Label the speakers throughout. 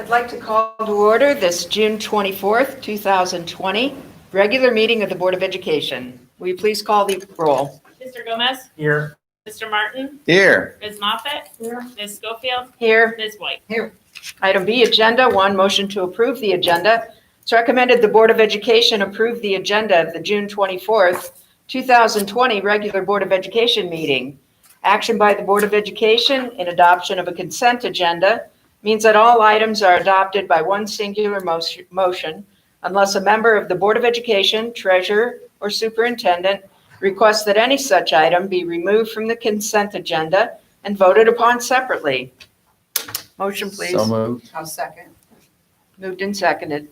Speaker 1: I'd like to call to order this June 24th, 2020, regular meeting of the Board of Education. Will you please call the roll?
Speaker 2: Mr. Gomez?
Speaker 3: Here.
Speaker 2: Mr. Martin?
Speaker 3: Here.
Speaker 2: Ms. Moffett?
Speaker 1: Here.
Speaker 2: Ms. Schofield?
Speaker 1: Here.
Speaker 2: Ms. White?
Speaker 1: Here. Item B, Agenda 1, motion to approve the agenda. It's recommended the Board of Education approve the agenda of the June 24th, 2020 regular Board of Education meeting. Action by the Board of Education in adoption of a consent agenda means that all items are adopted by one singular motion unless a member of the Board of Education, treasurer, or superintendent requests that any such item be removed from the consent agenda and voted upon separately. Motion, please.
Speaker 3: So moved.
Speaker 1: I'll second. Moved and seconded.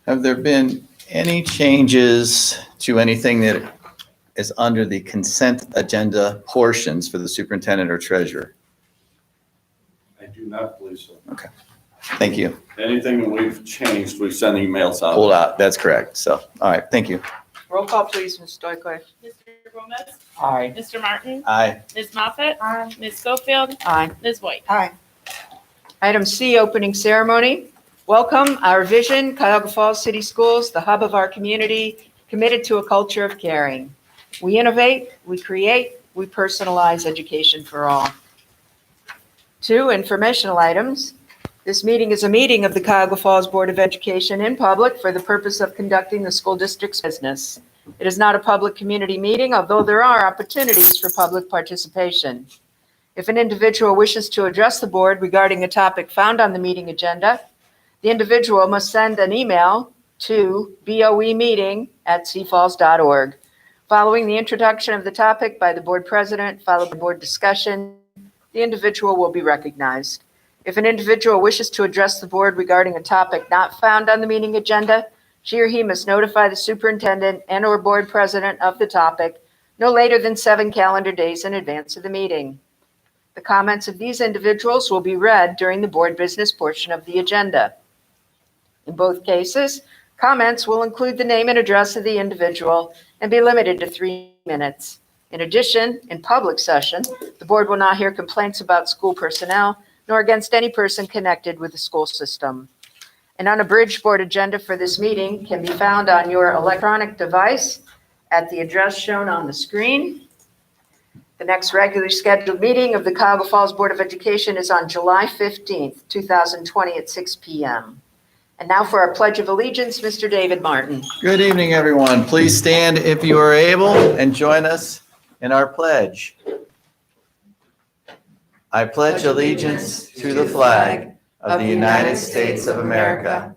Speaker 3: Have there been any changes to anything that is under the consent agenda portions for the superintendent or treasurer?
Speaker 4: I do not believe so.
Speaker 3: Okay, thank you.
Speaker 4: Anything that we've changed, we send emails out.
Speaker 3: Pulled out, that's correct. So, all right, thank you.
Speaker 1: Roll call, please, Ms. Stoikler.
Speaker 2: Mr. Gomez?
Speaker 1: Aye.
Speaker 2: Mr. Martin?
Speaker 3: Aye.
Speaker 2: Ms. Moffett?
Speaker 1: Aye.
Speaker 2: Ms. Schofield?
Speaker 1: Aye.
Speaker 2: Ms. White?
Speaker 1: Aye. Item C, opening ceremony. Welcome, our vision, Cuyahoga Falls City Schools, the hub of our community, committed to a culture of caring. We innovate, we create, we personalize education for all. 2, informational items. This meeting is a meeting of the Cuyahoga Falls Board of Education in public for the purpose of conducting the school district's business. It is not a public community meeting, although there are opportunities for public participation. If an individual wishes to address the board regarding a topic found on the meeting agenda, the individual must send an email to boemeeting@cfalls.org. Following the introduction of the topic by the board president, followed by board discussion, the individual will be recognized. If an individual wishes to address the board regarding a topic not found on the meeting agenda, she or he must notify the superintendent and/or board president of the topic no later than 7 calendar days in advance of the meeting. The comments of these individuals will be read during the board business portion of the agenda. In both cases, comments will include the name and address of the individual and be limited to 3 minutes. In addition, in public session, the board will not hear complaints about school personnel nor against any person connected with the school system. An unabridged board agenda for this meeting can be found on your electronic device at the address shown on the screen. The next regularly scheduled meeting of the Cuyahoga Falls Board of Education is on July 15th, 2020 at 6 p.m. And now for our Pledge of Allegiance, Mr. David Martin.
Speaker 3: Good evening, everyone. Please stand if you are able and join us in our pledge. I pledge allegiance to the flag of the United States of America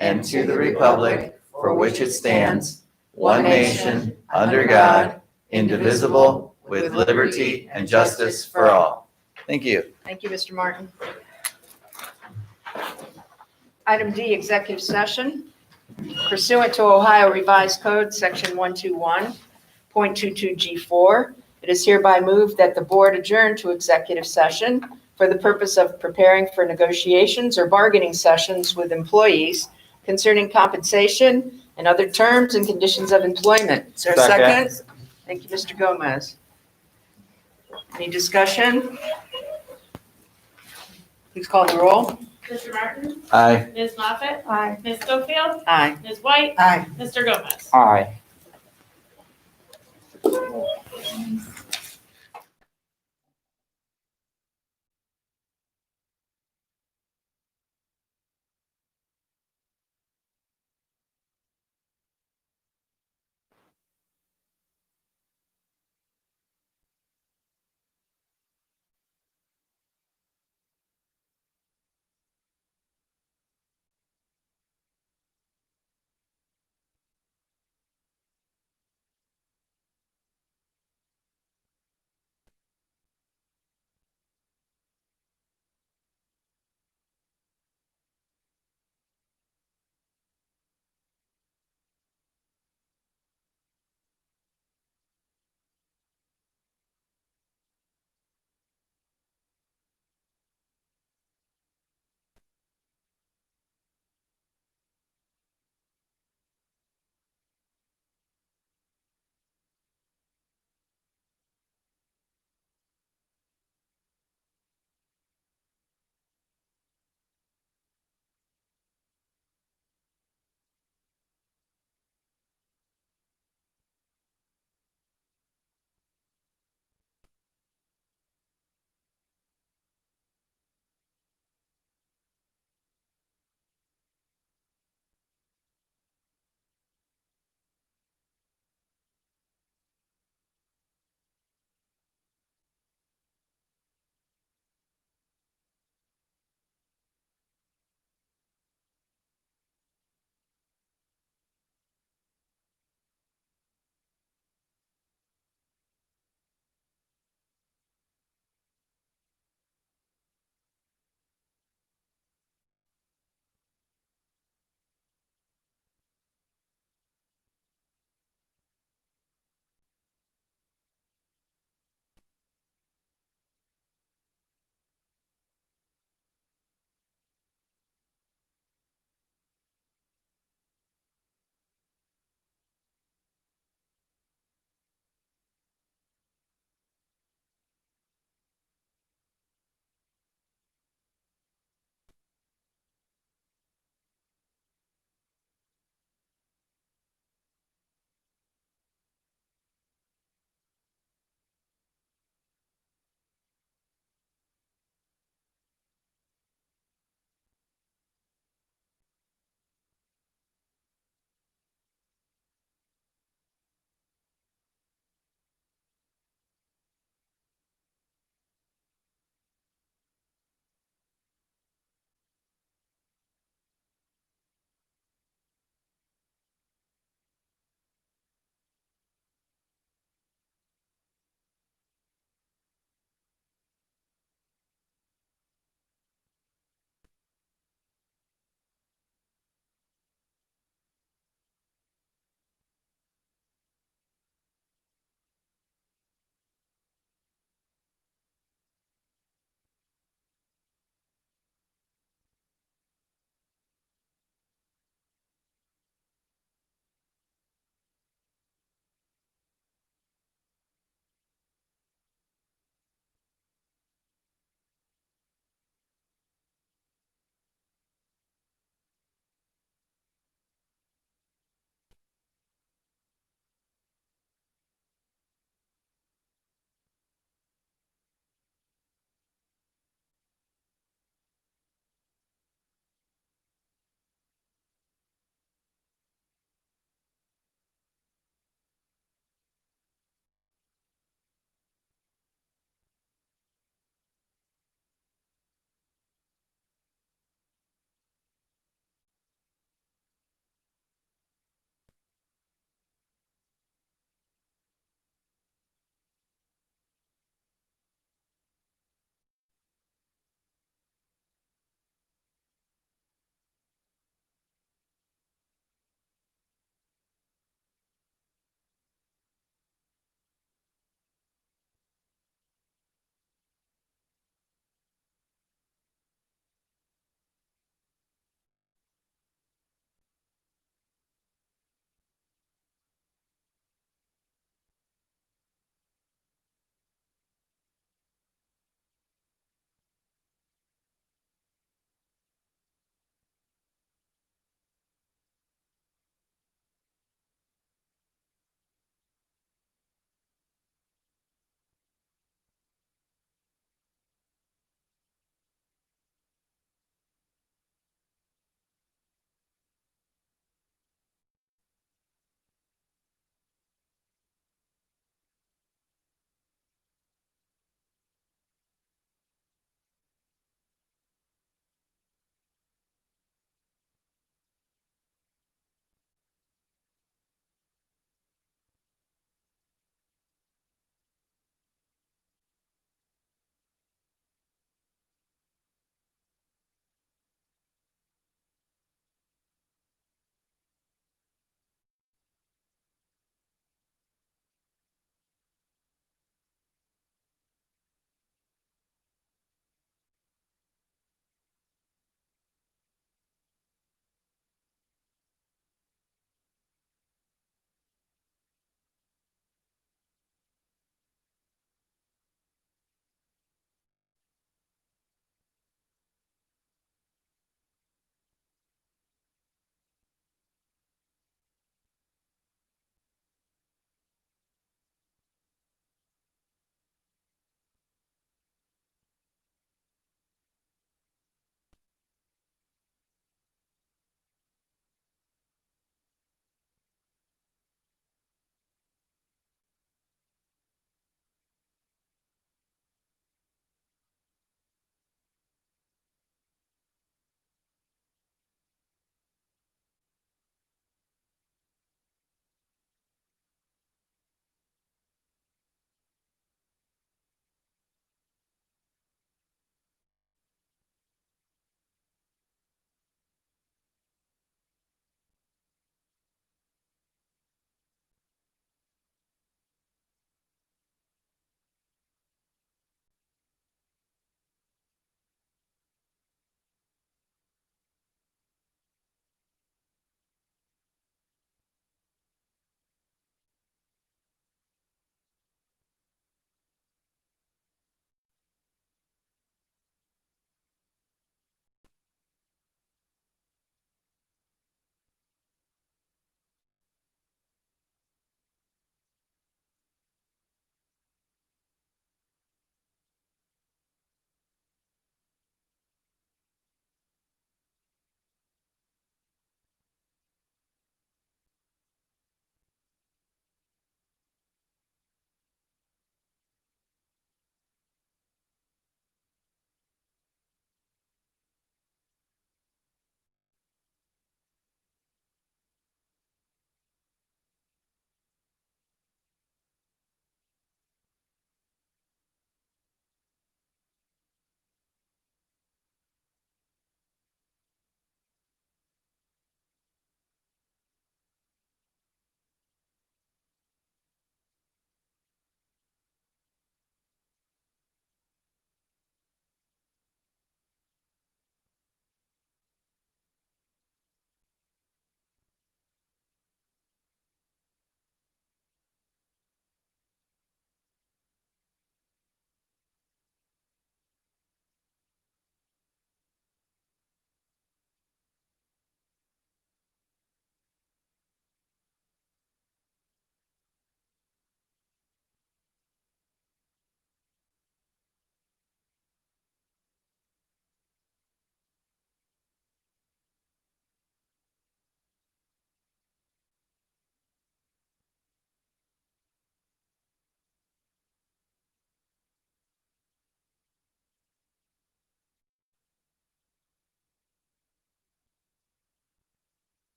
Speaker 3: and to the republic for which it stands, one nation, under God, indivisible, with liberty and justice for all. Thank you.
Speaker 1: Thank you, Mr. Martin. Item D, executive session. Pursuant to Ohio Revised Code, Section 121.22G4, it is hereby moved that the board adjourn to executive session for the purpose of preparing for negotiations or bargaining sessions with employees concerning compensation and other terms and conditions of employment. Is there a second? Thank you, Mr. Gomez. Any discussion? Please call the roll.
Speaker 2: Mr. Martin?
Speaker 3: Aye.
Speaker 2: Ms. Moffett?
Speaker 1: Aye.
Speaker 2: Ms. Schofield?
Speaker 1: Aye.
Speaker 2: Ms. White?
Speaker 1: Aye.
Speaker 2: Mr. Gomez?
Speaker 3: Aye.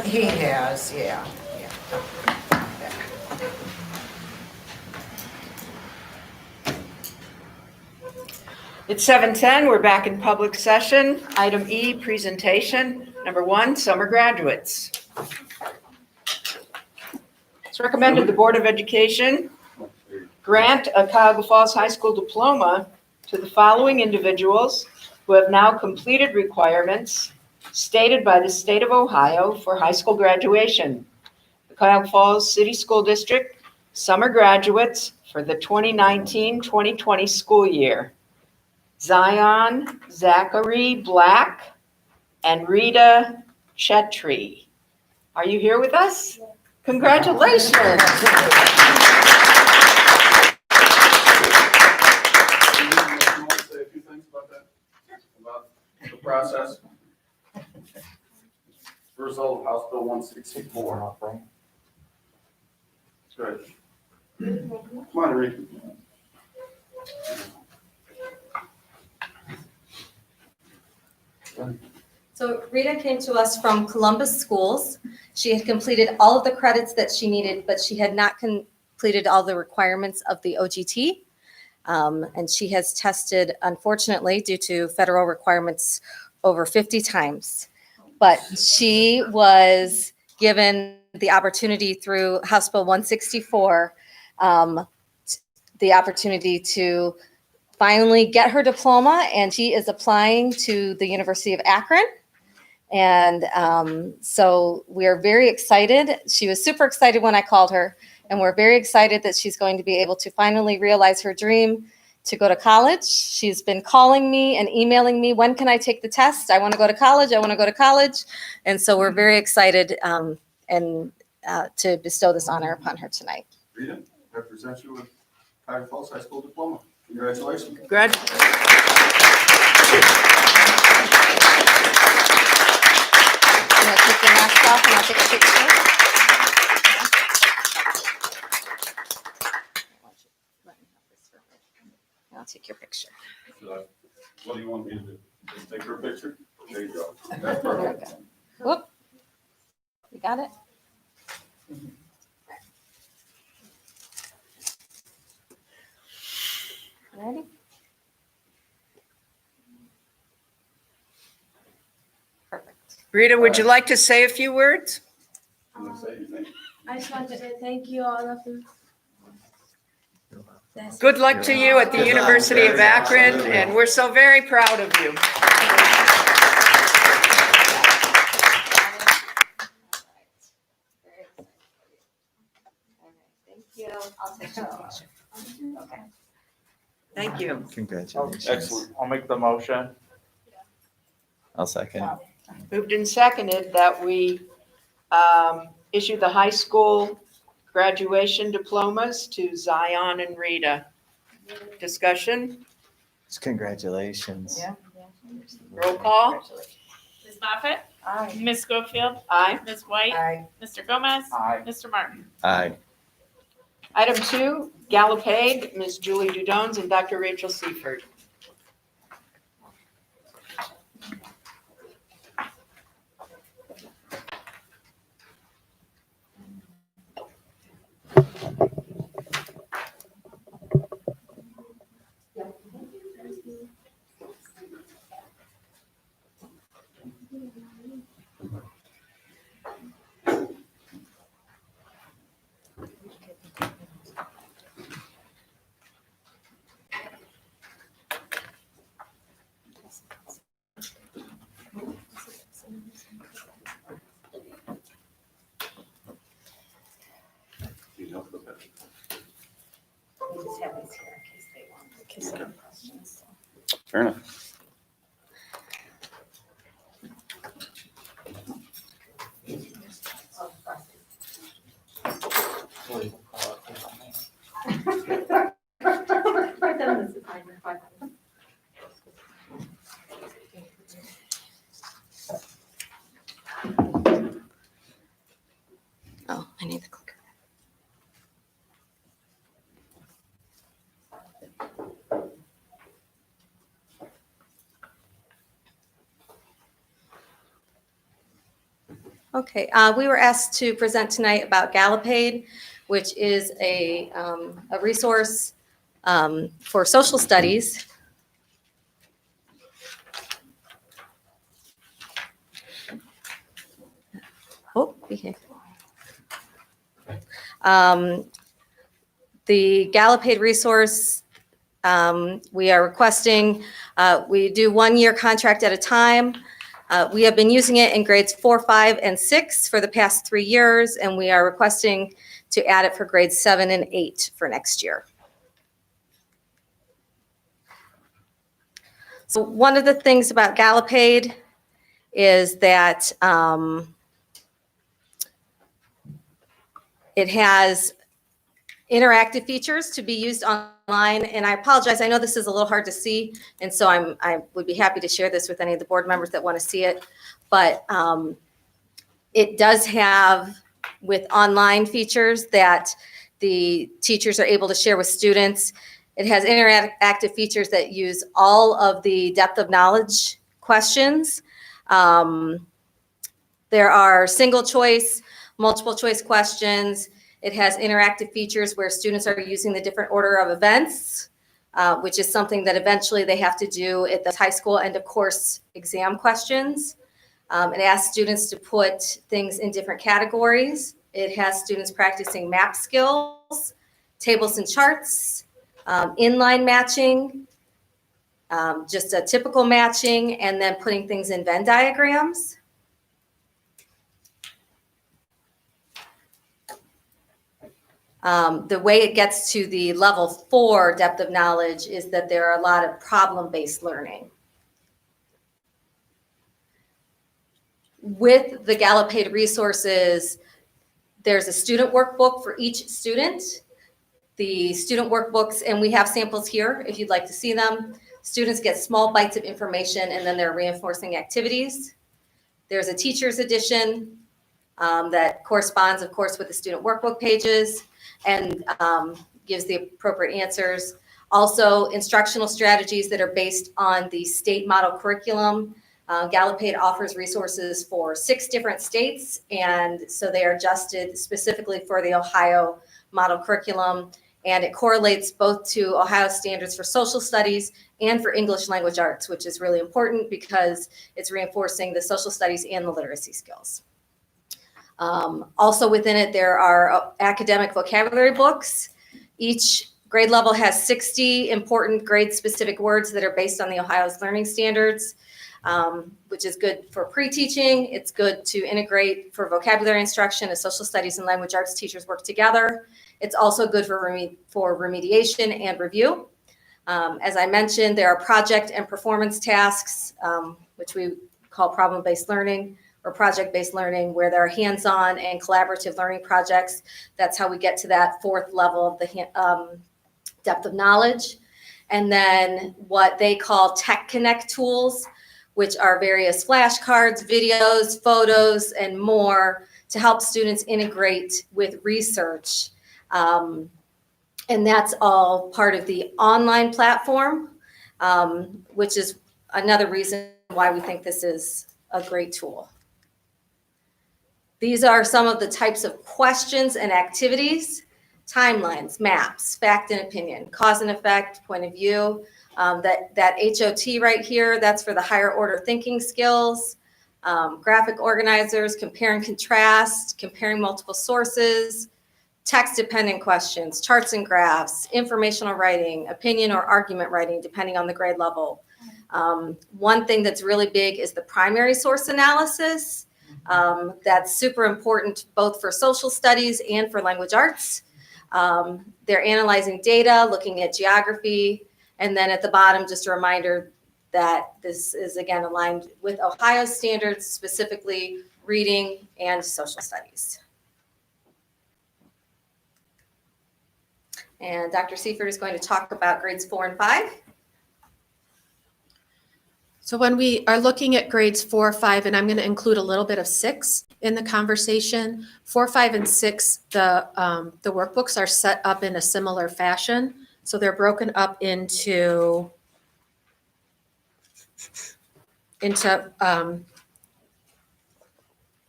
Speaker 1: He has, yeah. It's 7:10, we're back in public session. Item E, presentation. Number 1, summer graduates. It's recommended the Board of Education grant a Cuyahoga Falls High School diploma to the following individuals who have now completed requirements stated by the state of Ohio for high school graduation. The Cuyahoga Falls City School District summer graduates for the 2019-2020 school year. Zion Zachary Black and Rita Chetri. Are you here with us? Congratulations.
Speaker 4: You want to say a few things about that? About the process? Result of House Bill 164. Good. Come on, Reed.
Speaker 5: So Rita came to us from Columbus Schools. She had completed all of the credits that she needed, but she had not completed all the requirements of the OGT. And she has tested, unfortunately, due to federal requirements, over 50 times. But she was given the opportunity through House Bill 164, the opportunity to finally get her diploma, and she is applying to the University of Akron. And so we are very excited. She was super excited when I called her, and we're very excited that she's going to be able to finally realize her dream to go to college. She's been calling me and emailing me, when can I take the test? I want to go to college. I want to go to college. And so we're very excited to bestow this honor upon her tonight.
Speaker 4: Rita, I present you with Cuyahoga Falls High School diploma. Congratulations.
Speaker 5: You want to take your mask off and I'll take a picture? I'll take your picture.
Speaker 4: What do you want me to do? Just take her picture? There you go. That's perfect.
Speaker 5: Whoop. You got it? Ready? Perfect.
Speaker 1: Rita, would you like to say a few words?
Speaker 4: Can I say anything?
Speaker 6: I just want to say thank you, all of you.
Speaker 1: Good luck to you at the University of Akron, and we're so very proud of you.
Speaker 5: Thank you. I'll take your picture. Okay.
Speaker 1: Thank you.
Speaker 3: Congratulations.
Speaker 4: Excellent.
Speaker 7: I'll make the motion.
Speaker 3: I'll second.
Speaker 1: Moved and seconded that we issue the high school graduation diplomas to Zion and Rita. Discussion?
Speaker 3: Just congratulations.
Speaker 1: Yeah. Roll call?
Speaker 2: Ms. Moffett?
Speaker 6: Aye.
Speaker 2: Ms. Schofield?
Speaker 1: Aye.
Speaker 2: Ms. White?
Speaker 1: Aye.
Speaker 2: Mr. Gomez?
Speaker 7: Aye.
Speaker 2: Mr. Martin?
Speaker 3: Aye.
Speaker 1: Item 2, Gallopade, Ms. Julie Dudones and Dr. Rachel Seifert.
Speaker 5: Okay, we were asked to present tonight about Gallopade, which is a resource for social studies. Oh, okay. The Gallopade resource, we are requesting, we do 1-year contract at a time. We have been using it in grades 4, 5, and 6 for the past 3 years, and we are requesting to add it for grades 7 and 8 for next year. So one of the things about Gallopade is that it has interactive features to be used online. And I apologize, I know this is a little hard to see, and so I would be happy to share this with any of the board members that want to see it. But it does have, with online features that the teachers are able to share with students, it has interactive features that use all of the depth of knowledge questions. There are single choice, multiple choice questions. It has interactive features where students are using the different order of events, which is something that eventually they have to do at the high school end of course exam questions. It asks students to put things in different categories. It has students practicing map skills, tables and charts, inline matching, just a typical matching, and then putting things in Venn diagrams. The way it gets to the level 4 depth of knowledge is that there are a lot of problem-based learning. With the Gallopade resources, there's a student workbook for each student. The student workbooks, and we have samples here if you'd like to see them. Students get small bites of information and then they're reinforcing activities. There's a teacher's edition that corresponds, of course, with the student workbook pages and gives the appropriate answers. Also, instructional strategies that are based on the state model curriculum. Gallopade offers resources for 6 different states, and so they are adjusted specifically for the Ohio model curriculum, and it correlates both to Ohio standards for social studies and for English language arts, which is really important because it's reinforcing the social studies and the literacy skills. Also within it, there are academic vocabulary books. Each grade level has 60 important grade-specific words that are based on the Ohio's learning standards, which is good for pre-teaching. It's good to integrate for vocabulary instruction as social studies and language arts teachers work together. It's also good for remediation and review. As I mentioned, there are project and performance tasks, which we call problem-based learning or project-based learning, where there are hands-on and collaborative learning projects. That's how we get to that 4th level of the depth of knowledge. And then what they call Tech Connect tools, which are various flashcards, videos, photos, and more to help students integrate with research. And that's all part of the online platform, which is another reason why we think this is a great tool. These are some of the types of questions and activities: timelines, maps, fact and opinion, cause and effect, point of view. That HOT right here, that's for the higher order thinking skills. Graphic organizers, compare and contrast, comparing multiple sources, text-dependent questions, charts and graphs, informational writing, opinion or argument writing, depending on the grade level. One thing that's really big is the primary source analysis. That's super important both for social studies and for language arts. They're analyzing data, looking at geography, and then at the bottom, just a reminder that this is, again, aligned with Ohio standards, specifically reading and social studies. And Dr. Seifert is going to talk about grades 4 and 5.
Speaker 7: So when we are looking at grades 4, 5, and I'm going to include a little bit of 6 in the conversation, 4, 5, and 6, the workbooks are set up in a similar fashion. So they're broken up into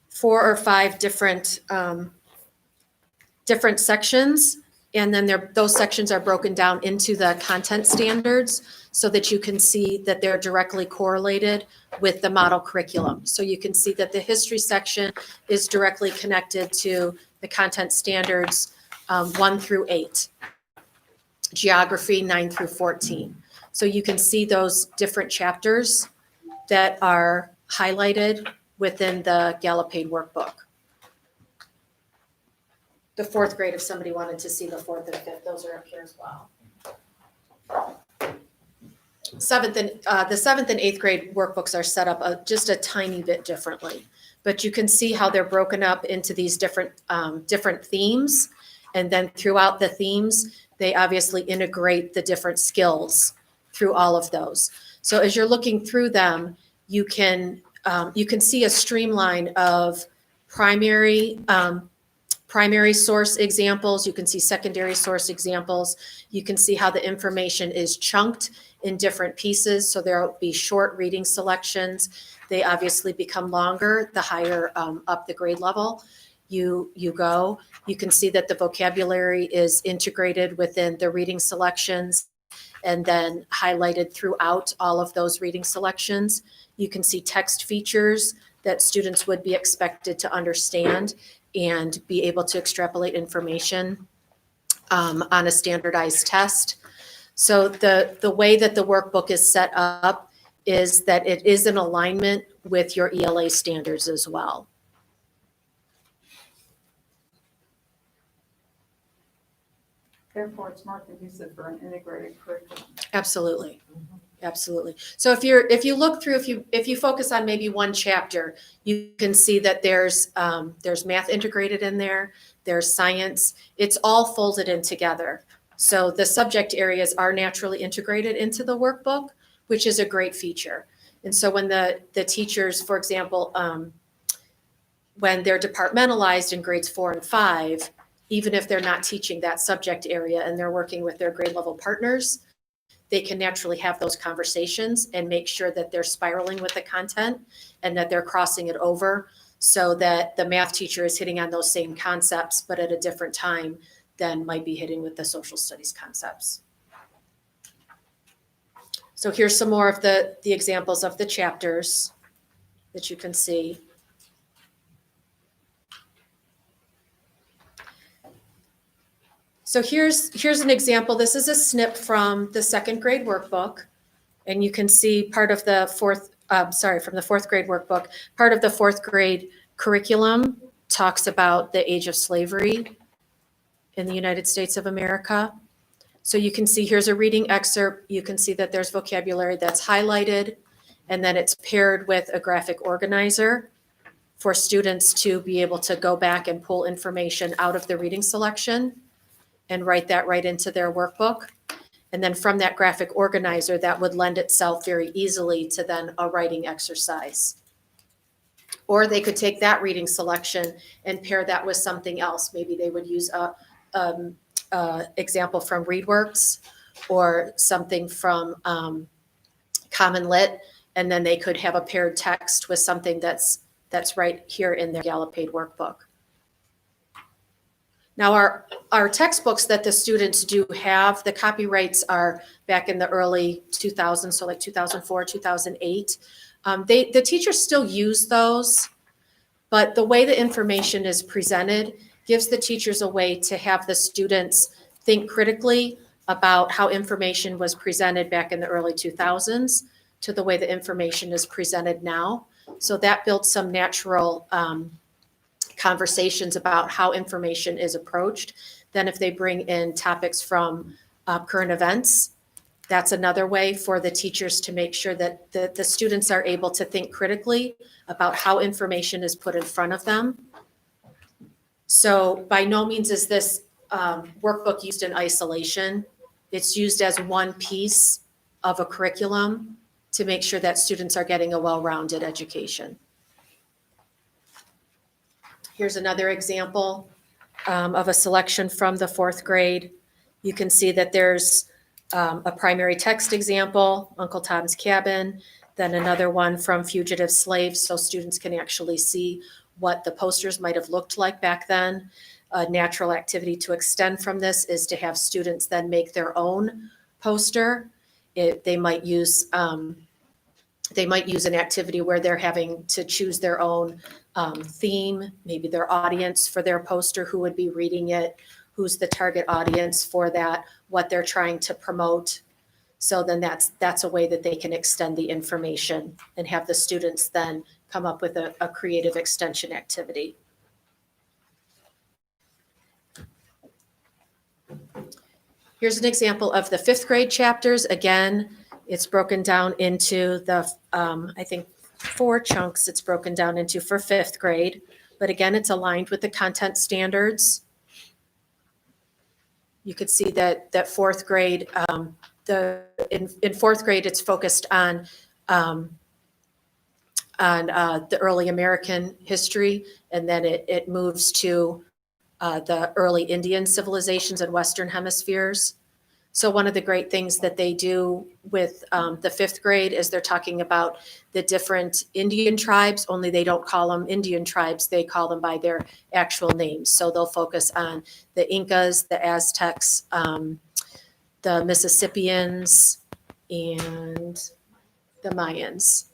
Speaker 7: 4 4 or 5 different sections. And then those sections are broken down into the content standards so that you can see that they're directly correlated with the model curriculum. So you can see that the history section is directly connected to the content standards 1 through 8, geography 9 through 14. So you can see those different chapters that are highlighted within the Gallopade workbook. The 4th grade, if somebody wanted to see the 4th and 5th, those are up here as well. The 7th and 8th grade workbooks are set up just a tiny bit differently, but you can see how they're broken up into these different themes, and then throughout the themes, they obviously integrate the different skills through all of those. So as you're looking through them, you can see a streamline of primary source examples. You can see secondary source examples. You can see how the information is chunked in different pieces. So there will be short reading selections. They obviously become longer the higher up the grade level you go. You can see that the vocabulary is integrated within the reading selections and then highlighted throughout all of those reading selections. You can see text features that students would be expected to understand and be able to extrapolate information on a standardized test. So the way that the workbook is set up is that it is in alignment with your ELA standards as well.
Speaker 8: Therefore, it's more conducive for an integrated curriculum.
Speaker 7: Absolutely. Absolutely. So if you look through, if you focus on maybe one chapter, you can see that there's math integrated in there, there's science, it's all folded in together. So the subject areas are naturally integrated into the workbook, which is a great feature. And so when the teachers, for example, when they're departmentalized in grades 4 and 5, even if they're not teaching that subject area and they're working with their grade level partners, they can naturally have those conversations and make sure that they're spiraling with the content and that they're crossing it over so that the math teacher is hitting on those same concepts, but at a different time than might be hitting with the social studies concepts. So here's some more of the examples of the chapters that you can see. So here's an example. This is a snip from the 2nd grade workbook. And you can see part of the from the 4th grade workbook, part of the 4th grade curriculum talks about the age of slavery in the United States of America. So you can see here's a reading excerpt. You can see that there's vocabulary that's highlighted, and then it's paired with a graphic organizer for students to be able to go back and pull information out of the reading selection and write that right into their workbook. And then from that graphic organizer, that would lend itself very easily to then a writing exercise. Or they could take that reading selection and pair that with something else. Maybe they would use a example from ReadWorks or something from Common Lit, and then they could have a paired text with something that's right here in their Gallopade workbook. Now, our textbooks that the students do have, the copyrights are back in the early 2000s, so like 2004, 2008. The teachers still use those, but the way the information is presented gives the teachers a way to have the students think critically about how information was presented back in the early 2000s to the way the information is presented now. So that builds some natural conversations about how information is approached. Then if they bring in topics from current events, that's another way for the teachers to make sure that the students are able to think critically about how information is put in front of them. So by no means is this workbook used in isolation. It's used as one piece of a curriculum to make sure that students are getting a well-rounded education. Here's another example of a selection from the 4th grade. You can see that there's a primary text example, Uncle Tom's Cabin. Then another one from fugitive slaves, so students can actually see what the posters might have looked like back then. A natural activity to extend from this is to have students then make their own poster. They might use an activity where they're having to choose their own theme, maybe their audience for their poster, who would be reading it, who's the target audience for that, what they're trying to promote. So then that's a way that they can extend the information and have the students then come up with a creative extension activity. Here's an example of the 5th grade chapters. Again, it's broken down into the, I think, 4 chunks it's broken down into for 5th grade. But again, it's aligned with the content standards. You could see that 4th grade, in 4th grade, it's focused on the early American history, and then it moves to the early Indian civilizations and Western hemispheres. So one of the great things that they do with the 5th grade is they're talking about the different Indian tribes, only they don't call them Indian tribes, they call them by their actual names. So they'll focus on the Incas, the Aztecs, the Mississippians, and the Mayans.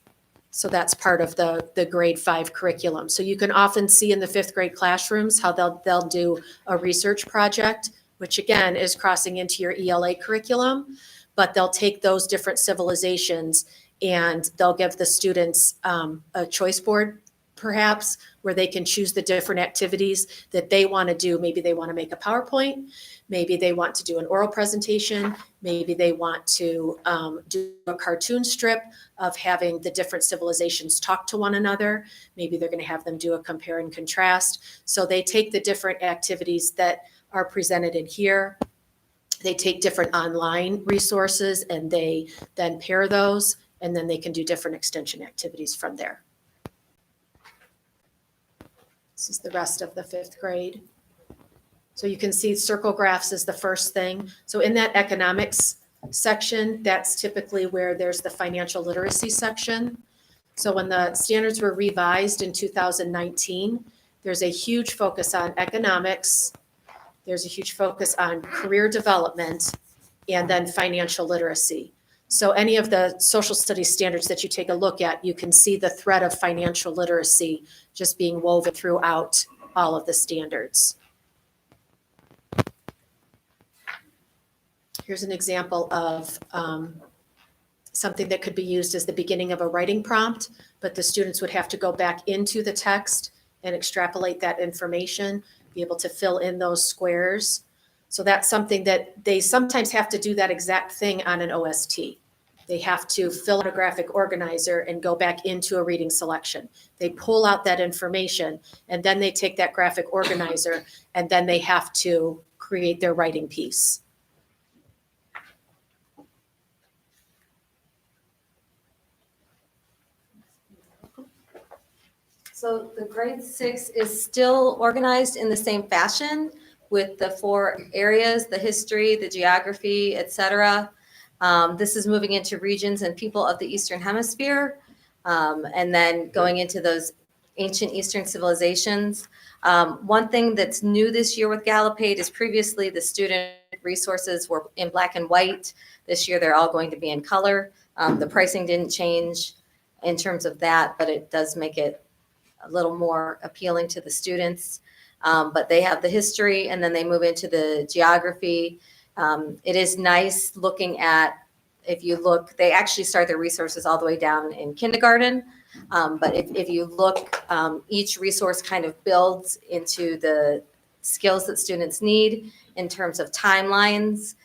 Speaker 7: So that's part of the grade 5 curriculum. So you can often see in the 5th grade classrooms how they'll do a research project, which again is crossing into your ELA curriculum, but they'll take those different civilizations and they'll give the students a choice board, perhaps, where they can choose the different activities that they want to do. Maybe they want to make a PowerPoint, maybe they want to do an oral presentation, maybe they want to do a cartoon strip of having the different civilizations talk to one another. Maybe they're going to have them do a compare and contrast. So they take the different activities that are presented in here. They take different online resources and they then pair those, and then they can do different extension activities from there. This is the rest of the 5th grade. So you can see circle graphs is the first thing. So in that economics section, that's typically where there's the financial literacy section. So when the standards were revised in 2019, there's a huge focus on economics. There's a huge focus on career development and then financial literacy. So any of the social studies standards that you take a look at, you can see the thread of financial literacy just being woven throughout all of the standards. Here's an example of something that could be used as the beginning of a writing prompt, but the students would have to go back into the text and extrapolate that information, be able to fill in those squares. So that's something that they sometimes have to do that exact thing on an OST. They have to fill out a graphic organizer and go back into a reading selection. They pull out that information and then they take that graphic organizer and then they have to create their writing piece.
Speaker 5: So the grade 6 is still organized in the same fashion with the 4 areas, the history, the geography, et cetera. This is moving into regions and people of the Eastern Hemisphere, and then going into those ancient Eastern civilizations. One thing that's new this year with Gallopade is previously the student resources were in black and white. This year, they're all going to be in color. The pricing didn't change in terms of that, but it does make it a little more appealing to the students. But they have the history and then they move into the geography. It is nice looking at, if you look, they actually start their resources all the way down in kindergarten. But if you look, each resource kind of builds into the skills that students need in terms of timelines,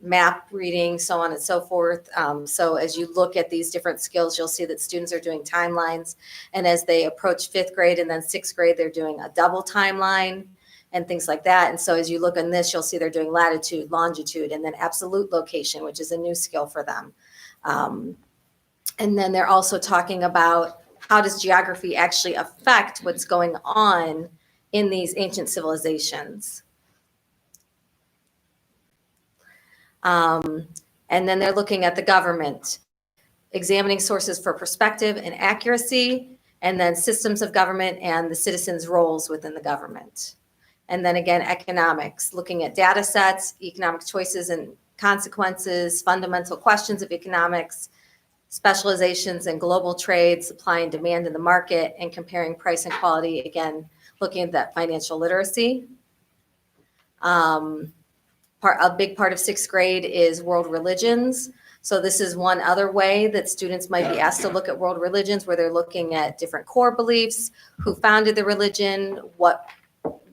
Speaker 5: map reading, so on and so forth. So as you look at these different skills, you'll see that students are doing timelines. And as they approach 5th grade and then 6th grade, they're doing a double timeline and things like that. And so as you look on this, you'll see they're doing latitude, longitude, and then absolute location, which is a new skill for them. And then they're also talking about how does geography actually affect what's going on in these ancient civilizations. And then they're looking at the government. examining sources for perspective and accuracy, and then systems of government and the citizens' roles within the government. And then again, economics, looking at data sets, economic choices and consequences, fundamental questions of economics, specializations in global trade, supply and demand in the market, and comparing price and quality, again, looking at that financial literacy. A big part of sixth grade is world religions. So this is one other way that students might be asked to look at world religions, where they're looking at different core beliefs, who founded the religion, what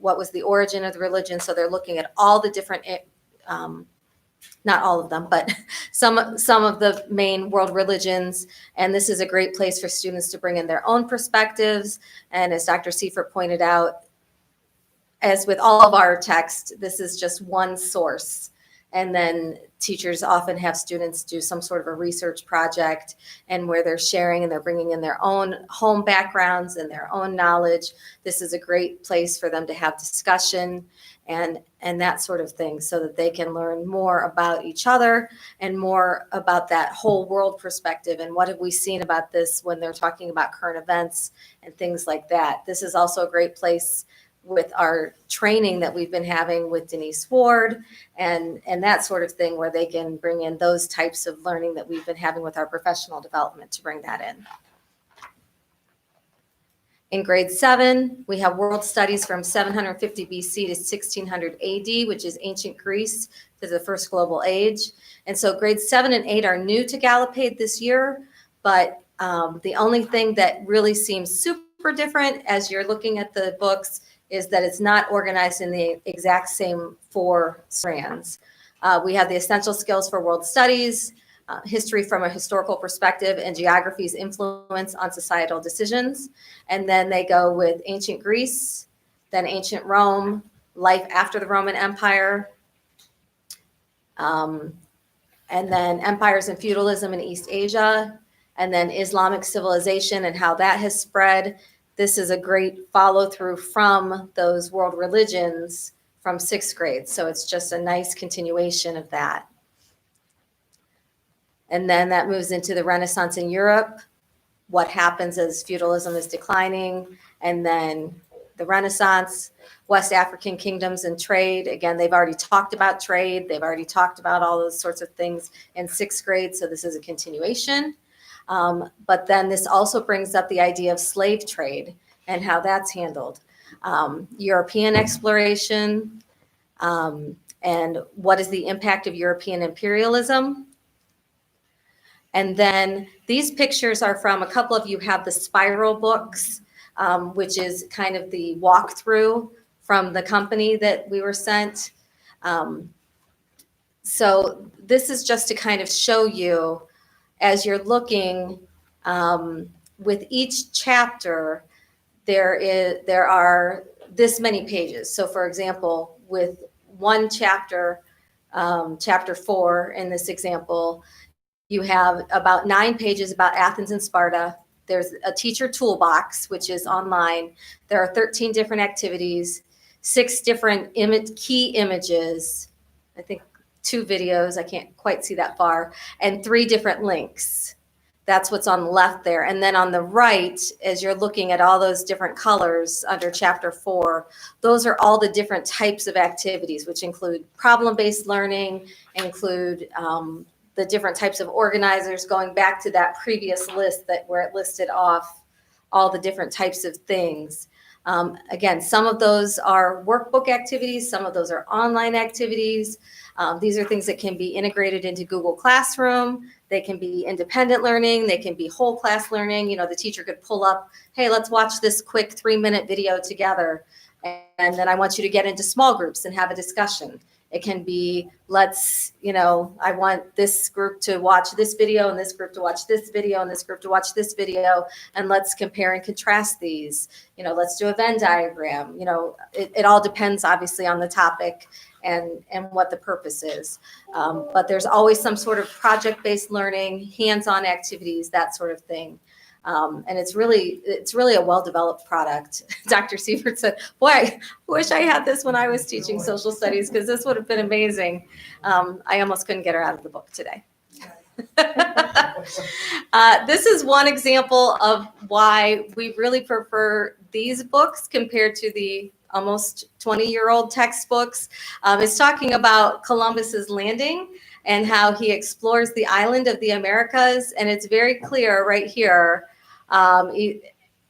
Speaker 5: was the origin of the religion. So they're looking at all the different, not all of them, but some of the main world religions. And this is a great place for students to bring in their own perspectives. And as Dr. Seifert pointed out, as with all of our text, this is just one source. And then teachers often have students do some sort of a research project, and where they're sharing and they're bringing in their own home backgrounds and their own knowledge. This is a great place for them to have discussion and that sort of thing, so that they can learn more about each other and more about that whole world perspective. And what have we seen about this when they're talking about current events and things like that. This is also a great place with our training that we've been having with Denise Ward and that sort of thing, where they can bring in those types of learning that we've been having with our professional development to bring that in. In grade 7, we have world studies from 750 BC to 1600 AD, which is ancient Greece to the first global age. And so grades 7 and 8 are new to Gallopade this year, but the only thing that really seems super different as you're looking at the books is that it's not organized in the exact same 4 strands. We have the essential skills for world studies, history from a historical perspective, and geography's influence on societal decisions. And then they go with ancient Greece, then ancient Rome, life after the Roman Empire, and then empires and feudalism in East Asia, and then Islamic civilization and how that has spread. This is a great follow through from those world religions from 6th grade. So it's just a nice continuation of that. And then that moves into the Renaissance in Europe, what happens as feudalism is declining, and then the Renaissance, West African kingdoms and trade. Again, they've already talked about trade. They've already talked about all those sorts of things in 6th grade. So this is a continuation. But then this also brings up the idea of slave trade and how that's handled. European exploration, and what is the impact of European imperialism. And then these pictures are from, a couple of you have the spiral books, which is kind of the walkthrough from the company that we were sent. So this is just to kind of show you, as you're looking with each chapter, there are this many pages. So for example, with one chapter, chapter 4 in this example, you have about 9 pages about Athens and Sparta. There's a teacher toolbox, which is online. There are 13 different activities, 6 different key images, I think 2 videos, I can't quite see that far, and 3 different links. That's what's on the left there. And then on the right, as you're looking at all those different colors under chapter 4, those are all the different types of activities, which include problem-based learning, include the different types of organizers, going back to that previous list where it listed off all the different types of things. Again, some of those are workbook activities, some of those are online activities. These are things that can be integrated into Google Classroom. They can be independent learning. They can be whole class learning. You know, the teacher could pull up, hey, let's watch this quick 3-minute video together. And then I want you to get into small groups and have a discussion. It can be, I want this group to watch this video and this group to watch this video and this group to watch this video, and let's compare and contrast these. Let's do a Venn diagram. It all depends obviously on the topic and what the purpose is. But there's always some sort of project-based learning, hands-on activities, that sort of thing. And it's really a well-developed product. Dr. Seifert said, boy, I wish I had this when I was teaching social studies, because this would have been amazing. I almost couldn't get her out of the book today. This is one example of why we really prefer these books compared to the almost 20-year-old textbooks. It's talking about Columbus's landing and how he explores the island of the Americas. And it's very clear right here.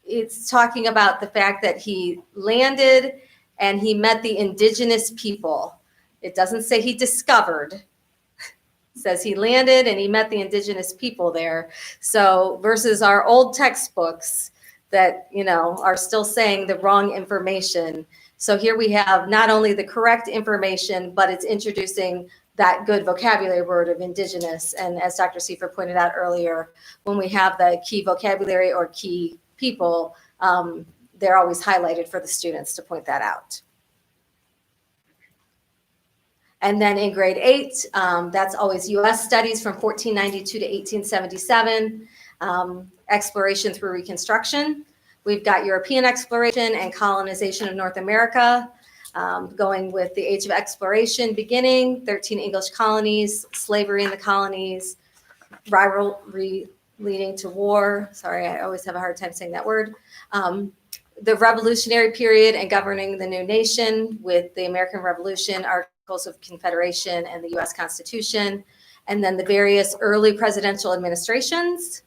Speaker 5: It's talking about the fact that he landed and he met the indigenous people. It doesn't say he discovered. It says he landed and he met the indigenous people there. So versus our old textbooks that, are still saying the wrong information. So here we have not only the correct information, but it's introducing that good vocabulary word of indigenous. And as Dr. Seifer pointed out earlier, when we have the key vocabulary or key people, they're always highlighted for the students to point that out. And then in grade 8, that's always U.S. studies from 1492 to 1877, exploration through Reconstruction. We've got European exploration and colonization of North America, going with the Age of Exploration beginning, 13 English colonies, slavery in the colonies, rivalry leading to war. Sorry, I always have a hard time saying that word. The Revolutionary period and governing the new nation with the American Revolution, Articles of Confederation, and the U.S. Constitution. And then the various early presidential administrations.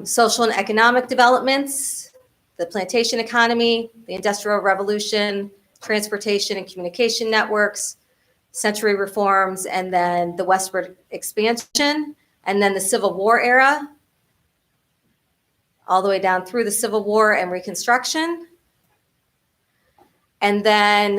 Speaker 5: Social and economic developments, the plantation economy, the Industrial Revolution, transportation and communication networks, century reforms, and then the westward expansion, and then the Civil War era, all the way down through the Civil War and Reconstruction. And then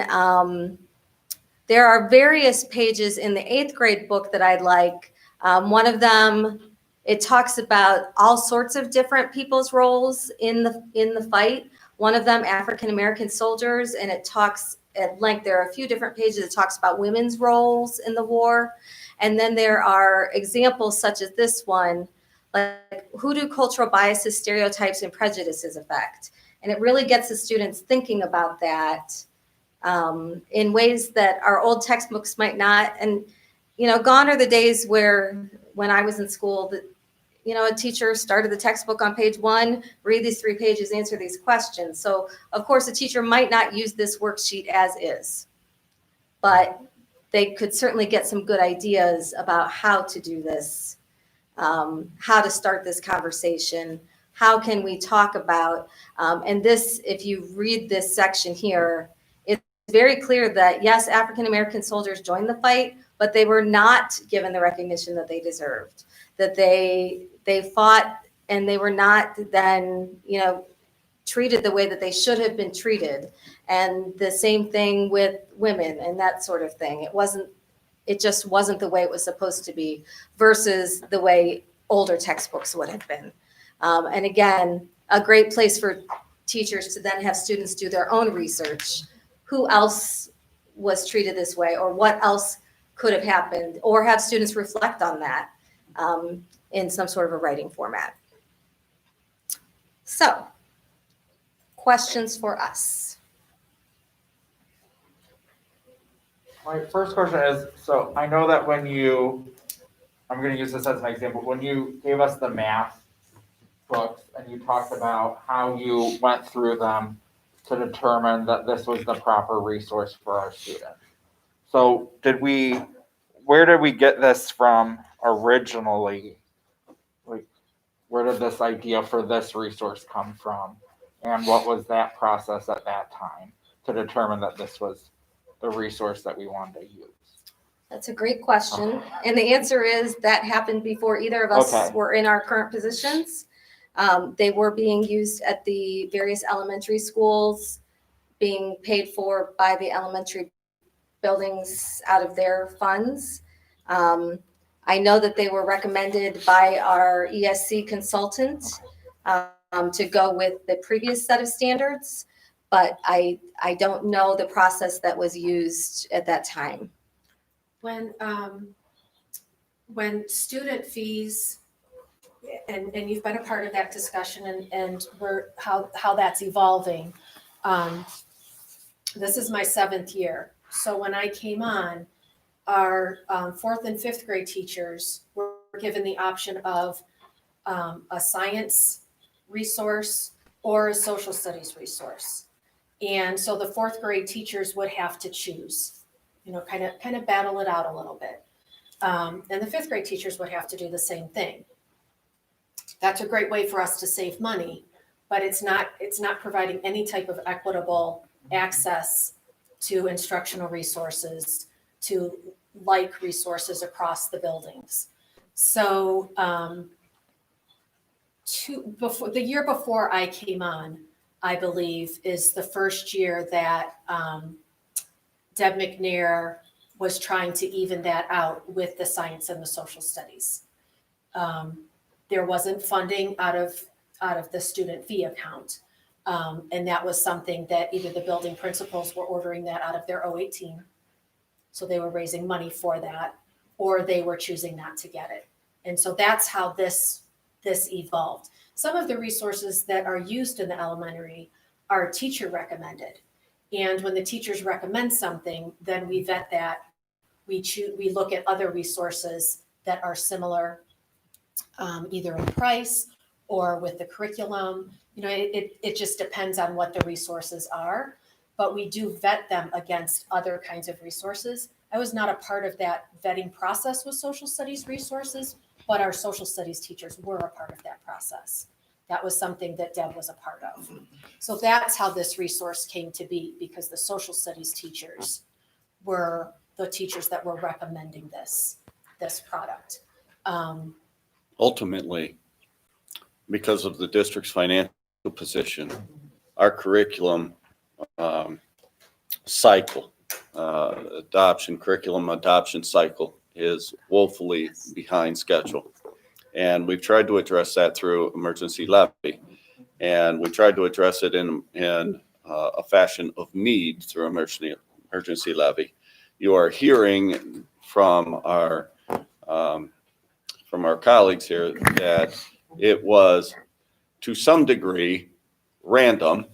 Speaker 5: there are various pages in the 8th grade book that I'd like. One of them, it talks about all sorts of different people's roles in the fight. One of them, African-American soldiers, and it talks at length. There are a few different pages that talks about women's roles in the war. And then there are examples such as this one, like who do cultural biases, stereotypes, and prejudices affect? And it really gets the students thinking about that in ways that our old textbooks might not. And, gone are the days where when I was in school, that a teacher started the textbook on page 1, read these 3 pages, answer these questions. So, of course, a teacher might not use this worksheet as is, but they could certainly get some good ideas about how to do this, how to start this conversation, how can we talk about, and this, if you read this section here, it's very clear that, yes, African-American soldiers joined the fight, but they were not given the recognition that they deserved, that they fought and they were not then, treated the way that they should have been treated. And the same thing with women and that sort of thing. It just wasn't the way it was supposed to be versus the way older textbooks would have been. And again, a great place for teachers to then have students do their own research. Who else was treated this way, or what else could have happened, or have students reflect on that in some sort of a writing format. So, questions for us?
Speaker 9: My first question is, so I know that when I'm going to use this as an example, when you gave us the math books and you talked about how you went through them to determine that this was the proper resource for our students. So where did we get this from originally? Like, where did this idea for this resource come from? And what was that process at that time to determine that this was the resource that we wanted to use?
Speaker 5: That's a great question. And the answer is that happened before either of us were in our current positions. They were being used at the various elementary schools, being paid for by the elementary buildings out of their funds. I know that they were recommended by our ESC consultant to go with the previous set of standards, but I don't know the process that was used at that time.
Speaker 7: When student fees, and you've been a part of that discussion and how that's evolving. This is my 7th year. So when I came on, our fourth and fifth grade teachers were given the option of a science resource or a social studies resource. And so the fourth grade teachers would have to choose, kind of battle it out a little bit. And the fifth grade teachers would have to do the same thing. That's a great way for us to save money, but it's not providing any type of equitable access to instructional resources, to like resources across the buildings. So the year before I came on, I believe, is the first year that Deb McNair was trying to even that out with the science and the social studies. There wasn't funding out of the student fee account. And that was something that either the building principals were ordering that out of their 018. So they were raising money for that, or they were choosing not to get it. And so that's how this evolved. Some of the resources that are used in the elementary are teacher recommended. And when the teachers recommend something, then we vet that. We look at other resources that are similar, either in price or with the curriculum. It just depends on what the resources are, but we do vet them against other kinds of resources. I was not a part of that vetting process with social studies resources, but our social studies teachers were a part of that process. That was something that Deb was a part of. So that's how this resource came to be, because the social studies teachers were the teachers that were recommending this product.
Speaker 10: Ultimately, because of the district's financial position, our curriculum cycle, curriculum adoption cycle is woefully behind schedule. And we've tried to address that through emergency levy. And we tried to address it in a fashion of need through emergency levy. You are hearing from our colleagues here that it was, to some degree, random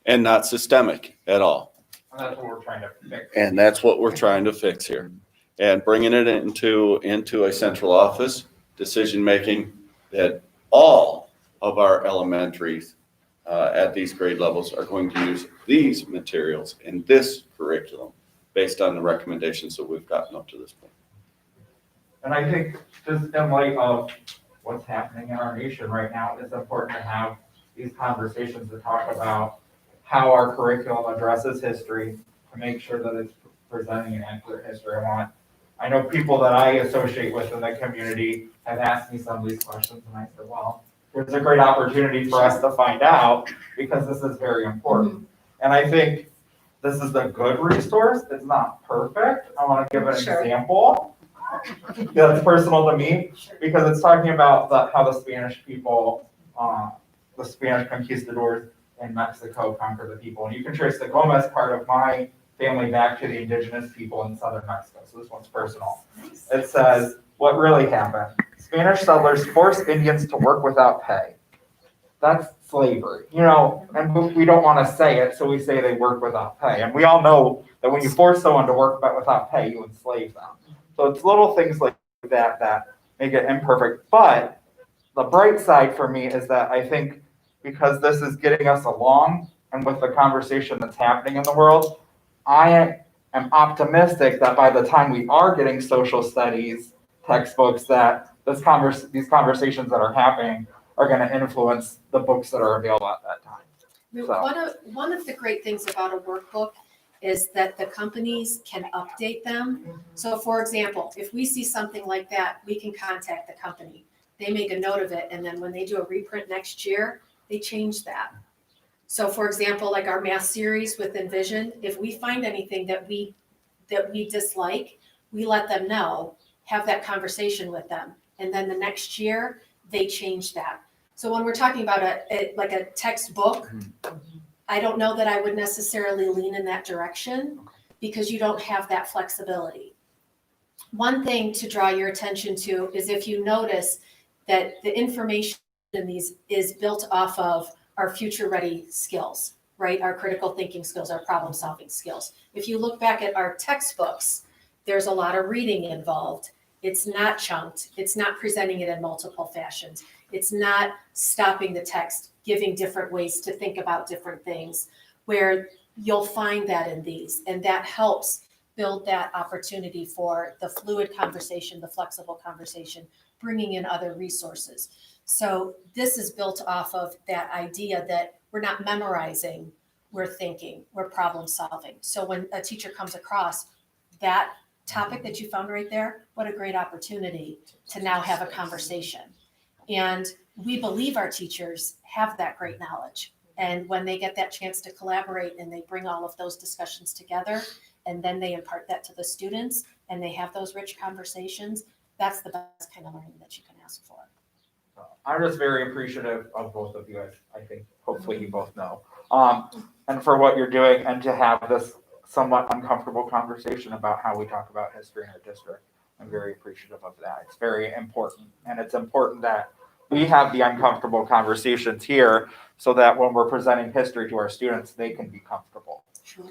Speaker 10: and not systemic at all.
Speaker 9: And that's what we're trying to fix.
Speaker 10: And that's what we're trying to fix here. And bringing it into a central office, decision-making that all of our elementaries at these grade levels are going to use these materials in this curriculum based on the recommendations that we've gotten up to this point.
Speaker 9: And I think just in light of what's happening in our nation right now, it's important to have these conversations to talk about how our curriculum addresses history, to make sure that it's presenting an accurate history. I know people that I associate with in the community have asked me some of these questions, and I said, well, there's a great opportunity for us to find out, because this is very important. And I think this is a good resource. It's not perfect. I want to give an example that's personal to me, because it's talking about how the Spanish people, the Spanish conquistadors in Mexico conquered the people. And you can trace the Gomez part of my family back to the indigenous people in southern Mexico. So this one's personal. It says, what really happened? Spanish settlers forced Indians to work without pay. That's slavery, and we don't want to say it, so we say they work without pay. And we all know that when you force someone to work without pay, you enslave them. So it's little things like that make it imperfect. But the bright side for me is that I think, because this is getting us along, and with the conversation that's happening in the world, I am optimistic that by the time we are getting social studies textbooks, that these conversations that are happening are going to influence the books that are available at that time. So.
Speaker 7: One of the great things about a workbook is that the companies can update them. So for example, if we see something like that, we can contact the company. They make a note of it, and then when they do a reprint next year, they change that. So for example, like our math series with Envision, if we find anything that we dislike, we let them know, have that conversation with them. And then the next year, they change that. So when we're talking about a textbook, I don't know that I would necessarily lean in that direction, because you don't have that flexibility. One thing to draw your attention to is, if you notice that the information in these is built off of our future ready skills, right? Our critical thinking skills, our problem solving skills. If you look back at our textbooks, There's a lot of reading involved. It's not chunked. It's not presenting it in multiple fashions. It's not stopping the text, giving different ways to think about different things, where you'll find that in these. And that helps build that opportunity for the fluid conversation, the flexible conversation, bringing in other resources. So this is built off of that idea that we're not memorizing, we're thinking, we're problem solving. So when a teacher comes across that topic that you found right there, what a great opportunity to now have a conversation. And we believe our teachers have that great knowledge. And when they get that chance to collaborate and they bring all of those discussions together, and then they impart that to the students and they have those rich conversations, that's the best kind of learning that you can ask for.
Speaker 9: I'm just very appreciative of both of you, I think, hopefully you both know. And for what you're doing and to have this somewhat uncomfortable conversation about how we talk about history in our district. I'm very appreciative of that. It's very important. And it's important that we have the uncomfortable conversations here so that when we're presenting history to our students, they can be comfortable.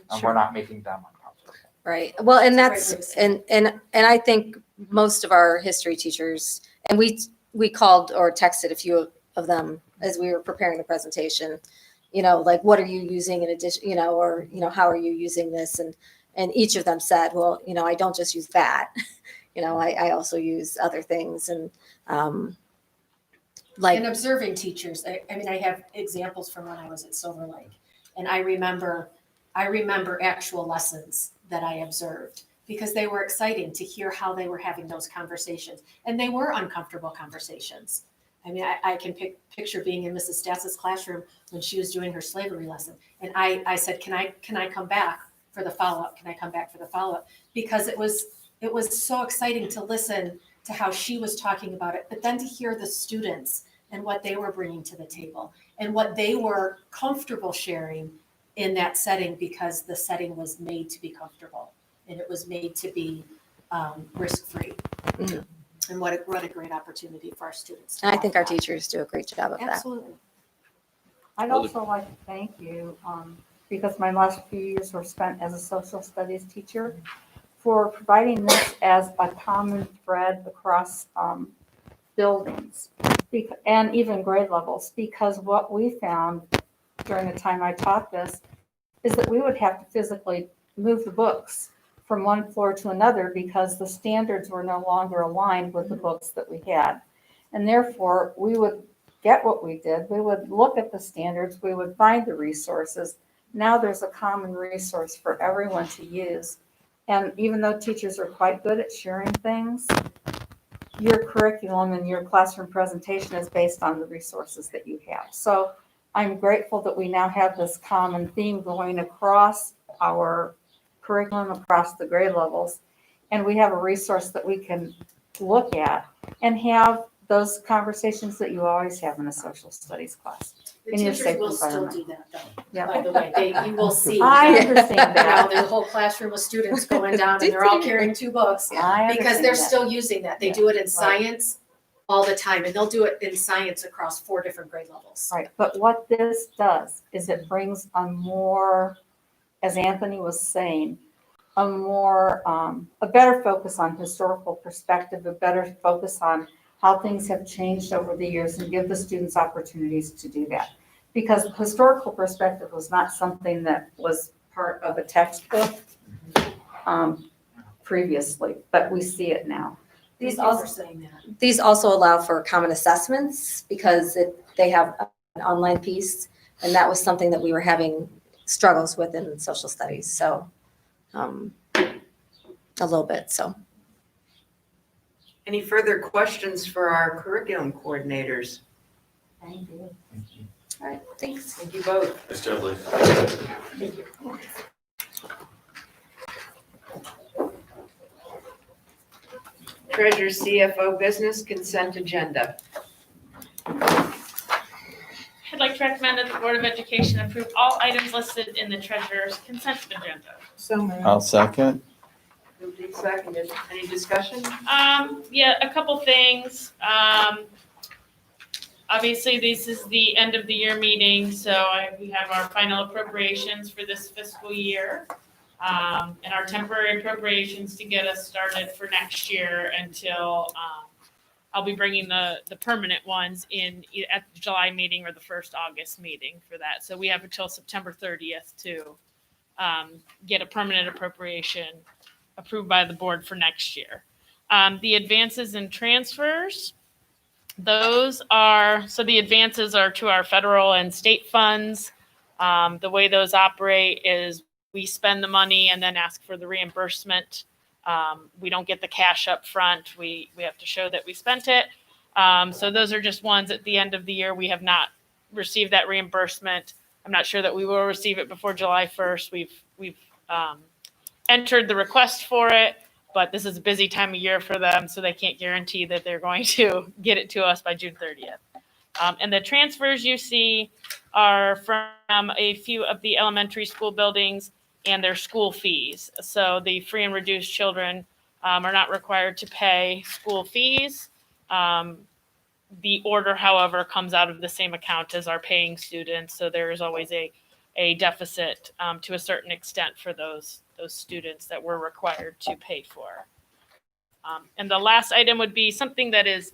Speaker 9: And we're not making them uncomfortable.
Speaker 5: Right. Well, and
Speaker 7: That's a
Speaker 5: that's,
Speaker 7: great way
Speaker 5: and I think most of our history teachers, and we called or texted a few of them as we were preparing the presentation, you know, like, what are you using in addition, you know, or, you know, how are you using this? And each of them said, well, you know, I don't just use that, you know, I also use other things. And like,
Speaker 7: And observing teachers, I mean, I have examples from when I was at Silver Lake. And I remember actual lessons that I observed because they were exciting to hear how they were having those conversations. And they were uncomfortable conversations. I mean, I can picture being in Mrs. Stass's classroom when she was doing her slavery lesson. And I said, can I come back for the follow-up? Can I come back for the follow-up? Because it was so exciting to listen to how she was talking about it, but then to hear the students and what they were bringing to the table and what they were comfortable sharing in that setting, because the setting was made to be comfortable and it was made to be risk-free.
Speaker 5: Mhm.
Speaker 7: And what a great opportunity for our students.
Speaker 5: and I think our teachers do a great job of that.
Speaker 7: Absolutely.
Speaker 8: I'd also like to thank you, because my last few years were spent as a social studies teacher, for providing this as a common thread across buildings and even grade levels, because what we found during the time I taught this is that we would have to physically move the books from one floor to another because the standards were no longer aligned with the books that we had. And therefore, we would get what we did. We would look at the standards. We would find the resources. Now there's a common resource for everyone to use. And even though teachers are quite good at sharing things, your curriculum and your classroom presentation is based on the resources that you have. So I'm grateful that we now have this common theme going across our curriculum, across the grade levels, and we have a resource that we can look at and have those conversations that you always have in a social studies class.
Speaker 7: The
Speaker 8: In your
Speaker 7: teachers
Speaker 8: safe
Speaker 7: will still
Speaker 8: environment.
Speaker 7: do that though,
Speaker 8: Yeah.
Speaker 7: by the way, you will see.
Speaker 8: I understand
Speaker 7: Now,
Speaker 8: that.
Speaker 7: there's a whole classroom of students going down and they're all carrying 2 books
Speaker 8: I
Speaker 7: because
Speaker 8: understand
Speaker 7: they're
Speaker 8: that.
Speaker 7: still using that. They do it in science all the time and they'll do it in science across 4 different grade levels.
Speaker 8: Right, but what this does is it brings a more, as Anthony was saying, a better focus on historical perspective, a better focus on how things have changed over the years and give the students opportunities to do that. Because historical perspective was not something that was part of a textbook previously, but we see it now.
Speaker 5: These
Speaker 7: Thank you
Speaker 5: also
Speaker 7: for saying that.
Speaker 5: These also allow for common assessments because they have an online piece, and that was something that we were having struggles with in social studies. So, a little bit. So,
Speaker 1: Any further questions for our curriculum coordinators?
Speaker 8: Thank you.
Speaker 5: all right, thanks.
Speaker 1: Thank you both.
Speaker 10: Nice job, Lee.
Speaker 1: Treasurer CFO Business Consent Agenda.
Speaker 2: I'd like to recommend that the Board of Education approve all items listed in the treasurer's consent agenda.
Speaker 1: So moved.
Speaker 3: I'll second.
Speaker 1: Moved and seconded. Any discussion?
Speaker 2: Yeah, a couple things. Obviously, this is the end of the year meeting, so we have our final appropriations for this fiscal year. and our temporary appropriations to get us started for next year until, I'll be bringing the permanent ones in at the July meeting or the first August meeting for that. So we have until September 30th to get a permanent appropriation approved by the board for next year. The advances and transfers, the advances are to our federal and state funds. The way those operate is we spend the money and then ask for the reimbursement. We don't get the cash up front. We have to show that we spent it. So those are just ones at the end of the year. We have not received that reimbursement. I'm not sure that we will receive it before July 1st. We've entered the request for it, but this is a busy time of year for them, so they can't guarantee that they're going to get it to us by June 30th. And the transfers you see are from a few of the elementary school buildings and their school fees. So the free and reduced children are not required to pay school fees. The order, however, comes out of the same account as our paying students. So there is always a deficit to a certain extent for those students that we're required to pay for. And the last item would be something that is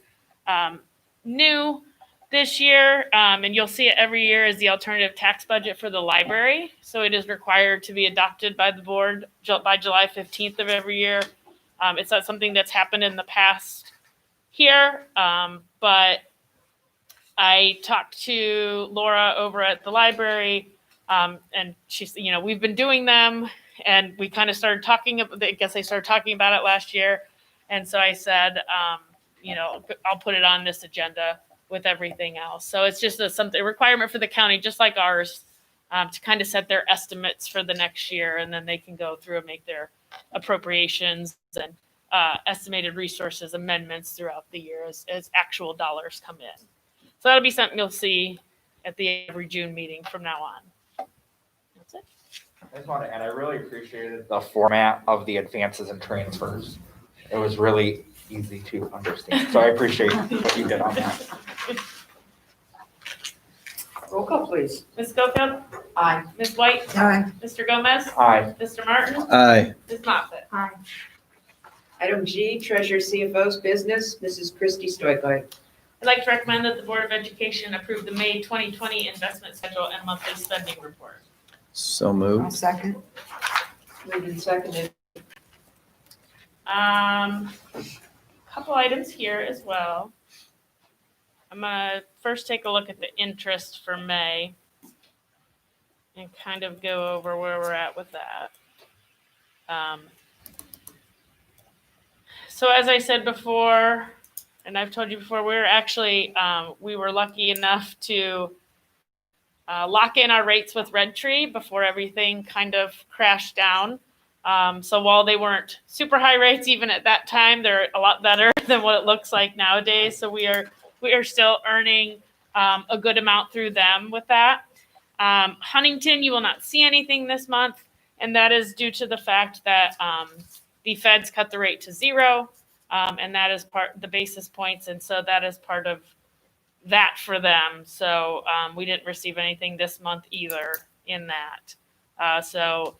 Speaker 2: new this year, and you'll see it every year, is the alternative tax budget for the library. So it is required to be adopted by the board by July 15th of every year. It's not something that's happened in the past here, but I talked to Laura over at the library, and she's, we've been doing them, and we kind of started talking about, I guess I started talking about it last year. And so I said, I'll put it on this agenda with everything else. So it's just a requirement for the county, just like ours, to kind of set their estimates for the next year, and then they can go through and make their appropriations and estimated resources amendments throughout the year as actual dollars come in. So that'll be something you'll see at the every June meeting from now on. That's it.
Speaker 9: I just want to add, I really appreciated the format of the advances and transfers. It was really easy to understand. So I appreciate what you did on that.
Speaker 1: Roll call, please.
Speaker 2: Ms. Schofield?
Speaker 1: Aye.
Speaker 2: Ms. White?
Speaker 1: Aye.
Speaker 2: Mr. Gomez?
Speaker 9: Aye.
Speaker 2: Mr. Martin?
Speaker 3: Aye.
Speaker 2: Ms. Moffett?
Speaker 8: Aye.
Speaker 1: Item G, Treasurer CFO's business, Mrs. Christy Stoickley.
Speaker 2: I'd like to recommend that the Board of Education approve the May 2020 investment schedule and monthly spending report.
Speaker 3: So moved.
Speaker 1: Second. Moved and seconded.
Speaker 2: Couple items here as well. I'm gonna first take a look at the interest for May and kind of go over where we're at with that. So as I said before, and I've told you before, we're actually, we were lucky enough to lock in our rates with Red Tree before everything kind of crashed down. So while they weren't super high rates, even at that time, they're a lot better than what it looks like nowadays. So we are still earning a good amount through them with that. Huntington, you will not see anything this month, and that is due to the fact that the feds cut the rate to 0, and that is the basis points, and so that is part of that for them. So we didn't receive anything this month either in that. So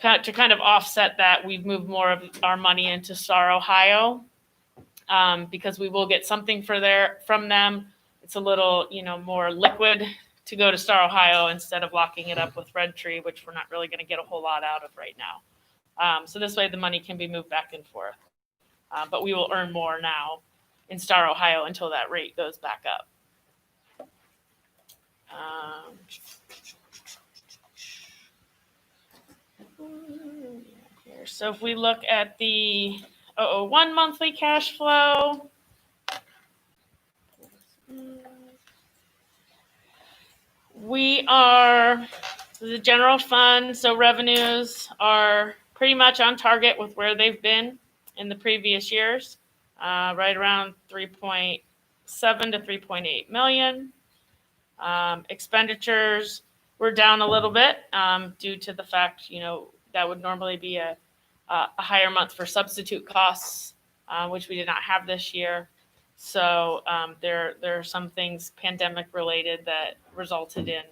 Speaker 2: to kind of offset that, we've moved more of our money into Star, Ohio, because we will get something from them. It's a little, more liquid to go to Star, Ohio, instead of locking it up with Red Tree, which we're not really going to get a whole lot out of right now. So this way the money can be moved back and forth. But we will earn more now in Star, Ohio until that rate goes back up. So if we look at the 001 monthly cash flow, the general fund, so revenues are pretty much on target with where they've been in the previous years, right around 3.7 to 3.8 million. Expenditures were down a little bit due to the fact, that would normally be a higher month for substitute costs, which we did not have this year. So there are some things pandemic related that resulted in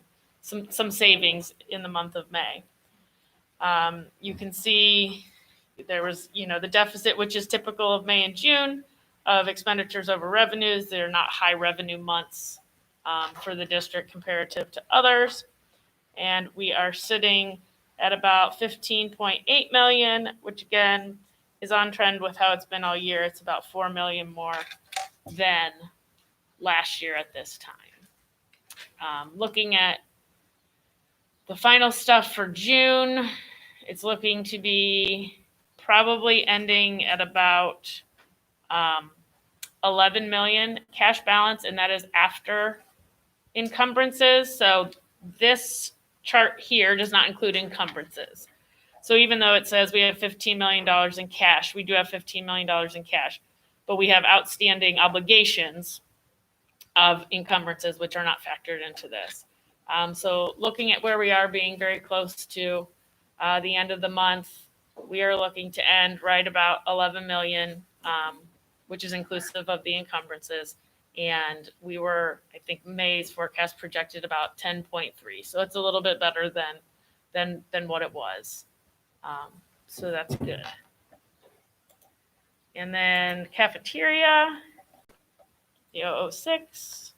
Speaker 2: some savings in the month of May. You can see there was, the deficit, which is typical of May and June of expenditures over revenues. They're not high revenue months for the district comparative to others. And we are sitting at about 15.8 million, which again is on trend with how it's been all year. It's about 4 million more than last year at this time. Looking at the final stuff for June, it's looking to be probably ending at about 11 million cash balance, and that is after encumbrances. So this chart here does not include encumbrances. So even though it says we have $15 million in cash, we do have $15 million in cash, but we have outstanding obligations of encumbrances, which are not factored into this. So looking at where we are, being very close to the end of the month, we are looking to end right about 11 million, which is inclusive of the encumbrances. And we were, I think May's forecast projected about 10.3. So it's a little bit better than what it was. So that's good. And then cafeteria, the 006.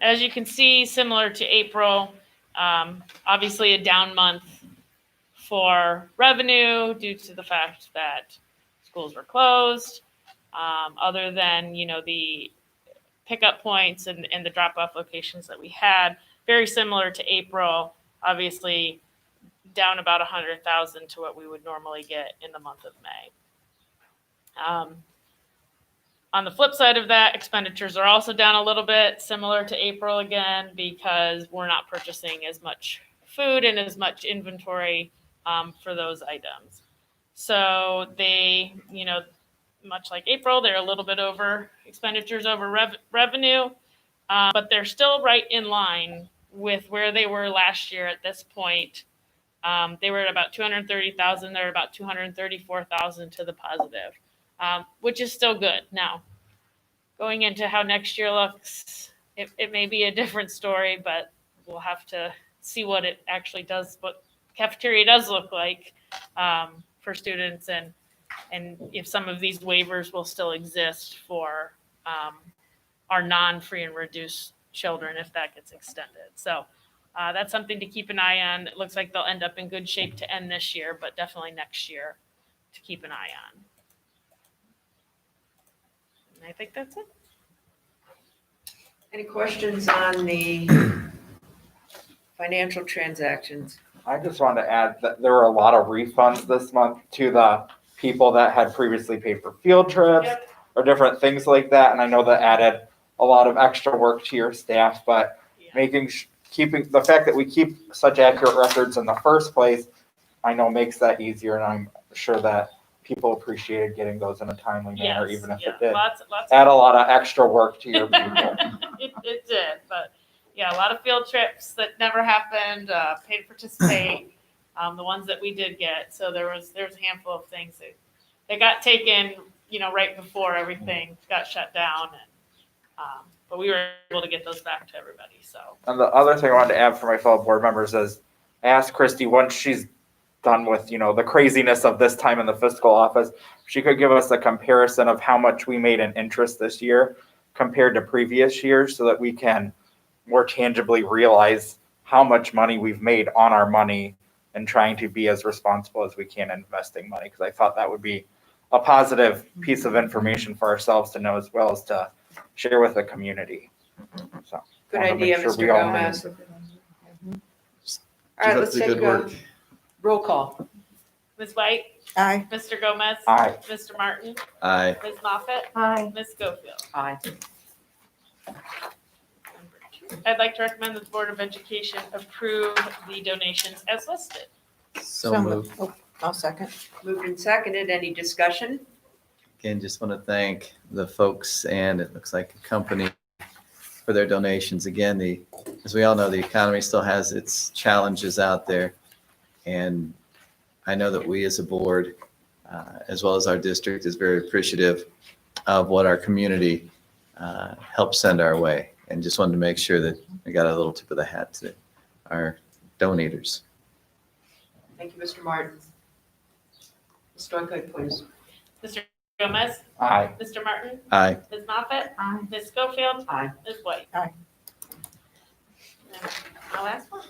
Speaker 2: As you can see, similar to April, obviously a down month for revenue due to the fact that schools were closed. Other than, the pickup points and the drop-off locations that we had, very similar to April, obviously down about 100,000 to what we would normally get in the month of May. On the flip side of that, expenditures are also down a little bit, similar to April again, because we're not purchasing as much food and as much inventory for those items. So they, much like April, they're a little bit over expenditures over revenue, but they're still right in line with where they were last year at this point. They were at about 230,000. They're about 234,000 to the positive, which is still good. Now, going into how next year looks, it may be a different story, but we'll have to see what it actually does, what cafeteria does look like for students, and if some of these waivers will still exist for our non-free and reduced children if that gets extended. So that's something to keep an eye on. It looks like they'll end up in good shape to end this year, but definitely next year to keep an eye on. And I think that's it.
Speaker 1: Any questions on the financial transactions?
Speaker 9: I just wanted to add that there were a lot of refunds this month to the people that had previously paid for field trips or different things like that. And I know that added a lot of extra work to your staff, but keeping the fact that we keep such accurate records in the first place, I know makes that easier. And I'm sure that people appreciated getting those in a timely manner, even if it did add a lot of extra work to your people.
Speaker 2: It did, but yeah, a lot of field trips that never happened, paid to participate, the ones that we did get. So there was a handful of things that got taken, right before everything got shut down, and but we were able to get those back to everybody. So.
Speaker 9: And the other thing I wanted to add for my fellow board members is ask Christy once she's done with, the craziness of this time in the fiscal office, she could give us a comparison of how much we made in interest this year compared to previous years so that we can more tangibly realize how much money we've made on our money and trying to be as responsible as we can in investing money. Because I thought that would be a positive piece of information for ourselves to know as well as to share with the community. So
Speaker 1: Good idea, Mr. Gomez. All right, let's take a roll call.
Speaker 2: Ms. White?
Speaker 1: Aye.
Speaker 2: Mr. Gomez?
Speaker 9: Aye.
Speaker 2: Mr. Martin?
Speaker 3: Aye.
Speaker 2: Ms. Moffett?
Speaker 8: Hi.
Speaker 2: Ms. Schofield?
Speaker 1: Aye.
Speaker 2: I'd like to recommend that the Board of Education approve the donations as listed.
Speaker 3: So moved.
Speaker 1: I'll second. Moved and seconded. Any discussion?
Speaker 3: Again, just want to thank the folks, and it looks like a company, for their donations. Again, as we all know, the economy still has its challenges out there. And I know that we as a board, as well as our district, is very appreciative of what our community helps send our way. And just wanted to make sure that we got a little tip of the hat to our donators.
Speaker 1: Thank you, Mr. Martin. Ms. Stoico, please.
Speaker 2: Mr. Gomez?
Speaker 9: Aye.
Speaker 2: Mr. Martin?
Speaker 3: Aye.
Speaker 2: Ms. Moffett?
Speaker 8: Aye.
Speaker 2: Ms. Schofield?
Speaker 1: Aye.
Speaker 2: Ms. White?
Speaker 8: Aye.
Speaker 2: And my last one.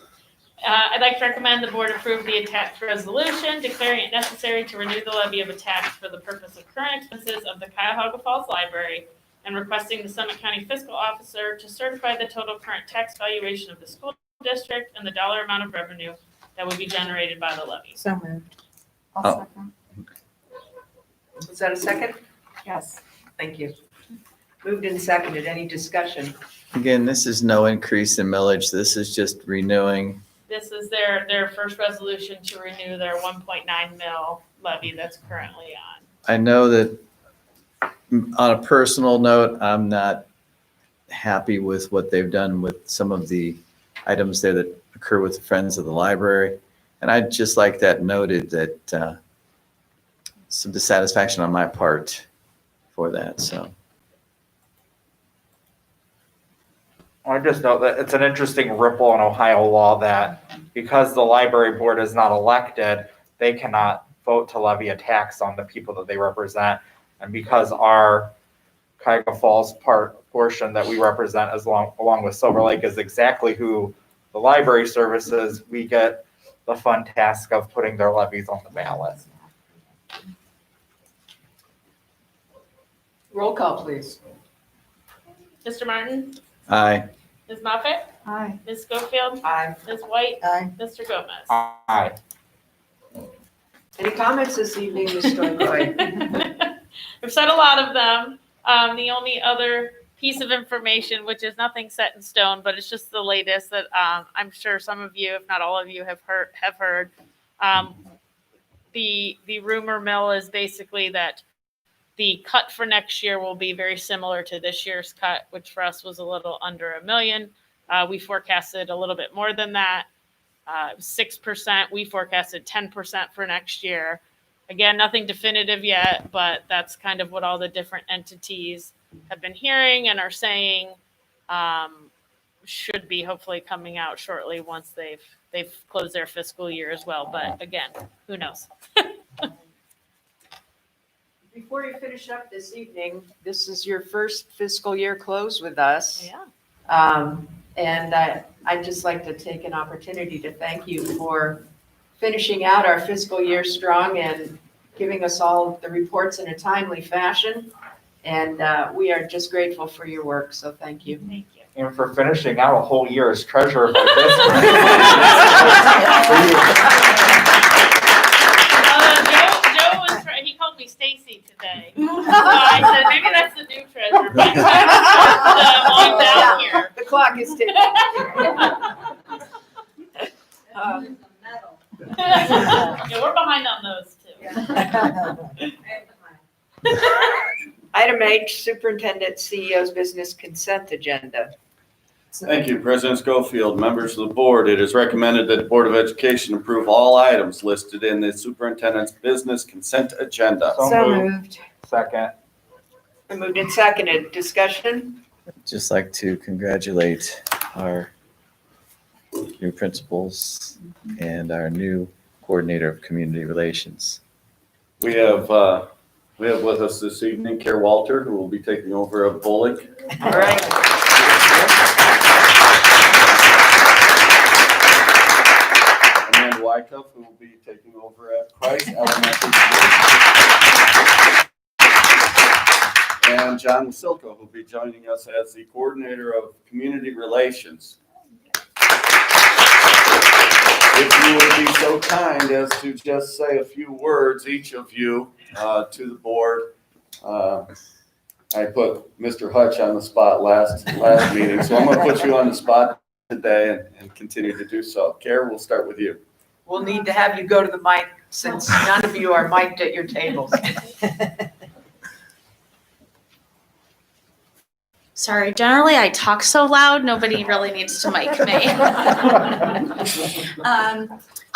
Speaker 2: I'd like to recommend the board approve the attached resolution declaring it necessary to renew the levy of a tax for the purpose of current expenses of the Cuyahoga Falls Library and requesting the Summit County Fiscal Officer to certify the total current tax valuation of the school district and the dollar amount of revenue that would be generated by the levy.
Speaker 8: So moved.
Speaker 3: Oh.
Speaker 8: I'll second.
Speaker 1: Was that a second?
Speaker 8: Yes.
Speaker 1: Thank you. Moved and seconded. Any discussion?
Speaker 3: Again, this is no increase in millage. This is just renewing.
Speaker 2: This is their first resolution to renew their 1.9 mil levy that's currently on.
Speaker 3: I know that on a personal note, I'm not happy with what they've done with some of the items there that occur with the Friends of the Library. And I'd just like that noted that some dissatisfaction on my part for that, so.
Speaker 9: I just note that it's an interesting ripple in Ohio law that because the library board is not elected, they cannot vote to levy a tax on the people that they represent. And because our Cuyahoga Falls portion that we represent along with Silver Lake is exactly who the library services, we get the fun task of putting their levies on the ballot.
Speaker 1: Roll call, please.
Speaker 2: Mr. Martin?
Speaker 3: Aye.
Speaker 2: Ms. Moffett?
Speaker 8: Aye.
Speaker 2: Ms. Schofield?
Speaker 1: Aye.
Speaker 2: Ms. White?
Speaker 8: Aye.
Speaker 2: Mr. Gomez?
Speaker 9: Aye.
Speaker 1: Any comments this evening, Ms. Stoico?
Speaker 2: We've said a lot of them. The only other piece of information, which is nothing set in stone, but it's just the latest that I'm sure some of you, if not all of you, have heard. The rumor mill is basically that the cut for next year will be very similar to this year's cut, which for us was a little under $1 million. We forecasted a little bit more than that, 6%. We forecasted 10% for next year. Again, nothing definitive yet, but that's kind of what all the different entities have been hearing and are saying should be hopefully coming out shortly once they've closed their fiscal year as well. But again, who knows?
Speaker 1: Before you finish up this evening, this is your first fiscal year close with us.
Speaker 2: Yeah.
Speaker 1: And I'd just like to take an opportunity to thank you for finishing out our fiscal year strong and giving us all the reports in a timely fashion. And we are just grateful for your work, so thank you.
Speaker 2: Thank you.
Speaker 9: And for finishing out a whole year as treasurer of our district.
Speaker 2: Joe was, he called me Stacy today. So I said, maybe that's the new treasurer. But on down here.
Speaker 1: The clock is ticking.
Speaker 2: Yeah, we're behind on those too.
Speaker 1: Item H, Superintendent CEO's Business Consent Agenda.
Speaker 10: Thank you, President Schofield, members of the board. It is recommended that the Board of Education approve all items listed in the superintendent's business consent agenda.
Speaker 9: So moved. Second.
Speaker 1: Been moved and seconded. Discussion?
Speaker 3: Just like to congratulate our new principals and our new coordinator of community relations.
Speaker 10: We have with us this evening Care Walter, who will be taking over at Bullock.
Speaker 1: All right.
Speaker 10: And then Wyckoff, who will be taking over at Price Elementary School. And John Wasilko, who will be joining us as the coordinator of community relations. If you would be so kind as to just say a few words, each of you, to the board. I put Mr. Hutch on the spot last meeting, so I'm going to put you on the spot today and continue to do so. Care, we'll start with you.
Speaker 1: We'll need to have you go to the mic since none of you are mic'd at your tables.
Speaker 6: Sorry, generally I talk so loud, nobody really needs to mic me.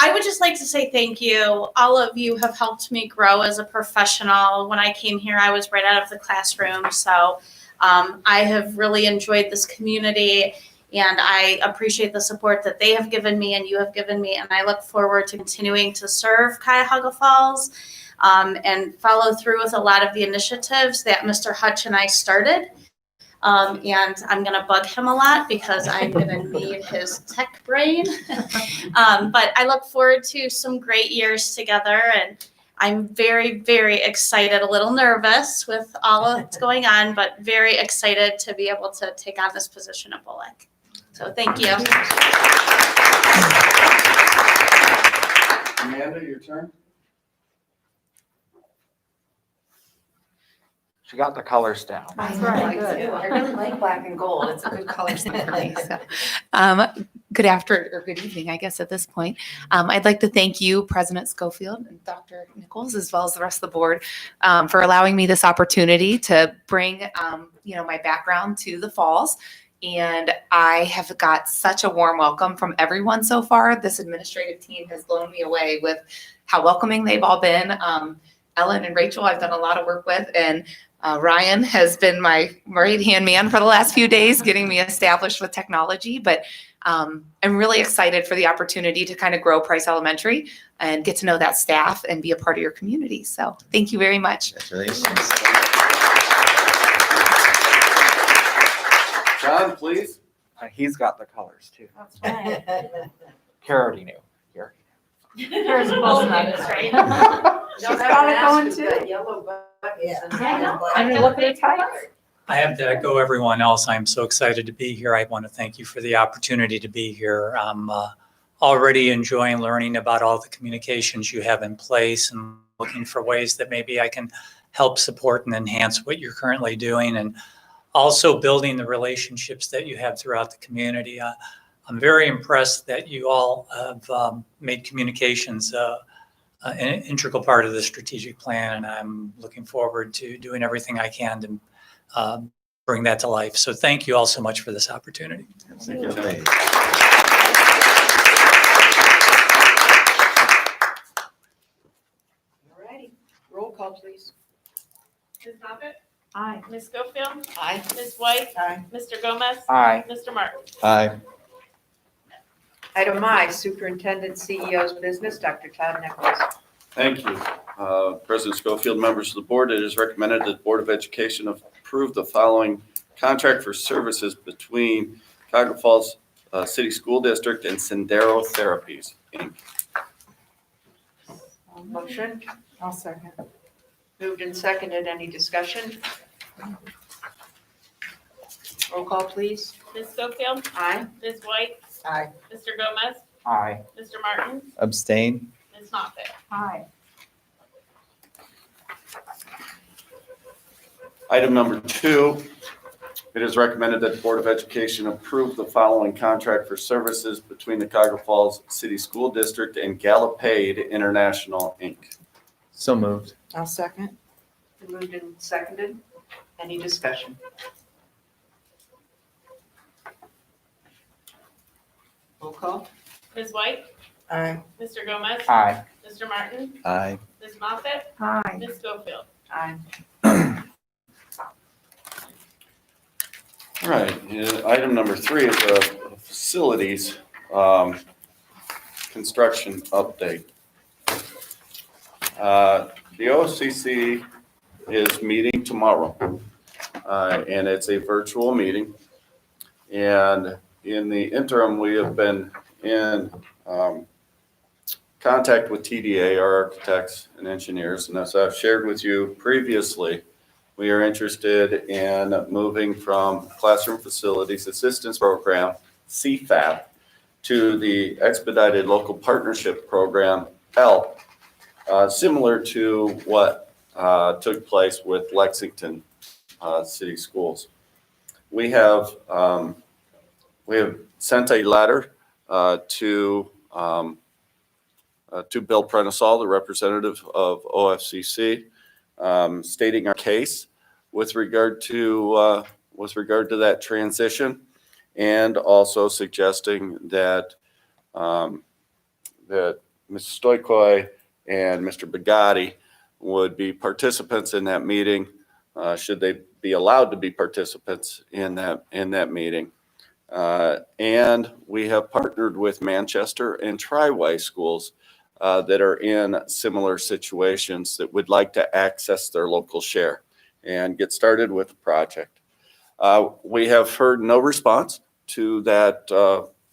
Speaker 6: I would just like to say thank you. All of you have helped me grow as a professional. When I came here, I was right out of the classroom. So I have really enjoyed this community And I appreciate the support that they have given me and you have given me. And I look forward to continuing to serve Cuyahoga Falls and follow through with a lot of the initiatives that Mr. Hutch and I started. And I'm going to bug him a lot because I'm going to need his tech brain. But I look forward to some great years together. And I'm very, very excited, a little nervous with all that's going on, but very excited to be able to take on this position at Bullock. So thank you.
Speaker 10: Amanda, your turn.
Speaker 9: She got the colors down.
Speaker 11: That's
Speaker 8: right, good.
Speaker 11: I really like black and gold. It's a good color scheme for me. So, good evening, I guess, at this point. I'd like to thank you, President Schofield and Dr. Nichols, as well as the rest of the board, for allowing me this opportunity to bring, my background to the Falls. And I have got such a warm welcome from everyone so far. This administrative team has blown me away with how welcoming they've all been. Ellen and Rachel, I've done a lot of work with, and Ryan has been my right-hand man for the last few days, getting me established with technology. But I'm really excited for the opportunity to kind of grow Price Elementary and get to know that staff and be a part of your community. So thank you very much.
Speaker 3: Congratulations.
Speaker 10: John, please.
Speaker 9: He's got the colors too.
Speaker 8: That's right.
Speaker 9: Kara already knew. Kara.
Speaker 8: Here's
Speaker 2: Both
Speaker 8: both.
Speaker 2: of us, right?
Speaker 8: She's got it going too.
Speaker 1: Yellow buttons.
Speaker 8: Yeah.
Speaker 1: and-
Speaker 8: I mean, look at the tights.
Speaker 12: I have to echo everyone else. I'm so excited to be here. I want to thank you for the opportunity to be here. I'm already enjoying learning about all the communications you have in place and looking for ways that maybe I can help support and enhance what you're currently doing, and also building the relationships that you have throughout the community. I'm very impressed that you all have made communications an integral part of the strategic plan, and I'm looking forward to doing everything I can to bring that to life. So thank you all so much for this opportunity.
Speaker 10: Thank you, John.
Speaker 1: All righty. Roll call, please.
Speaker 2: Ms. Moffitt?
Speaker 8: Aye.
Speaker 2: Ms. Schofield?
Speaker 1: Aye.
Speaker 2: Ms. White?
Speaker 1: Aye.
Speaker 2: Mr. Gomez?
Speaker 9: Aye.
Speaker 2: Mr. Martin?
Speaker 3: Aye.
Speaker 1: Item I, Superintendent CEO's Business, Dr. Todd Nichols.
Speaker 10: Thank you. President Schofield, members of the board, it is recommended that the Board of Education approve the following contract for services between Cuyahoga Falls City School District and Sendero Therapies, Inc.
Speaker 1: Motion,
Speaker 8: I'll second.
Speaker 1: moved and seconded. Any discussion? Roll call, please.
Speaker 2: Ms. Schofield?
Speaker 1: Aye.
Speaker 2: Ms. White?
Speaker 1: Aye.
Speaker 2: Mr. Gomez?
Speaker 9: Aye.
Speaker 2: Mr. Martin?
Speaker 3: Abstain.
Speaker 2: Ms. Moffitt?
Speaker 8: Aye.
Speaker 10: Item number 2, it is recommended that the Board of Education approve the following contract for services between the Cuyahoga Falls City School District and Galapade International, Inc.
Speaker 3: So moved.
Speaker 1: I'll second. Moved and seconded. Any discussion? Roll call.
Speaker 2: Ms. White?
Speaker 1: Aye.
Speaker 2: Mr. Gomez?
Speaker 9: Aye.
Speaker 2: Mr. Martin?
Speaker 3: Aye.
Speaker 2: Ms. Moffitt?
Speaker 8: Aye.
Speaker 2: Ms. Schofield?
Speaker 1: Aye.
Speaker 10: All right, item number 3 is a facilities construction update. The OFCC is meeting tomorrow, and it's a virtual meeting. And in the interim, we have been in contact with TDA, our architects and engineers, and as I've shared with you previously, we are interested in moving from Classroom Facilities Assistance Program, CFAP, to the Expedited Local Partnership Program, HELP, similar to what took place with Lexington City Schools. We have sent a letter to Bill Prenisall, the representative of OFCC, stating our case with regard to that transition, and also suggesting that that Ms. Stoikoi and Mr. Bugatti would be participants in that meeting, should they be allowed to be participants in that meeting. And we have partnered with Manchester and Triway schools that are in similar situations that would like to access their local share and get started with the project. We have heard no response to that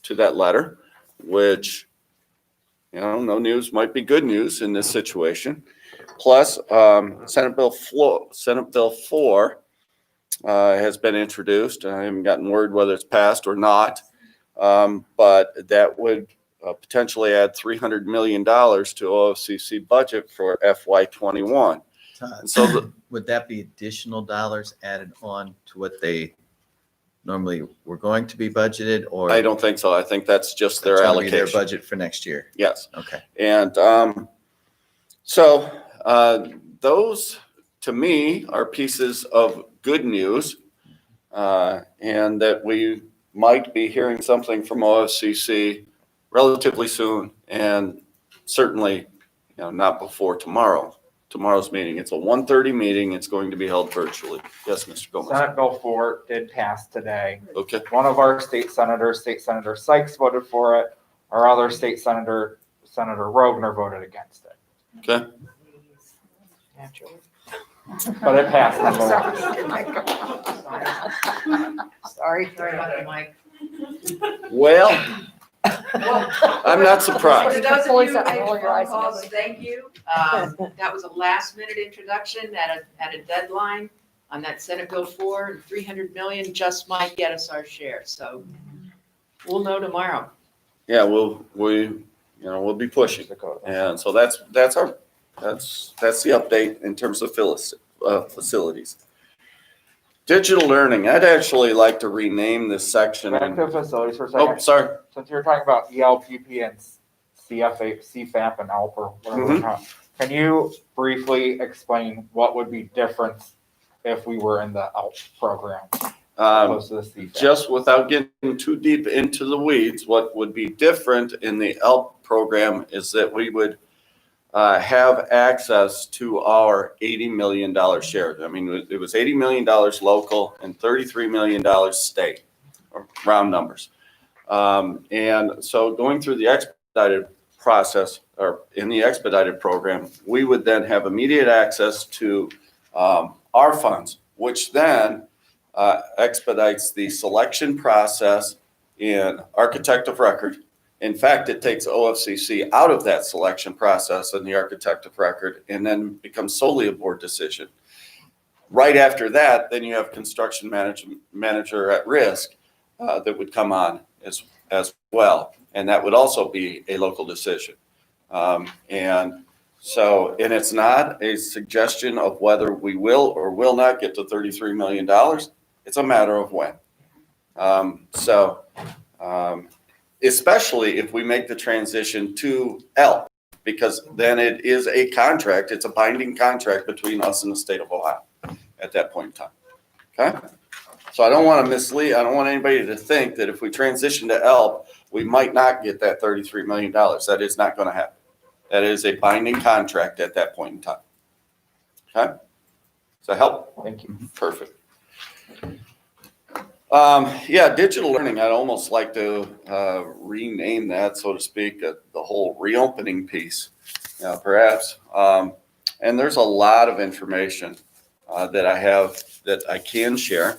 Speaker 10: letter, which, you know, no news might be good news in this situation. Plus, Senate Bill 4 has been introduced. I haven't gotten word whether it's passed or not, but that would potentially add $300 million to OFCC budget for FY21.
Speaker 3: Todd,
Speaker 10: So
Speaker 3: would that be additional dollars added on to what they normally were going to be budgeted, or?
Speaker 10: I don't think so. I think that's just their
Speaker 3: That's gonna be their
Speaker 10: allocation.
Speaker 3: budget for next year?
Speaker 10: Yes.
Speaker 3: Okay.
Speaker 10: And so those, to me, are pieces of good news, and that we might be hearing something from OFCC relatively soon, and certainly, you know, not before tomorrow's meeting. It's a 1:30 meeting. It's going to be held virtually. Yes, Mr. Gomez.
Speaker 9: Senate Bill 4 did pass today.
Speaker 10: Okay.
Speaker 9: One of our state senators, State Senator Sykes, voted for it. Our other state senator, Senator Rogner, voted against it.
Speaker 10: Okay.
Speaker 9: But it passed.
Speaker 1: Sorry.
Speaker 10: Well, I'm not surprised.
Speaker 1: For those of you who made
Speaker 8: Roll your eyes
Speaker 1: phone calls,
Speaker 8: together.
Speaker 1: thank you. That was a last-minute introduction at a deadline on that Senate Bill 4, and 300 million just might get us our share. So we'll know tomorrow.
Speaker 10: Yeah, we'll be pushing. And so that's the update in terms of facilities. Digital learning. I'd actually like to rename this section.
Speaker 9: Back to facilities for a
Speaker 10: Oh,
Speaker 9: second.
Speaker 10: sorry.
Speaker 9: Since you're talking about ELPP and CFAP and ALP or whatever, can you briefly explain what would be different if we were in the ALP program opposed to the CFAP?
Speaker 10: Just without getting too deep into the weeds, what would be different in the ALP program is that we would have access to our $80 million share. I mean, it was $80 million local and $33 million state, or round numbers. And so going through the expedited process, or in the expedited program, we would then have immediate access to our funds, which then expedites the selection process in architect of record. In fact, it takes OFCC out of that selection process in the architect of record and then becomes solely a board decision. Right after that, then you have construction manager at risk that would come on as well. And that would also be a local decision. And it's not a suggestion of whether we will or will not get to $33 million. It's a matter of when. Especially if we make the transition to ELP, because then it is a contract. It's a binding contract between us and the state of Ohio at that point in time. Okay? So I don't want to mislead. I don't want anybody to think that if we transition to ELP, we might not get that $33 million. That is not going to happen. That is a binding contract at that point in time. Okay? Does that help?
Speaker 9: Thank you.
Speaker 10: Perfect. Digital learning, I'd almost like to rename that, so to speak, the whole reopening piece, perhaps. And there's a lot of information that I have that I can share,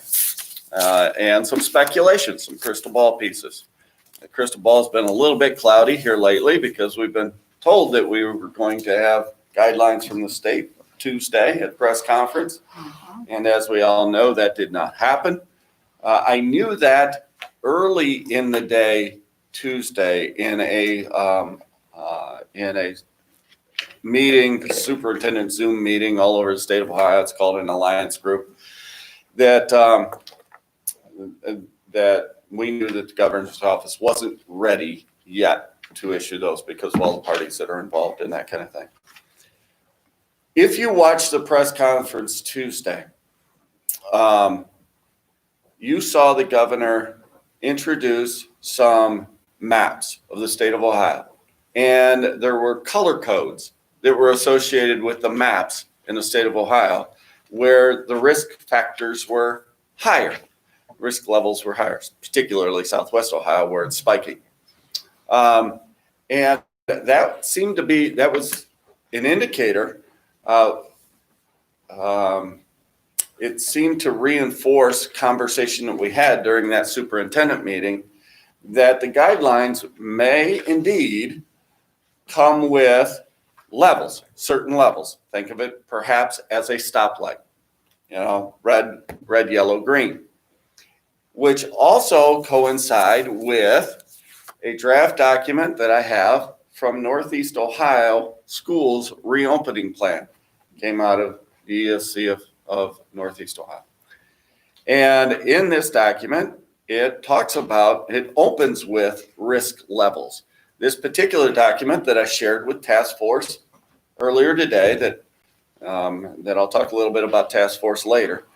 Speaker 10: and some speculation, some crystal ball pieces. The crystal ball has been a little bit cloudy here lately because we've been told that we were going to have guidelines from the state Tuesday at press conference. And as we all know, that did not happen. I knew that early in the day, Tuesday, in a meeting, superintendent Zoom meeting all over the state of Ohio. It's called an alliance group. That we knew that the governor's office wasn't ready yet to issue those because of all the parties that are involved in that kind of thing. If you watch the press conference Tuesday, you saw the governor introduce some maps of the state of Ohio, and there were color codes that were associated with the maps in the state of Ohio where the risk factors were higher. risk levels were higher, particularly Southwest Ohio where it's spiking. And that seemed to be, that was an indicator. It seemed to reinforce conversation that we had during that superintendent meeting that the guidelines may indeed come with levels, certain levels. Think of it perhaps as a stoplight, red, yellow, green, which also coincide with a draft document that I have from Northeast Ohio Schools reopening plan. Came out of the ESC of Northeast Ohio. And in this document, it opens with risk levels. This particular document that I shared with Task Force earlier today, that I'll talk a little bit about Task Force later,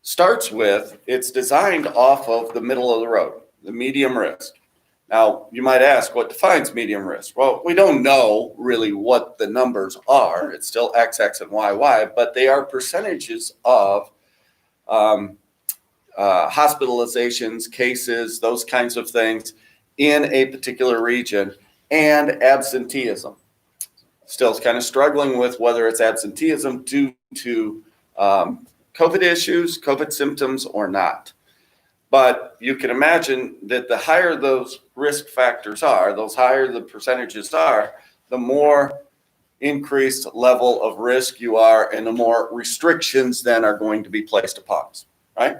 Speaker 10: starts with, it's designed off of the middle of the road, the medium risk. Now, you might ask, what defines medium risk? Well, we don't know really what the numbers are. It's still X, and Y, but they are percentages of hospitalizations, cases, those kinds of things in a particular region, and absenteeism. Still kind of struggling with whether it's absenteeism due to COVID issues, COVID symptoms, or not. But you can imagine that the higher those risk factors are, those higher the percentages are, the more increased level of risk you are and the more restrictions then are going to be placed upon us, right?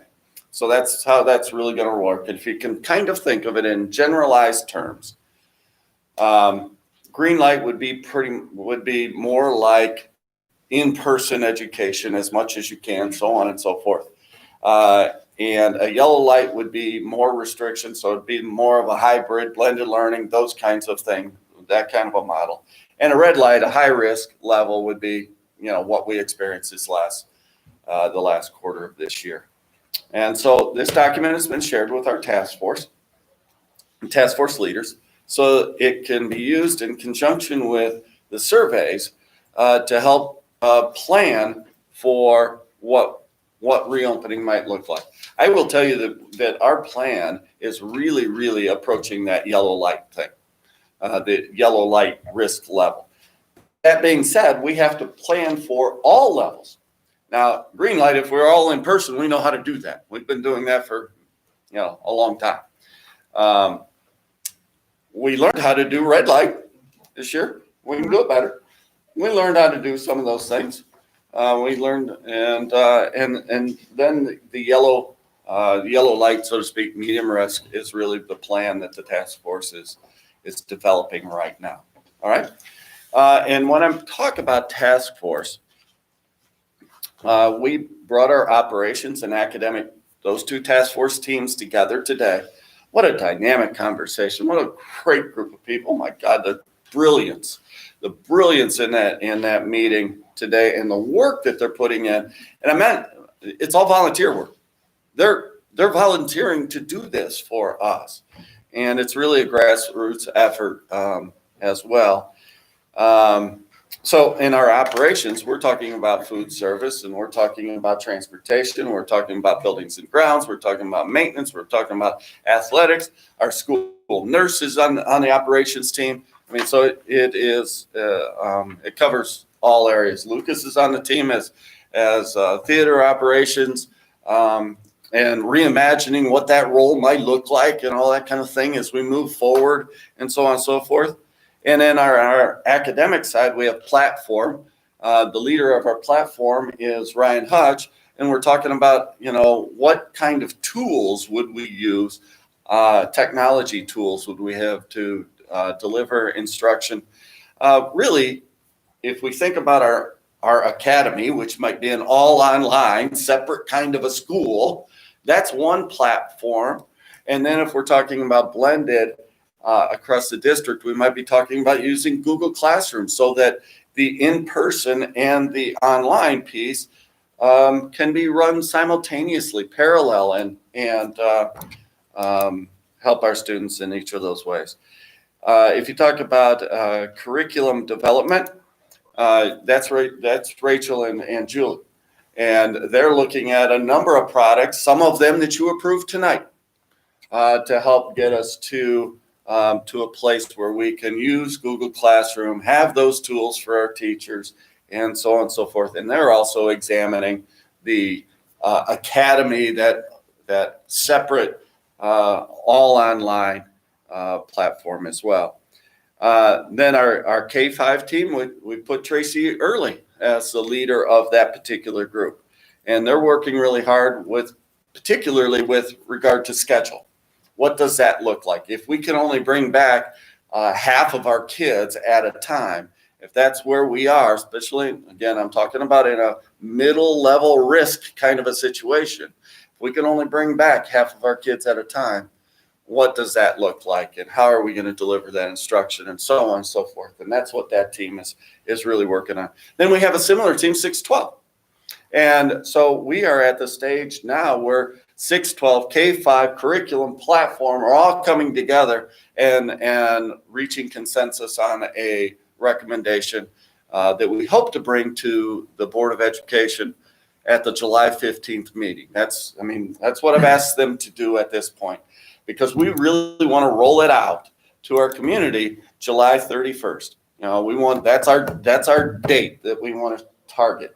Speaker 10: So that's how that's really going to work. And if you can kind of think of it in generalized terms, green light would be more like in-person education as much as you can, so on and so forth. And a yellow light would be more restrictions, so it'd be more of a hybrid, blended learning, those kinds of things, that kind of a model. And a red light, a high risk level, would be, what we experienced the last quarter of this year. And so this document has been shared with our task force leaders, so it can be used in conjunction with the surveys to help plan for what reopening might look like. I will tell you that our plan is really, really approaching that yellow light thing, the yellow light risk level. That being said, we have to plan for all levels. Now, green light, if we're all in person, we know how to do that. We've been doing that for, a long time. We learned how to do red light this year. We can do it better. We learned how to do some of those things. We learned, and then the yellow light, so to speak, medium risk is really the plan that the task force is developing right now. All right. And when I'm talking about task force, we brought our operations and academic, those two task force teams together today. What a dynamic conversation. What a great group of people. Oh my God, the brilliance in that meeting today and the work that they're putting in. And I meant, it's all volunteer work. They're volunteering to do this for us. And it's really a grassroots effort as well. So in our operations, we're talking about food service, and we're talking about transportation, we're talking about buildings and grounds, we're talking about maintenance, we're talking about athletics, our school nurses on the operations team. I mean, so it covers all areas. Lucas is on the team as theater operations, and reimagining what that role might look like and all that kind of thing as we move forward and so on and so forth. And then our academic side, we have platform. The leader of our platform is Ryan Hutch, and we're talking about, what kind of tools would we use, technology tools would we have to deliver instruction. Really, if we think about our academy, which might be an all online, separate kind of a school, that's one platform. And then if we're talking about blended across the district, we might be talking about using Google Classroom so that the in-person and the online piece can be run simultaneously, parallel, and help our students in each of those ways. If you talk about curriculum development, that's Rachel and Julie. And they're looking at a number of products, some of them that you approved tonight, to help get us to a place where we can use Google Classroom, have those tools for our teachers, and so on and so forth. And they're also examining the academy, that separate all online platform as well. Then our K-5 team, we put Tracy Early as the leader of that particular group. And they're working really hard particularly with regard to schedule. What does that look like? If we can only bring back half of our kids at a time, if that's where we are, especially, again, I'm talking about in a middle level risk kind of a situation. If we can only bring back half of our kids at a time, what does that look like? And how are we going to deliver that instruction, and so on and so forth? And that's what that team is really working on. Then we have a similar team, 612. And so we are at the stage now where 612, K-5 curriculum platform are all coming together and reaching consensus on a recommendation that we hope to bring to the Board of Education at the July 15th meeting. That's what I've asked them to do at this point, because we really want to roll it out to our community July 31st. That's our date that we want to target.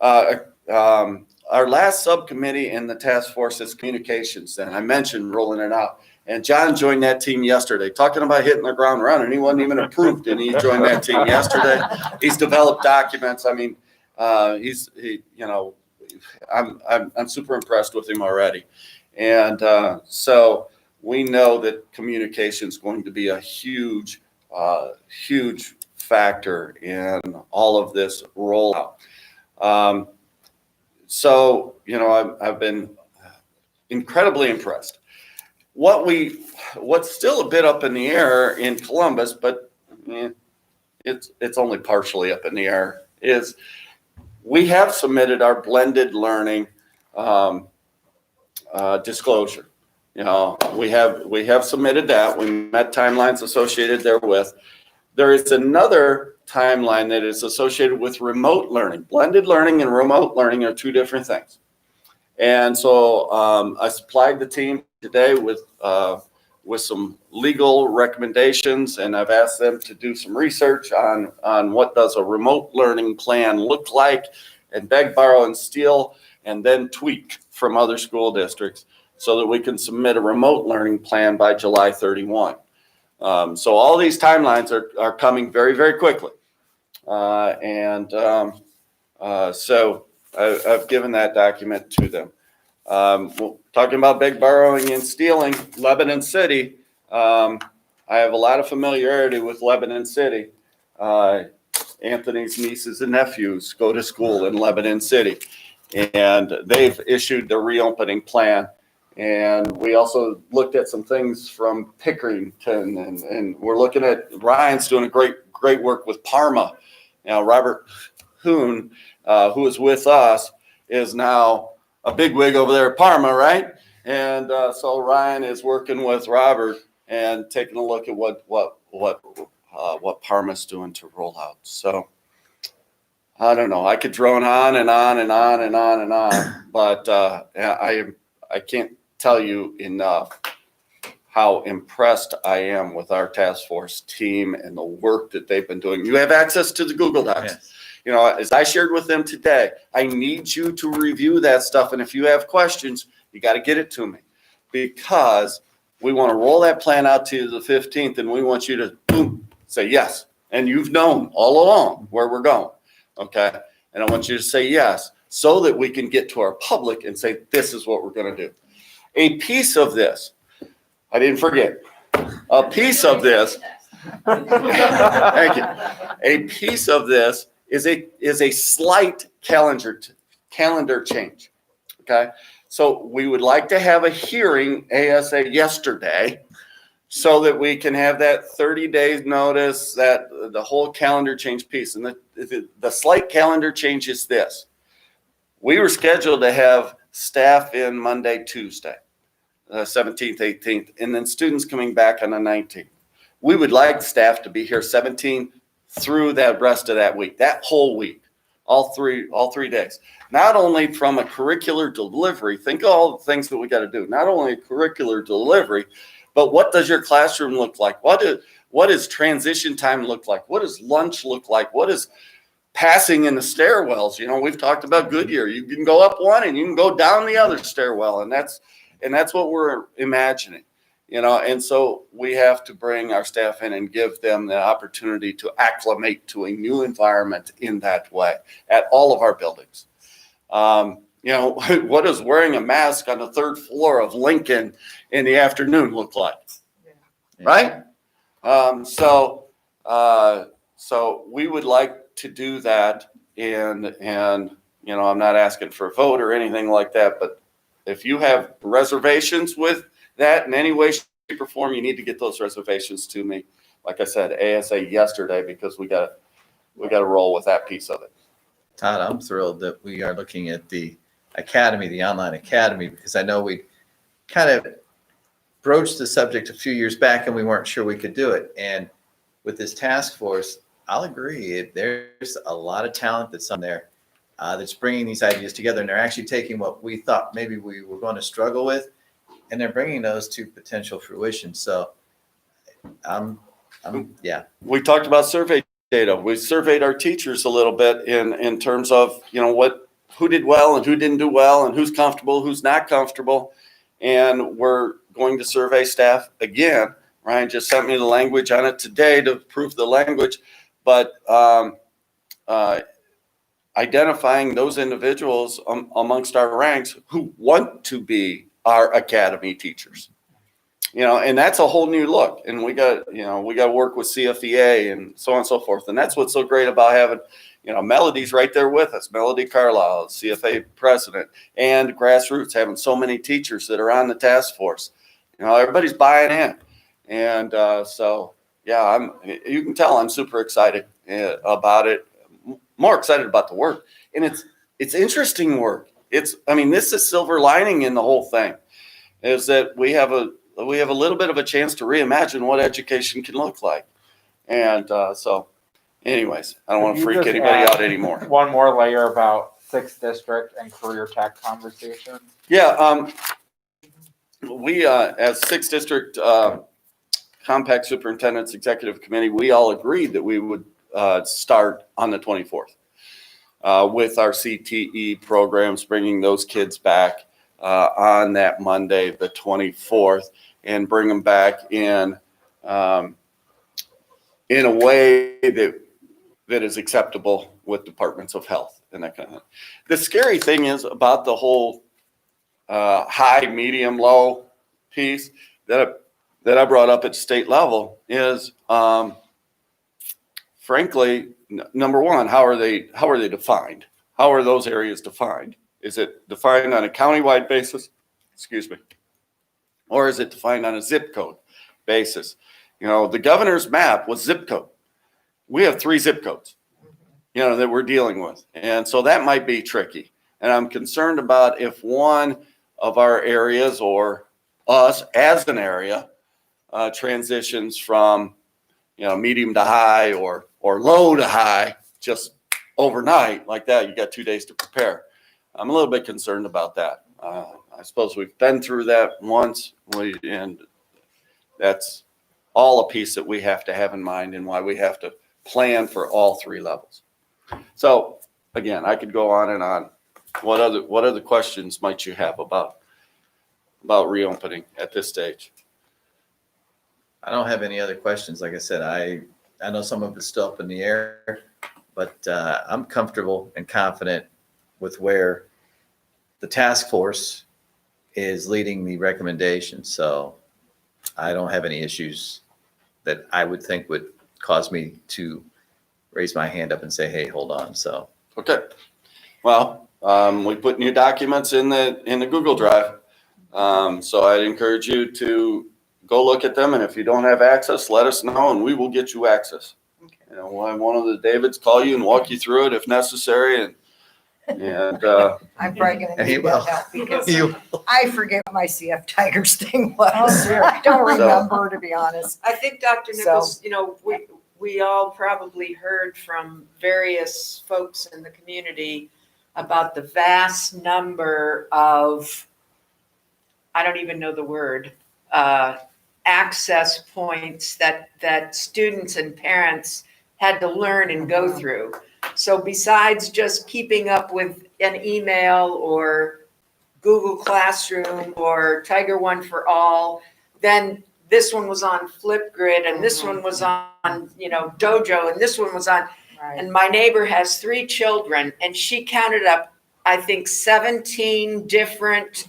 Speaker 10: Our last subcommittee in the task force is communications. And I mentioned rolling it out. And John joined that team yesterday, talking about hitting the ground running. He wasn't even approved, and he joined that team yesterday. He's developed documents. I'm super impressed with him already. And so we know that communication is going to be a huge factor in all of this rollout. I've been incredibly impressed. What's still a bit up in the air in Columbus, but it's only partially up in the air, is we have submitted our blended learning disclosure. We have submitted that. We met timelines associated therewith. There is another timeline that is associated with remote learning. Blended learning and remote learning are two different things. And so I supplied the team today with some legal recommendations, and I've asked them to do some research on what does a remote learning plan look like, and beg, borrow, and steal, and then tweak from other school districts so that we can submit a remote learning plan by July 31. So all these timelines are coming very, very quickly. So I've given that document to them. Talking about beg, borrowing, and stealing, Lebanon City, I have a lot of familiarity with Lebanon City. Anthony's nieces and nephews go to school in Lebanon City, and they've issued the reopening plan. And we also looked at some things from Pickerington, and we're looking at Ryan's doing a great work with Parma. Now, Robert Hoon, who is with us, is now a bigwig over there at Parma, right? And so Ryan is working with Robert and taking a look at what Parma's doing to roll out. So I don't know. I could drone on and on and on and on and on, but I can't tell you enough how impressed I am with our task force team and the work that they've been doing. You have access to the Google Docs. Yes. As I shared with them today, I need you to review that stuff. And if you have questions, you got to get it to me, because we want to roll that plan out to the 15th, and we want you to boom, say yes. And you've known all along where we're going. Okay. And I want you to say yes, so that we can get to our public and say, this is what we're going to do. A piece of this, I didn't forget, a piece of this, thank you. A piece of this is a slight calendar change. Okay. So we would like to have a hearing ASA yesterday, so that we can have that 30 days notice, that the whole calendar change piece. And the slight calendar change is this. We were scheduled to have staff in Monday, Tuesday, 17th, 18th, and then students coming back on the 19th. We would like staff to be here 17th through that rest of that week, that whole week, all three days. not only from a curricular delivery, think of all the things that we got to do, not only a curricular delivery, but what does your classroom look like? What does transition time look like? What does lunch look like? What is passing in the stairwells? You know, we've talked about Goodyear. You can go up one and you can go down the other stairwell, and that's what we're imagining. You know, and so we have to bring our staff in and give them the opportunity to acclimate to a new environment in that way at all of our buildings. You know, what does wearing a mask on the third floor of Lincoln in the afternoon look like? Right? So we would like to do that, and you know, I'm not asking for a vote or anything like that, but if you have reservations with that in any way, shape, or form, you need to get those reservations to me. Like I said, ASA yesterday, because we got to roll with that piece of it.
Speaker 3: Todd, I'm thrilled that we are looking at the academy, the online academy, because I know we kind of broached the subject a few years back and we weren't sure we could do it. And with this task force, I'll agree, there's a lot of talent that's on there that's bringing these ideas together. And they're actually taking what we thought maybe we were going to struggle with, and they're bringing those to potential fruition. So yeah.
Speaker 10: We talked about survey data. We surveyed our teachers a little bit in terms of, you know, who did well and who didn't do well and who's comfortable, who's not comfortable. And we're going to survey staff again. Ryan just sent me the language on it today to prove the language, but identifying those individuals amongst our ranks who want to be our academy teachers. You know, and that's a whole new look. And we got to work with CFEA and so on and so forth. And that's what's so great about having, you know, Melody's right there with us. Melody Carlisle, CFA president, and Grassroots, having so many teachers that are on the task force. You know, everybody's buying in. And so, yeah, you can tell I'm super excited about it, more excited about the work. And it's interesting work. This is silver lining in the whole thing, is that we have a little bit of a chance to reimagine what education can look like. And so anyways, I don't want to freak anybody out anymore.
Speaker 9: One more layer about 6th District and career tech conversations.
Speaker 10: Yeah, we, as 6th District Compact Superintendent's Executive Committee, we all agreed that we would start on the 24th with our CTE programs, bringing those kids back on that Monday, the 24th, and bring them back in a way that is acceptable with departments of health and that kind of thing. The scary thing is about the whole high, medium, low piece that I brought up at state level is, frankly, number one, how are they defined? How are those areas defined? Is it defined on a countywide basis? Excuse me. Or is it defined on a zip code basis? You know, the governor's map was zip code. We have 3 zip codes, you know, that we're dealing with. And so that might be tricky. And I'm concerned about if one of our areas or us as an area transitions from, you know, medium to high or low to high just overnight like that. You got 2 days to prepare. I'm a little bit concerned about that. I suppose we've been through that once, and that's all a piece that we have to have in mind and why we have to plan for all 3 levels. So again, I could go on and on. What other questions might you have about reopening at this stage?
Speaker 3: I don't have any other questions. Like I said, I know some of it's still up in the air, but I'm comfortable and confident with where the task force is leading the recommendation. So I don't have any issues that I would think would cause me to raise my hand up and say, hey, hold on. So,
Speaker 10: okay. Well, we put new documents in the Google Drive. So I'd encourage you to go look at them. And if you don't have access, let us know and we will get you access. Okay. You know, we'll have one of the Davids call you and walk you through it if necessary. And
Speaker 13: I'm probably going to need that help because I forget what my CF Tigers thing was. I don't remember, to be honest.
Speaker 1: I think, Dr. Nichols, you know, we all probably heard from various folks in the community about the vast number of, I don't even know the word, access points that students and parents had to learn and go through. So besides just keeping up with an email or Google Classroom or Tiger One for All, then this one was on Flipgrid and this one was on, Dojo, and this one was on.
Speaker 13: Right.
Speaker 1: And my neighbor has 3 children and she counted up, I think, 17 different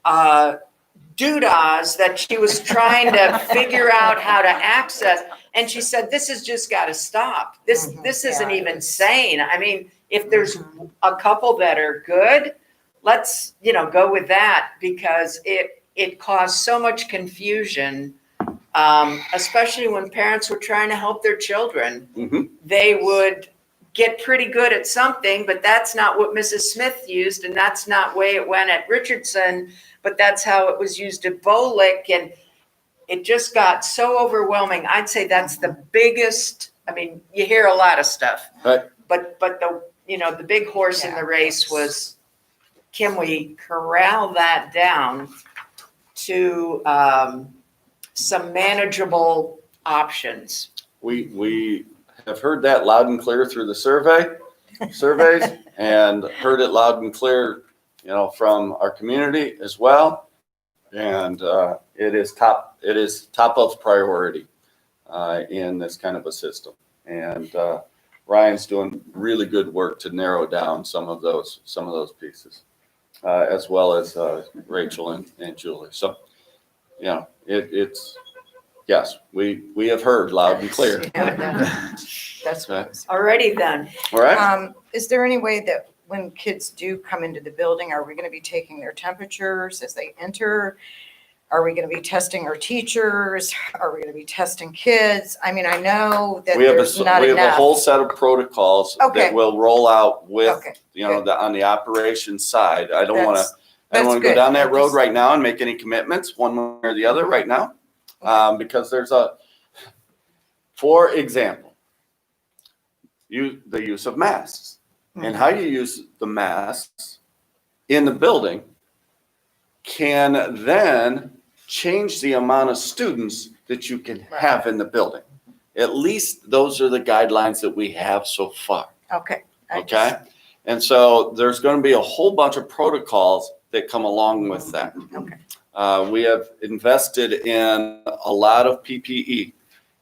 Speaker 1: doodahs that she was trying to figure out how to access. And she said, this has just got to stop. This isn't
Speaker 13: Yeah,
Speaker 1: even sane. I mean, if there's a couple that are good, let's, go with that, because it caused so much confusion, especially when parents were trying to help their children.
Speaker 10: Mhm.
Speaker 1: They would get pretty good at something, but that's not what Mrs. Smith used, and that's not the way it went at Richardson, but that's how it was used at Bolick, and it just got so overwhelming. I'd say that's the biggest, I mean, you hear a lot of stuff.
Speaker 10: Right.
Speaker 1: But the big horse in the race was, can we corral that down to some manageable options?
Speaker 10: We have heard that loud and clear through the surveys, and heard it loud and clear, from our community as well. And it is top of priority in this kind of a system. And Ryan's doing really good work to narrow down some of those pieces, as well as Rachel and Julie. So, it's yes, we have heard loud and clear.
Speaker 13: That's
Speaker 10: Okay.
Speaker 1: Alrighty then.
Speaker 10: All right.
Speaker 13: Is there any way that when kids do come into the building, are we going to be taking their temperatures as they enter? Are we going to be testing our teachers? Are we going to be testing kids? I mean, I know that
Speaker 10: We have
Speaker 13: there's not
Speaker 10: we have a
Speaker 13: enough.
Speaker 10: whole set of protocols
Speaker 13: Okay.
Speaker 10: that will roll out with,
Speaker 13: Okay,
Speaker 10: on the operations side. I don't want to
Speaker 13: That's
Speaker 10: go
Speaker 13: good.
Speaker 10: down that
Speaker 13: I
Speaker 10: road
Speaker 13: just-
Speaker 10: right now and make any commitments one way or the other right now. Because there's for example, the use of masks and how you use the masks in the building can then change the amount of students that you can have in the building. At least those are the guidelines that we have so far.
Speaker 13: Okay.
Speaker 10: Okay. And so there's going to be a whole bunch of protocols that come along with that.
Speaker 13: Okay.
Speaker 10: We have invested in a lot of PPE,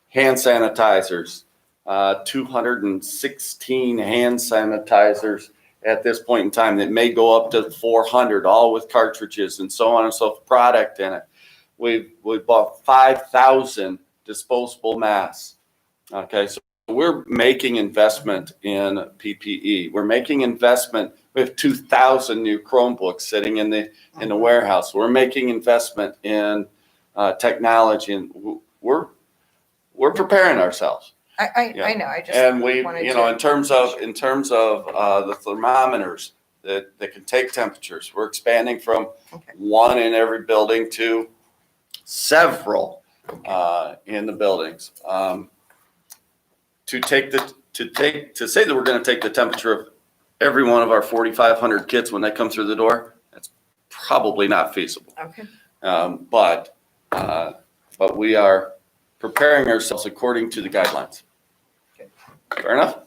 Speaker 10: hand sanitizers, 216 hand sanitizers at this point in time that may go up to 400, all with cartridges and so on and so forth, product in it. We bought 5,000 disposable masks. Okay, so we're making investment in PPE. We're making investment. We have 2,000 new Chromebooks sitting in the warehouse. We're making investment in technology, and we're preparing ourselves.
Speaker 13: I know. I just
Speaker 10: And we,
Speaker 13: wanted
Speaker 10: in
Speaker 13: to.
Speaker 10: terms of the thermometers that can take temperatures, we're expanding from one in every building to several in the buildings. To say that we're going to take the temperature of every one of our 4,500 kids when they come through the door, that's probably not feasible.
Speaker 13: Okay.
Speaker 10: But we are preparing ourselves according to the guidelines. Fair enough?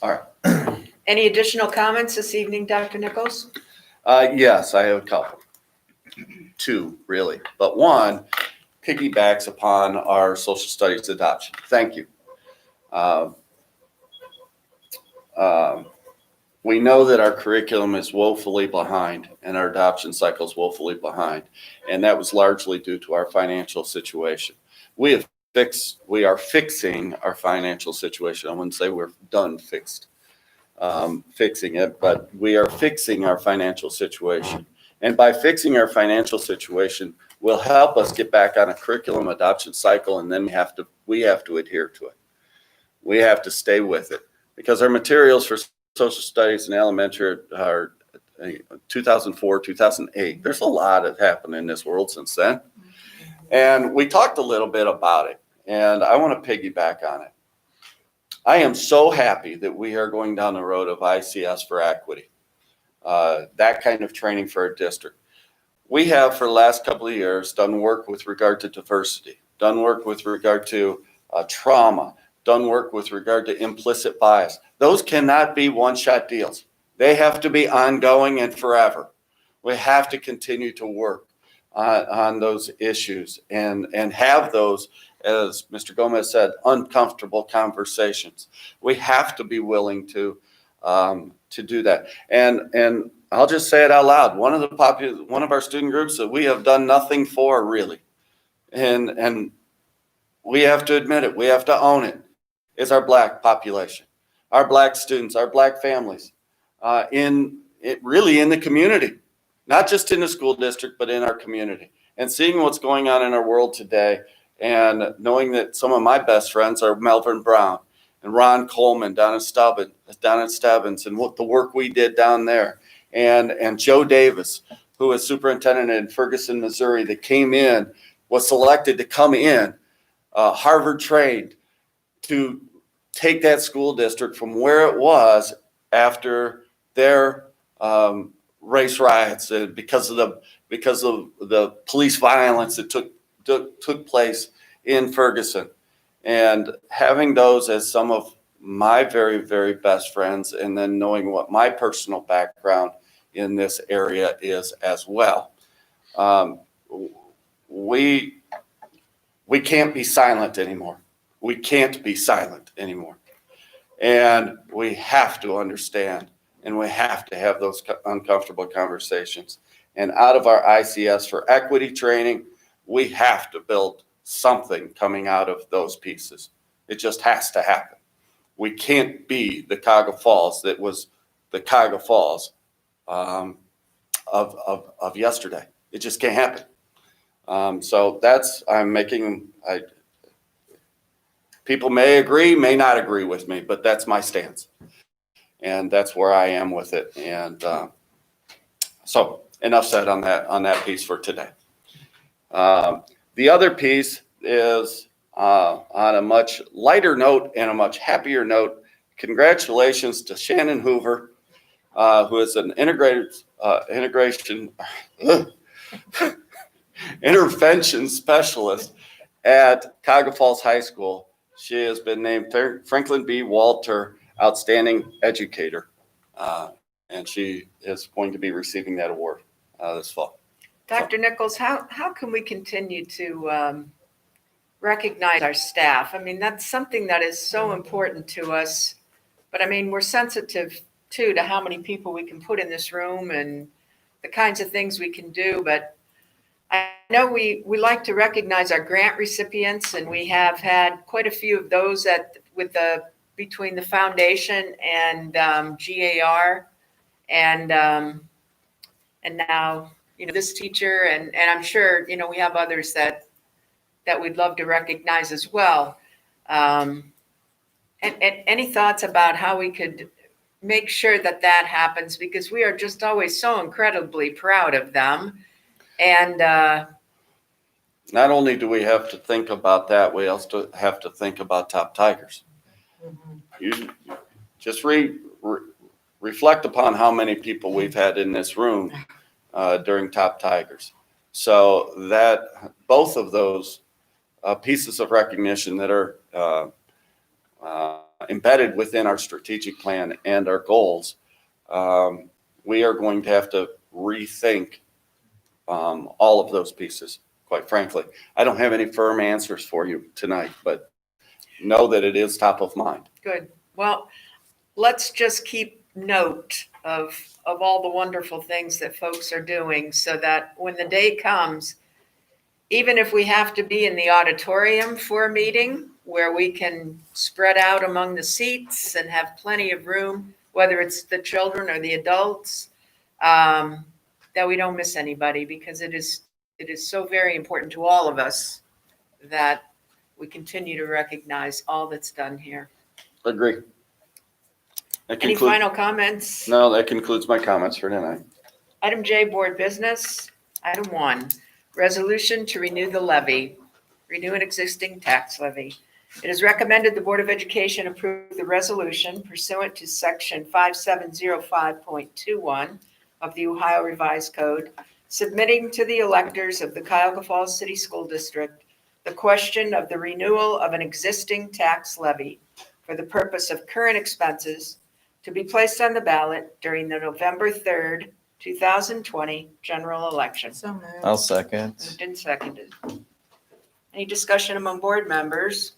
Speaker 10: All right.
Speaker 1: Any additional comments this evening, Dr. Nichols?
Speaker 10: Yes, I have a couple. 2, really. But one piggybacks upon our social studies adoption. Thank you. We know that our curriculum is woefully behind and our adoption cycle is woefully behind. And that was largely due to our financial situation. We are fixing our financial situation. I wouldn't say we're done fixing it, but we are fixing our financial situation. And by fixing our financial situation will help us get back on a curriculum adoption cycle, and then we have to adhere to it. We have to stay with it because our materials for social studies in elementary are 2004, 2008. There's a lot that happened in this world since then. And we talked a little bit about it, and I want to piggyback on it. I am so happy that we are going down the road of ICS for equity, that kind of training for our district. We have, for the last couple of years, done work with regard to diversity, done work with regard to trauma, done work with regard to implicit bias. Those cannot be one-shot deals. They have to be ongoing and forever. We have to continue to work on those issues and have those, as Mr. Gomez said, uncomfortable conversations. We have to be willing to do that. And I'll just say it out loud. One of our student groups that we have done nothing for, really, and we have to admit it, we have to own it, is our Black population, our Black students, our Black families, really in the community, not just in the school district, but in our community. And seeing what's going on in our world today, and knowing that some of my best friends are Melvin Brown and Ron Coleman down at Stebbins, and what the work we did down there, and Joe Davis, who is superintendent in Ferguson, Missouri, that was selected to come in, Harvard trained, to take that school district from where it was after their race riots, because of the police violence that took place in Ferguson. And having those as some of my very, very best friends, and then knowing what my personal background in this area is as well. We can't be silent anymore. We can't be silent anymore. And we have to understand, and we have to have those uncomfortable conversations. And out of our ICS for equity training, we have to build something coming out of those pieces. It just has to happen. We can't be the Cuyahoga Falls that was the Cuyahoga Falls of yesterday. It just can't happen. So people may agree, may not agree with me, but that's my stance. And that's where I am with it. And so enough said on that piece for today. The other piece is on a much lighter note and a much happier note. Congratulations to Shannon Hoover, who is an intervention specialist at Cuyahoga Falls High School. She has been named Franklin B. Walter Outstanding Educator, and she is going to be receiving that award this fall.
Speaker 1: Dr. Nichols, how can we continue to recognize our staff? I mean, that's something that is so important to us, but I mean, we're sensitive too to how many people we can put in this room and the kinds of things we can do. But I know we like to recognize our grant recipients, and we have had quite a few of those between the foundation and GAR, and now, this teacher, and I'm sure, we have others that we'd love to recognize as well. And any thoughts about how we could make sure that happens, because we are just always so incredibly proud of them. And
Speaker 10: not only do we have to think about that, we also have to think about Top Tigers. You just reflect upon how many people we've had in this room during Top Tigers. So that both of those pieces of recognition that are embedded within our strategic plan and our goals, we are going to have to rethink all of those pieces, quite frankly. I don't have any firm answers for you tonight, but know that it is top of mind.
Speaker 1: Good. Well, let's just keep note of all the wonderful things that folks are doing, so that when the day comes, even if we have to be in the auditorium for a meeting where we can spread out among the seats and have plenty of room, whether it's the children or the adults, that we don't miss anybody, because it is so very important to all of us that we continue to recognize all that's done here.
Speaker 10: Agree.
Speaker 1: Any final comments?
Speaker 10: No, that concludes my comments for tonight.
Speaker 1: Item J, board business. Item 1, resolution to renew the levy, renew an existing tax levy. It is recommended the Board of Education approve the resolution pursuant to Section 5705.21 of the Ohio Revised Code, submitting to the electors of the Cuyahoga Falls City School District the question of the renewal of an existing tax levy for the purpose of current expenses to be placed on the ballot during the November 3rd, 2020 general election.
Speaker 13: So moved.
Speaker 3: I'll second.
Speaker 1: Moved and seconded. Any discussion among board members?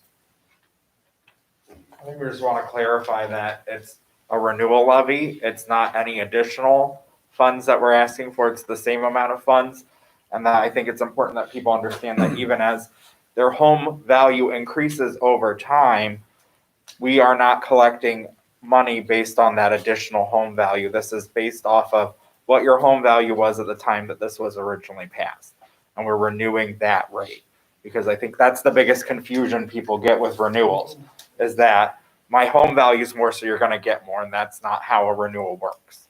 Speaker 9: I think we just want to clarify that it's a renewal levy. It's not any additional funds that we're asking for. It's the same amount of funds. And that I think it's important that people understand that even as their home value increases over time, we are not collecting money based on that additional home value. This is based off of what your home value was at the time that this was originally passed. And we're renewing that rate. Because I think that's the biggest confusion people get with renewals, is that my home value is more, so you're going to get more, and that's not how a renewal works.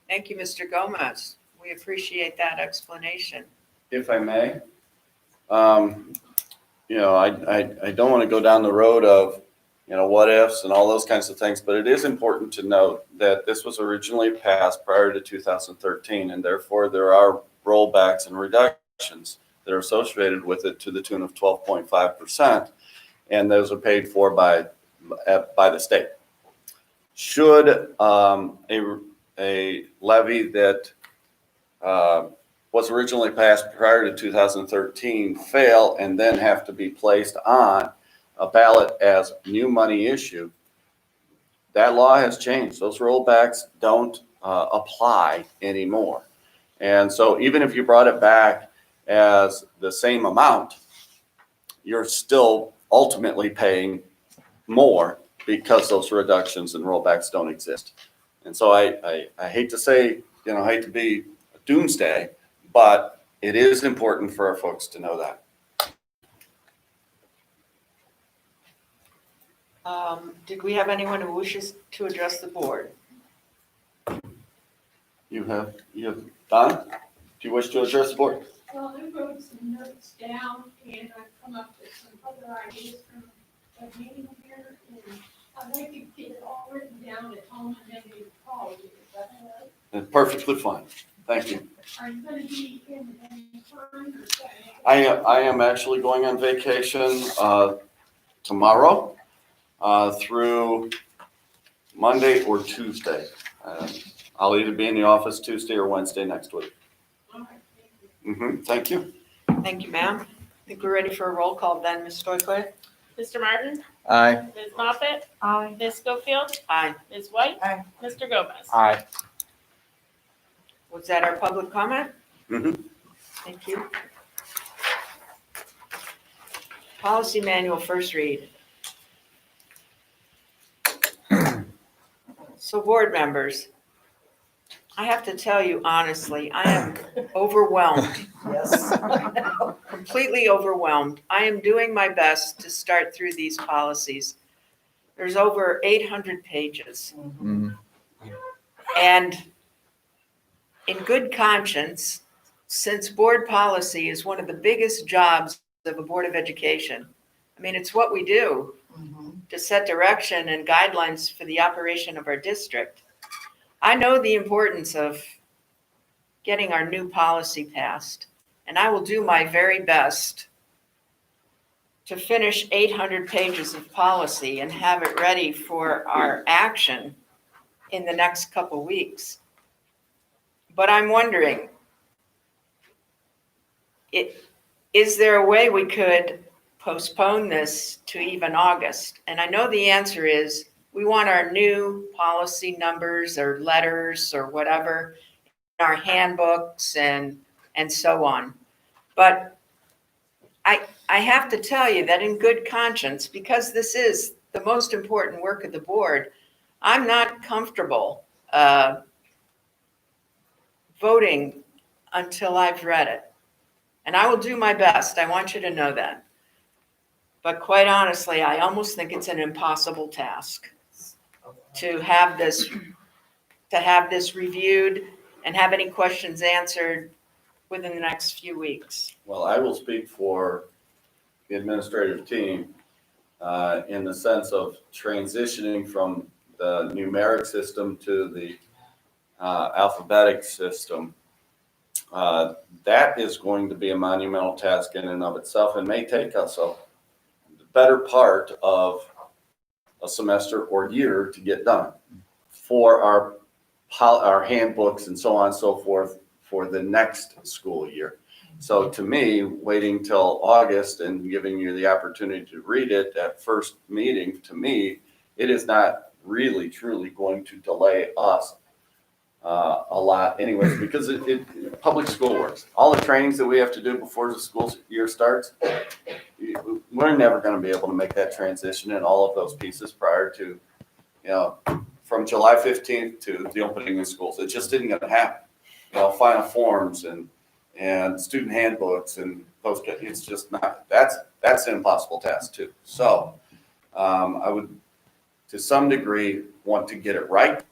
Speaker 1: Thank you, Mr. Gomez. We appreciate that explanation.
Speaker 10: If I may, I don't want to go down the road of, what ifs and all those kinds of things, but it is important to note that this was originally passed prior to 2013, and therefore there are rollbacks and reductions that are associated with it to the tune of 12.5%, and those are paid for by the state. Should a levy that was originally passed prior to 2013 fail and then have to be placed on a ballot as new money issue, that law has changed. Those rollbacks don't apply anymore. And so even if you brought it back as the same amount, you're still ultimately paying more because those reductions and rollbacks don't exist. And so I hate to say, I hate to be a doomsday, but it is important for our folks to know that.
Speaker 1: Did we have anyone who wishes to address the board?
Speaker 10: You have Don? Do you wish to address the board?
Speaker 14: Well, I wrote some notes down and I've come up with some other ideas from the meeting here. And I'd like to get it all written down at home and then we call you. Is that all right?
Speaker 10: That's perfectly fine. Thank you.
Speaker 14: Are you going to be in any time or something?
Speaker 10: I am actually going on vacation tomorrow through Monday or Tuesday. I'll either be in the office Tuesday or Wednesday next week.
Speaker 14: All right, thank you.
Speaker 10: Thank you.
Speaker 1: Thank you, ma'am. I think we're ready for a roll call then, Ms. Stoykley.
Speaker 2: Mr. Martin?
Speaker 3: Aye.
Speaker 2: Ms. Moffett?
Speaker 8: Aye.
Speaker 2: Ms. Schofield?
Speaker 1: Aye.
Speaker 2: Ms. White?
Speaker 13: Aye.
Speaker 2: Mr. Gomez?
Speaker 9: Aye.
Speaker 1: Was that our public comment?
Speaker 10: Mhm.
Speaker 1: Thank you. Policy manual, first read. So board members, I have to tell you honestly, I am overwhelmed,
Speaker 13: Yes.
Speaker 1: completely overwhelmed. I am doing my best to start through these policies. There's over 800 pages. And in good conscience, since board policy is one of the biggest jobs of a Board of Education, I mean, it's what we do to set direction and guidelines for the operation of our district. I know the importance of getting our new policy passed, and I will do my very best to finish 800 pages of policy and have it ready for our action in the next couple weeks. But I'm wondering, is there a way we could postpone this to even August? And I know the answer is we want our new policy numbers or letters or whatever in our handbooks and so on. But I have to tell you that in good conscience, because this is the most important work of the board, I'm not comfortable voting until I've read it. And I will do my best. I want you to know that. But quite honestly, I almost think it's an impossible task to have this reviewed and have any questions answered within the next few weeks.
Speaker 10: Well, I will speak for the administrative team. in the sense of transitioning from the numeric system to the alphabetic system. That is going to be a monumental task in and of itself and may take us the better part of a semester or year to get done for our handbooks and so on and so forth for the next school year. So to me, waiting till August and giving you the opportunity to read it at first meeting, to me, it is not really truly going to delay us a lot anyways, because it public school works. All the trainings that we have to do before the school year starts, we're never going to be able to make that transition in all of those pieces prior to, from July 15th to the opening of schools. It just isn't going to happen. Final forms and student handbooks and those, it's just not, that's an impossible task too. So I would, to some degree, want to get it right.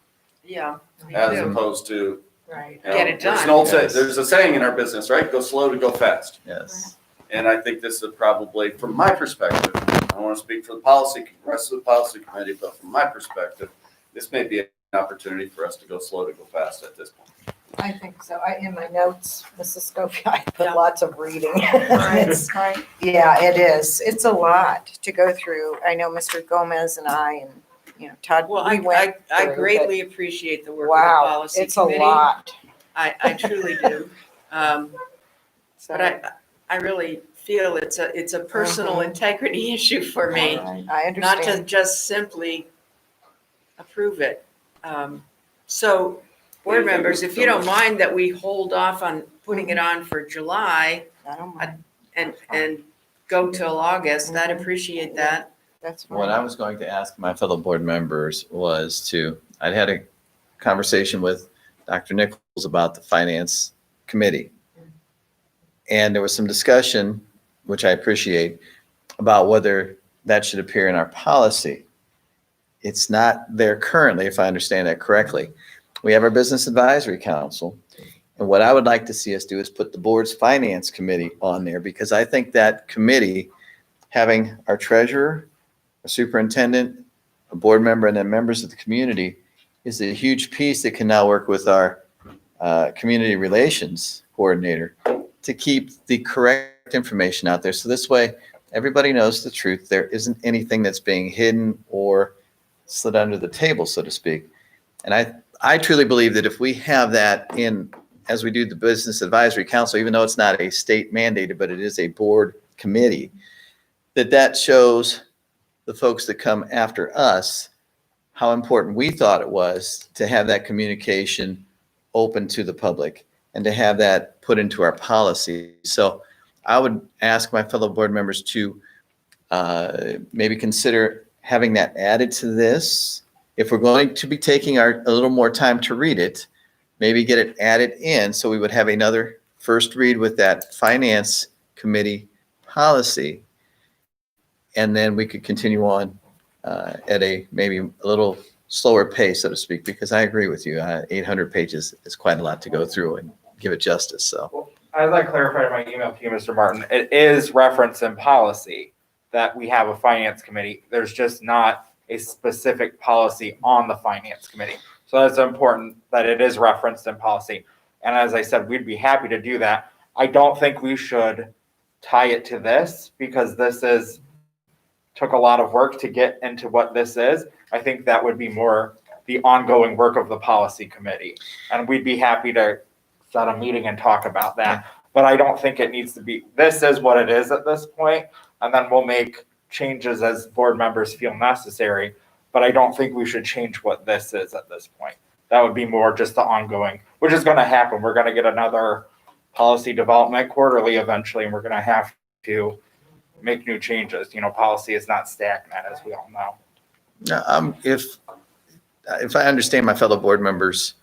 Speaker 1: Yeah.
Speaker 10: As opposed to,
Speaker 1: Right. Get it
Speaker 10: there's
Speaker 1: done.
Speaker 10: an old
Speaker 3: Yes.
Speaker 10: there's a saying in our business, right? Go slow to go fast.
Speaker 3: Yes.
Speaker 10: And I think this is probably, from my perspective, I don't want to speak for the rest of the policy committee, but from my perspective, this may be an opportunity for us to go slow to go fast at this point.
Speaker 13: I think so. In my notes, Mrs. Schofield, I put
Speaker 1: Yeah.
Speaker 13: lots of reading.
Speaker 1: Right.
Speaker 13: It's- Yeah, it is. It's a lot to go through. I know Mr. Gomez and I and, Todd,
Speaker 1: Well,
Speaker 13: we went
Speaker 1: I
Speaker 13: through,
Speaker 1: greatly appreciate the work
Speaker 13: but
Speaker 1: of the
Speaker 13: wow,
Speaker 1: policy
Speaker 13: it's a
Speaker 1: committee.
Speaker 13: lot.
Speaker 1: I truly do. But I really feel it's a personal integrity issue for me,
Speaker 13: I
Speaker 1: not to
Speaker 13: understand.
Speaker 1: just simply approve it. So, board members, if you don't mind that we hold off on putting it on for July
Speaker 13: I don't mind.
Speaker 1: and go till August, I'd appreciate that.
Speaker 13: That's fine.
Speaker 3: What I was going to ask my fellow board members was I'd had a conversation with Dr. Nichols about the finance committee. And there was some discussion, which I appreciate, about whether that should appear in our policy. It's not there currently, if I understand that correctly. We have our Business Advisory Council. And what I would like to see us do is put the board's finance committee on there, because I think that committee, having our treasurer, a superintendent, a board member, and then members of the community, is a huge piece that can now work with our community relations coordinator to keep the correct information out there. So this way, everybody knows the truth. There isn't anything that's being hidden or slid under the table, so to speak. And I truly believe that if we have that in, as we do the Business Advisory Council, even though it's not a state mandated, but it is a board committee, that shows the folks that come after us how important we thought it was to have that communication open to the public and to have that put into our policy. So I would ask my fellow board members to maybe consider having that added to this. If we're going to be taking a little more time to read it, maybe get it added in so we would have another first read with that finance committee policy. And then we could continue on at maybe a little slower pace, so to speak, because I agree with you. 800 pages is quite a lot to go through and give it justice. So,
Speaker 9: Well, as I clarified in my email to you, Mr. Martin, it is referenced in policy that we have a finance committee. There's just not a specific policy on the finance committee. So it's important that it is referenced in policy. And as I said, we'd be happy to do that. I don't think we should tie it to this, because this took a lot of work to get into what this is. I think that would be more the ongoing work of the policy committee. And we'd be happy to set a meeting and talk about that. But I don't think it needs to be, this is what it is at this point, and then we'll make changes as board members feel necessary. But I don't think we should change what this is at this point. That would be more just the ongoing, which is going to happen. We're going to get another policy development quarterly eventually, and we're going to have to make new changes. Policy is not stagnant, as we all know.
Speaker 3: if I understand my fellow board members,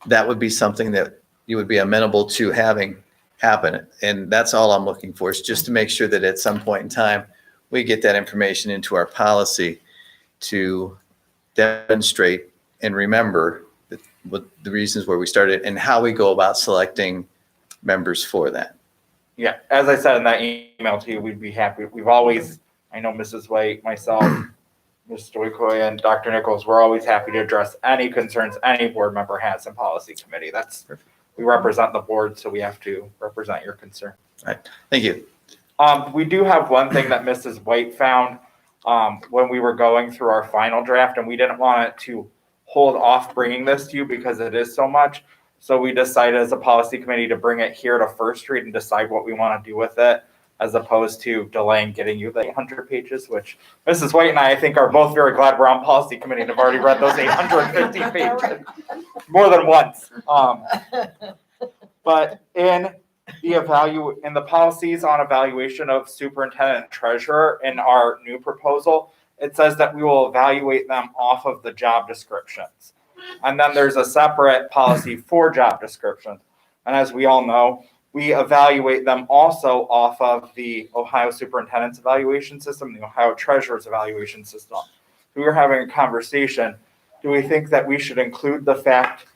Speaker 3: that would be something that you would be amenable to having happen. And that's all I'm looking for, is just to make sure that at some point in time, we get that information into our policy to demonstrate and remember what the reasons where we started and how we go about selecting members for that.
Speaker 9: Yeah, as I said in that email to you, we'd be happy. We've always I know Mrs. White, myself, Ms. Stoykoy, and Dr. Nichols, we're always happy to address any concerns any board member has in policy committee. We represent the board, so we have to represent your concern.
Speaker 3: Thank you.
Speaker 9: We do have one thing that Mrs. White found when we were going through our final draft, and we didn't want it to hold off bringing this to you because it is so much. So we decided as a policy committee to bring it here to first read and decide what we want to do with it, as opposed to delaying getting you the 800 pages, which Mrs. White and I think are both very glad we're on policy committee and have already read those 850 pages more than once. But in the policies on evaluation of superintendent and treasurer in our new proposal, it says that we will evaluate them off of the job descriptions. And then there's a separate policy for job descriptions. And as we all know, we evaluate them also off of the Ohio Superintendent's Evaluation System, the Ohio Treasurer's Evaluation System. We were having a conversation. Do we think that we should include the fact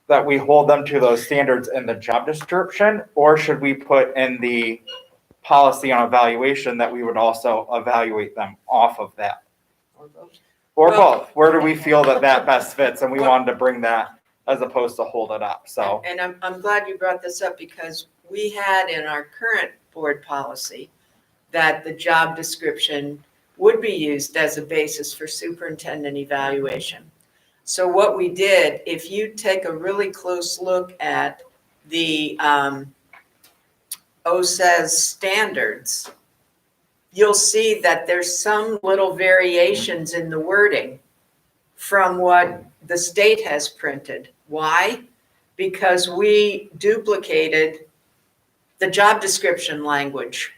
Speaker 9: that we hold them to those standards in the job description, or should we put in the policy on evaluation that we would also evaluate them off of that? Or both? Where do we feel that best fits? And we wanted to bring that as opposed to hold it up, so.
Speaker 1: And I'm glad you brought this up because we had in our current board policy that the job description would be used as a basis for superintendent evaluation. So what we did, if you take a really close look at the OSAS standards, you'll see that there's some little variations in the wording from what the state has printed. Why? Because we duplicated the job description language.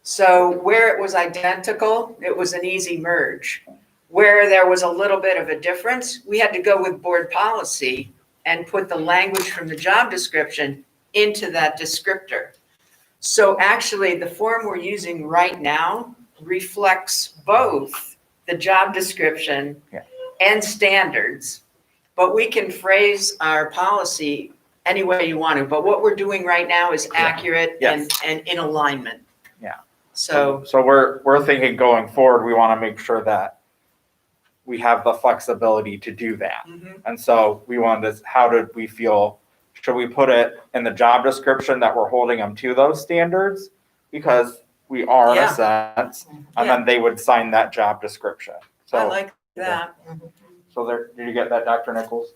Speaker 1: So where it was identical, it was an easy merge. Where there was a little bit of a difference, we had to go with board policy and put the language from the job description into that descriptor. So actually, the form we're using right now reflects both the job description and standards, but we can phrase our policy any way you want to. But what we're doing right now is accurate and in alignment.
Speaker 9: Yeah.
Speaker 1: So
Speaker 9: we're thinking going forward, we want to make sure that we have the flexibility to do that. And so we wanted to, how did we feel? Should we put it in the job description that we're holding them to those standards? Because we are in a sense, and then they would sign that job description. So
Speaker 1: I like that.
Speaker 9: So there, did you get that, Dr. Nichols?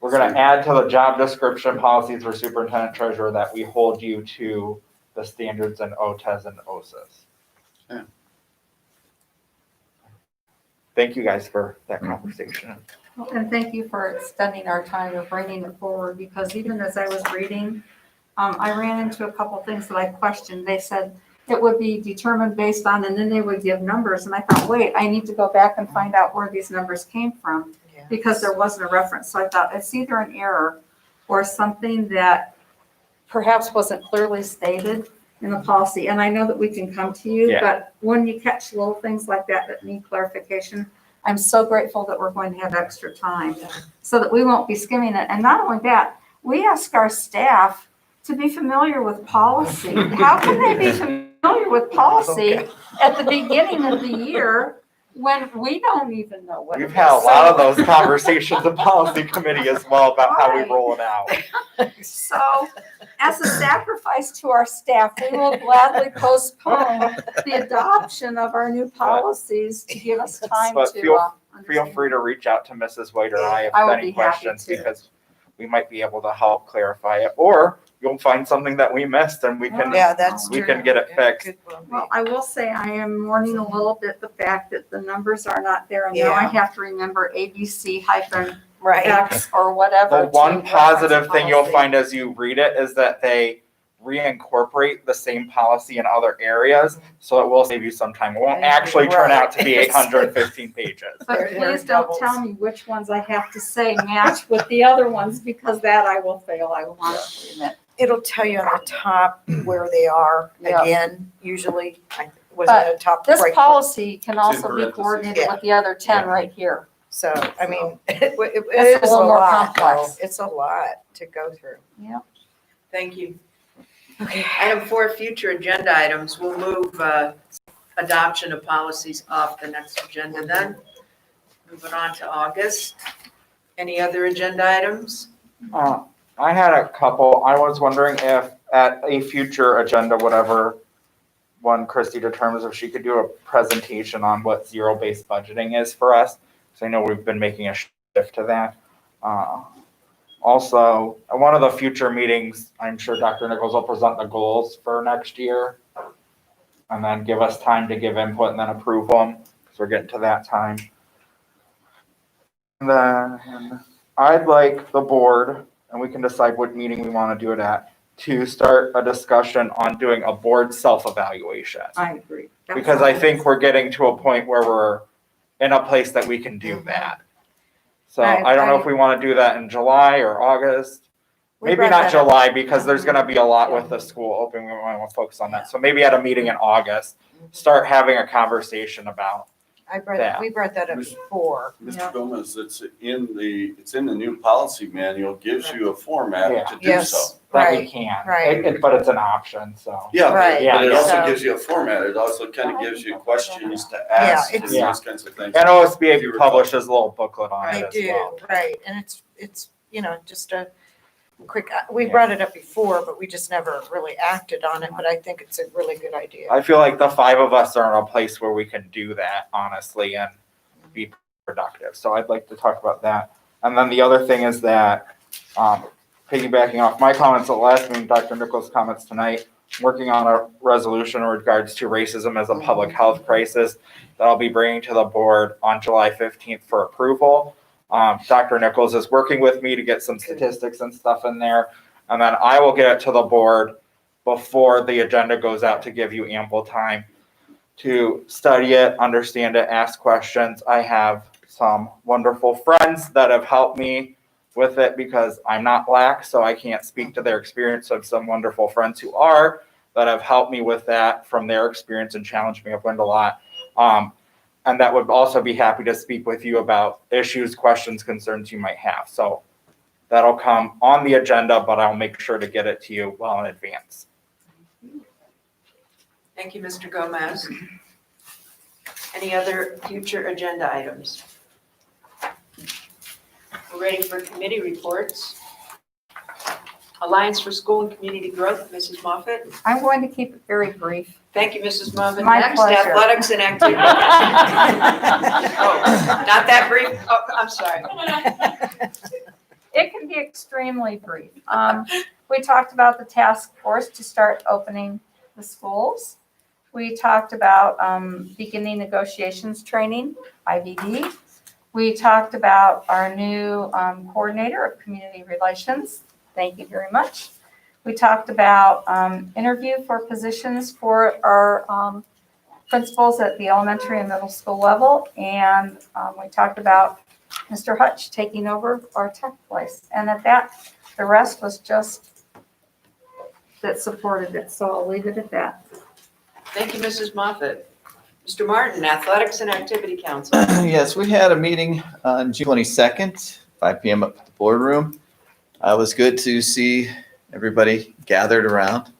Speaker 9: We're gonna add to the job description policies for superintendent treasurer that we hold you to the standards in OTES and OSAS.
Speaker 3: Yeah.
Speaker 9: Thank you guys for that conversation.
Speaker 8: And thank you for extending our time of bringing it forward, because even as I was reading, I ran into a couple things that I questioned. They said it would be determined based on, and then they would give numbers. And I thought, wait, I need to go back and find out where these numbers came from because there wasn't a reference. So I thought it's either an error or something that perhaps wasn't clearly stated in the policy. And I know that we can come to you, but when you catch little things like that that need clarification, I'm so grateful that we're going to have extra time so that we won't be skimming it. And not only that, we ask our staff to be familiar with policy. How can they be familiar with policy at the beginning of the year when we don't even know what it is?
Speaker 9: We've had a lot of those conversations in policy committee as well about how we roll it out.
Speaker 8: So as a sacrifice to our staff, we will gladly postpone the adoption of our new policies to give us time
Speaker 9: But
Speaker 8: to
Speaker 9: feel free to reach out to Mrs. White or I if
Speaker 8: I would
Speaker 9: any
Speaker 8: be happy
Speaker 9: questions,
Speaker 8: to.
Speaker 9: because we might be able to help clarify it, or you'll find something that we missed and we can can get it fixed.
Speaker 8: Well, I will say I am mourning a little bit the fact that the numbers are not there, and now I have to remember ABC hyphen X or whatever.
Speaker 9: The one
Speaker 8: to
Speaker 9: positive
Speaker 8: reference
Speaker 9: thing you'll
Speaker 8: policy.
Speaker 9: find as you read it is that they reincorporate the same policy in other areas, so it will save you some time. It won't actually turn out to be 815 pages.
Speaker 8: But please don't tell me which ones I have to say match with the other ones, because that I will fail, I will honestly admit.
Speaker 13: It'll tell you on the top where they are
Speaker 8: Yeah.
Speaker 13: again, usually. Was
Speaker 8: But
Speaker 13: it a top
Speaker 8: This
Speaker 13: right?
Speaker 8: policy can
Speaker 3: in
Speaker 8: also be
Speaker 3: parentheses.
Speaker 8: coordinated with the other 10 right here.
Speaker 13: So, I mean, it
Speaker 8: It's
Speaker 13: is
Speaker 8: a
Speaker 13: a
Speaker 8: little more
Speaker 13: lot.
Speaker 8: complex.
Speaker 13: It's a lot to go through.
Speaker 1: Thank you. Item 4, future agenda items. We'll move adoption of policies off the next agenda then. Moving on to August. Any other agenda items?
Speaker 9: I had a couple. I was wondering if at a future agenda, whatever one Christy determines, if she could do a presentation on what zero-based budgeting is for us. So I know we've been making a shift to that. Also, at one of the future meetings, I'm sure Dr. Nichols will present the goals for next year and then give us time to give input and then approve them, because we're getting to that time. And then I'd like the board, and we can decide what meeting we want to do it at, to start a discussion on doing a board self-evaluation.
Speaker 8: I agree.
Speaker 9: Because I think we're getting to a point where we're in a place that we can do that. So I don't know if we want to do that in July or August. Maybe not July, because there's going to be a lot with the school opening. We want to focus on that. So maybe at a meeting in August, start having a conversation about
Speaker 13: we brought that up before.
Speaker 10: Mr. Gomez, it's in the new policy manual, gives you a format to do
Speaker 13: Yes.
Speaker 10: so.
Speaker 9: that we can.
Speaker 13: Right.
Speaker 9: But it's an option, so.
Speaker 10: Yeah,
Speaker 13: Right.
Speaker 10: but it
Speaker 9: Yeah.
Speaker 10: also
Speaker 13: So-
Speaker 10: gives you a format. It also kind of gives you questions to ask and
Speaker 13: it's-
Speaker 10: those kinds of things.
Speaker 9: And OSBA publishes a little booklet on
Speaker 13: They
Speaker 9: it as
Speaker 13: do,
Speaker 9: well.
Speaker 13: right, and it's, just a quick, we brought it up before, but we just never really acted on it, but I think it's a really good idea.
Speaker 9: I feel like the five of us are in a place where we can do that honestly and be productive. So I'd like to talk about that. And then the other thing is that, piggybacking off my comments at last meeting, Dr. Nichols' comments tonight, working on a resolution in regards to racism as a public health crisis that I'll be bringing to the board on July 15th for approval. Dr. Nichols is working with me to get some statistics and stuff in there. And then I will get it to the board before the agenda goes out to give you ample time to study it, understand it, ask questions. I have some wonderful friends that have helped me with it because I'm not Black, so I can't speak to their experience. So I have some wonderful friends who are that have helped me with that from their experience and challenged me. I've learned a lot. And that would also be happy to speak with you about issues, questions, concerns you might have. So that'll come on the agenda, but I'll make sure to get it to you well in advance.
Speaker 1: Thank you, Mr. Gomez. Any other future agenda items? We're ready for committee reports. Alliance for School and Community Growth, Mrs. Moffett.
Speaker 8: I'm going to keep it very brief.
Speaker 1: Thank you, Mrs. Moffett.
Speaker 8: My
Speaker 1: Next,
Speaker 8: pleasure.
Speaker 1: athletics and activity. Oh, not that brief? Oh, I'm sorry.
Speaker 8: It can be extremely brief. We talked about the task force to start opening the schools. We talked about beginning negotiations training, IVD. We talked about our new coordinator of community relations. Thank you very much. We talked about interview for positions for our principals at the elementary and middle school level. And we talked about Mr. Hutch taking over our tech place. And at that, the rest was just that supported it. So I'll leave it at that.
Speaker 1: Thank you, Mrs. Moffett. Mr. Martin, Athletics and Activity Council.
Speaker 3: Yes, we had a meeting on June 22nd, 5 p.m. up at the boardroom. It was good to see everybody gathered around.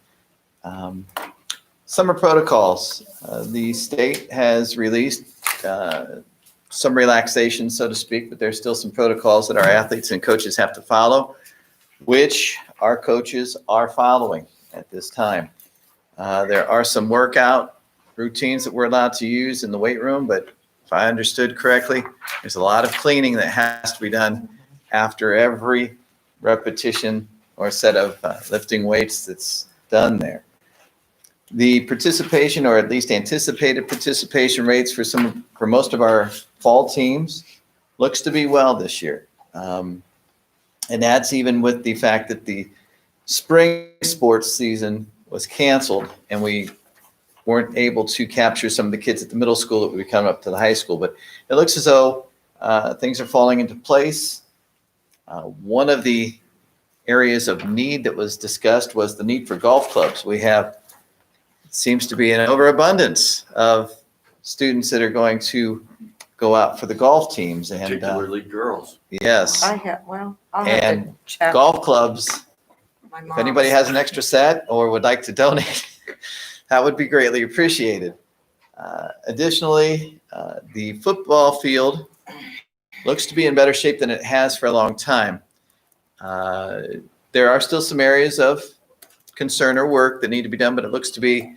Speaker 3: Summer protocols. The state has released some relaxation, so to speak, but there's still some protocols that our athletes and coaches have to follow, which our coaches are following at this time. There are some workout routines that we're allowed to use in the weight room, but if I understood correctly, there's a lot of cleaning that has to be done after every repetition or set of lifting weights that's done there. The participation, or at least anticipated participation rates for most of our fall teams looks to be well this year. And that's even with the fact that the spring sports season was canceled and we weren't able to capture some of the kids at the middle school that would be coming up to the high school. But it looks as though things are falling into place. One of the areas of need that was discussed was the need for golf clubs. We have, it seems to be an overabundance of students that are going to go out for the golf teams. And
Speaker 10: Particularly girls.
Speaker 3: yes,
Speaker 13: I'll have to
Speaker 3: and
Speaker 13: check.
Speaker 3: golf clubs,
Speaker 13: My
Speaker 3: if
Speaker 13: mom's.
Speaker 3: anybody has an extra set or would like to donate, that would be greatly appreciated. Additionally, the football field looks to be in better shape than it has for a long time. There are still some areas of concern or work that need to be done, but it looks to be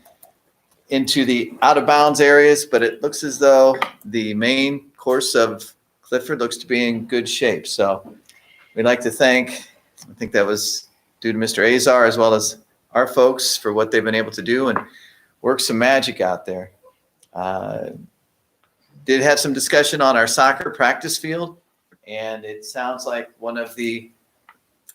Speaker 3: into the out of bounds areas, but it looks as though the main course of Clifford looks to be in good shape. So we'd like to thank, I think that was due to Mr. Azar as well as our folks for what they've been able to do and work some magic out there. Did have some discussion on our soccer practice field, and it sounds like one of the,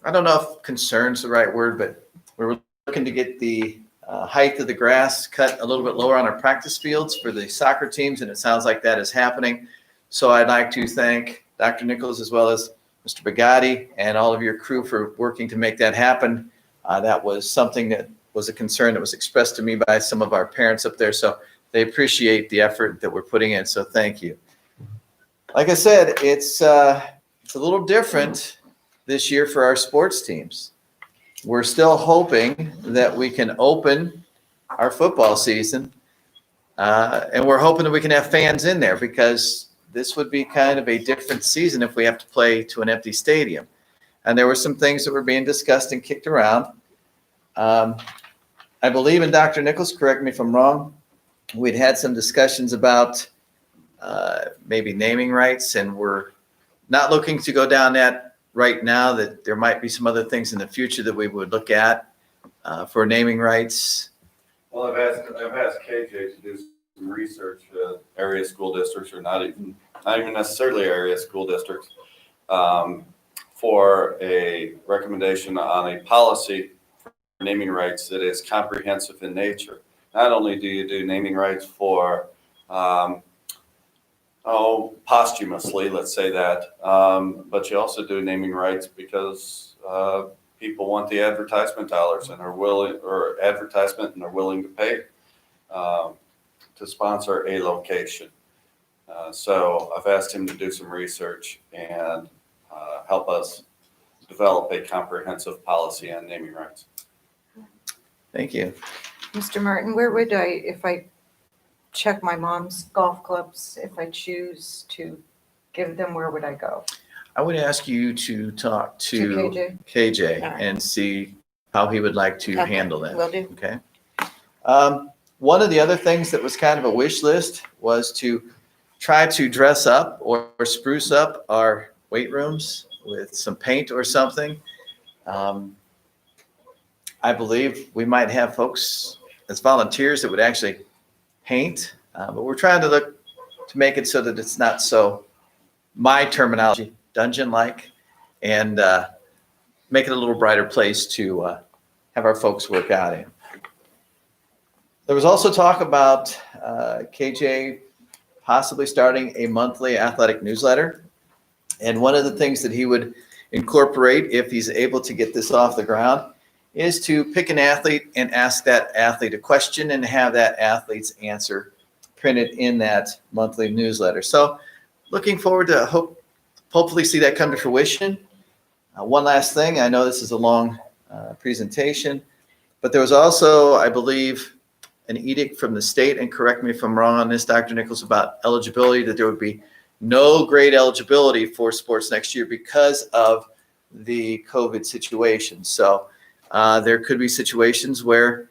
Speaker 3: I don't know if concern's the right word, but we're looking to get the height of the grass cut a little bit lower on our practice fields for the soccer teams, and it sounds like that is happening. So I'd like to thank Dr. Nichols as well as Mr. Bugatti and all of your crew for working to make that happen. That was something that was a concern that was expressed to me by some of our parents up there. So they appreciate the effort that we're putting in. So thank you. Like I said, it's a little different this year for our sports teams. We're still hoping that we can open our football season, and we're hoping that we can have fans in there, because this would be kind of a different season if we have to play to an empty stadium. And there were some things that were being discussed and kicked around. I believe, and Dr. Nichols, correct me if I'm wrong, we'd had some discussions about maybe naming rights, and we're not looking to go down that right now, that there might be some other things in the future that we would look at for naming rights.
Speaker 10: Well, I've asked KJ to do some research, area school districts, or not even necessarily area school districts, for a recommendation on a policy for naming rights that is comprehensive in nature. Not only do you do naming rights for posthumously, let's say that. But you also do naming rights because people want the advertisement dollars and are willing, or advertisement, and are willing to pay to sponsor a location. So I've asked him to do some research and help us develop a comprehensive policy on naming rights.
Speaker 3: Thank you.
Speaker 13: Mr. Martin, where would I, if I check my mom's golf clubs, if I choose to give them, where would I go?
Speaker 3: I would ask you to talk to
Speaker 13: KJ?
Speaker 3: KJ
Speaker 13: All right.
Speaker 3: and see how he would like to
Speaker 13: Okay,
Speaker 3: handle that.
Speaker 13: will do.
Speaker 3: Okay. One of the other things that was kind of a wish list was to try to dress up or spruce up our weight rooms with some paint or something. I believe we might have folks as volunteers that would actually paint, but we're trying to look to make it so that it's not so, my terminology, dungeon-like, and make it a little brighter place to have our folks work out in. There was also talk about KJ possibly starting a monthly athletic newsletter. And one of the things that he would incorporate, if he's able to get this off the ground, is to pick an athlete and ask that athlete a question and have that athlete's answer printed in that monthly newsletter. So looking forward to hopefully see that come to fruition. One last thing, I know this is a long presentation, but there was also, I believe, an edict from the state, and correct me if I'm wrong on this, Dr. Nichols, about eligibility, that there would be no grade eligibility for sports next year because of the COVID situation. So there could be situations where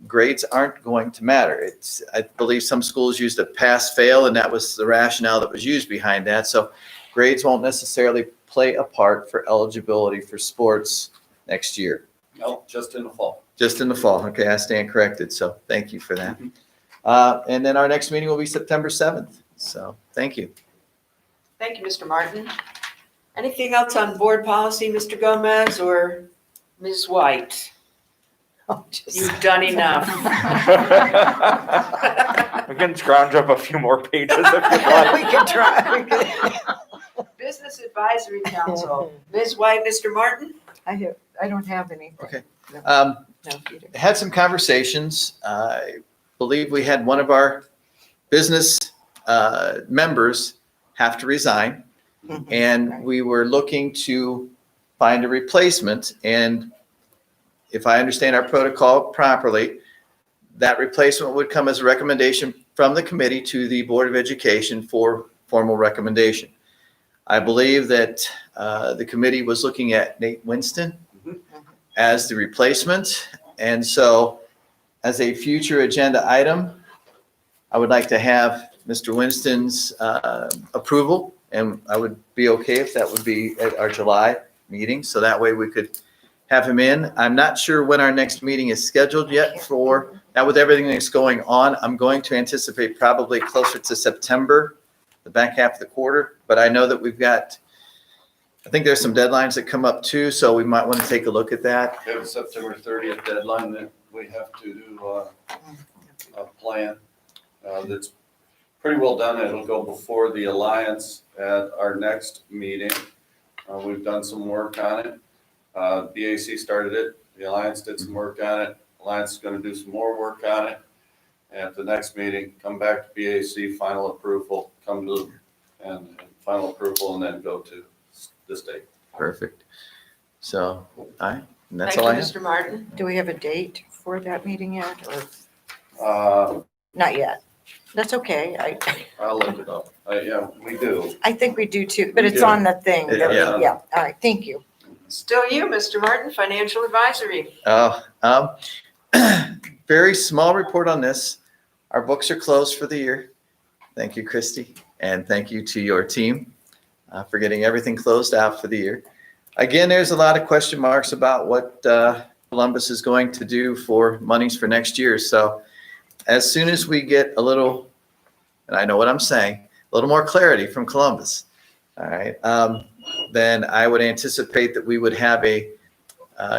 Speaker 3: grades aren't going to matter. I believe some schools used a pass-fail, and that was the rationale that was used behind that. So grades won't necessarily play a part for eligibility for sports next year.
Speaker 10: No, just in the fall.
Speaker 3: Just in the fall. Okay, I stand corrected. So thank you for that. And then our next meeting will be September 7th. So thank you.
Speaker 1: Thank you, Mr. Martin. Anything else on board policy, Mr. Gomez or Ms. White? You've done enough.
Speaker 9: We can scrounge up a few more pages if you'd like.
Speaker 1: We can try. Business Advisory Council, Ms. White, Mr. Martin?
Speaker 13: I don't have anything.
Speaker 3: Okay.
Speaker 13: No, you do.
Speaker 3: Had some conversations. I believe we had one of our business members have to resign, and we were looking to find a replacement. And if I understand our protocol properly, that replacement would come as a recommendation from the committee to the Board of Education for formal recommendation. I believe that the committee was looking at Nate Winston as the replacement. And so as a future agenda item, I would like to have Mr. Winston's approval, and I would be okay if that would be at our July meeting. So that way we could have him in. I'm not sure when our next meeting is scheduled yet for, now with everything that's going on, I'm going to anticipate probably closer to September, the back half of the quarter. But I know that we've got, I think there's some deadlines that come up too, so we might want to take a look at that.
Speaker 10: We have a September 30th deadline that we have to do a plan that's pretty well done. It'll go before the Alliance at our next meeting. We've done some work on it. BAC started it. The Alliance did some work on it. Alliance is going to do some more work on it. And at the next meeting, come back to BAC, final approval, come to and final approval, and then go to the state.
Speaker 3: Perfect. So, and that's
Speaker 1: Thank
Speaker 3: all
Speaker 1: you,
Speaker 3: I have.
Speaker 1: Mr. Martin.
Speaker 13: Do we have a date for that meeting yet, or not yet? That's okay.
Speaker 10: I'll look it up. Yeah, we do.
Speaker 13: I think we do too, but
Speaker 10: We
Speaker 13: it's
Speaker 10: do.
Speaker 13: on the thing.
Speaker 3: Yeah.
Speaker 13: Yeah, all right, thank you.
Speaker 1: Still you, Mr. Martin, Financial Advisory.
Speaker 3: Very small report on this. Our books are closed for the year. Thank you, Christy, and thank you to your team for getting everything closed out for the year. Again, there's a lot of question marks about what Columbus is going to do for monies for next year. So as soon as we get a little, and I know what I'm saying, a little more clarity from Columbus, all right, then I would anticipate that we would have a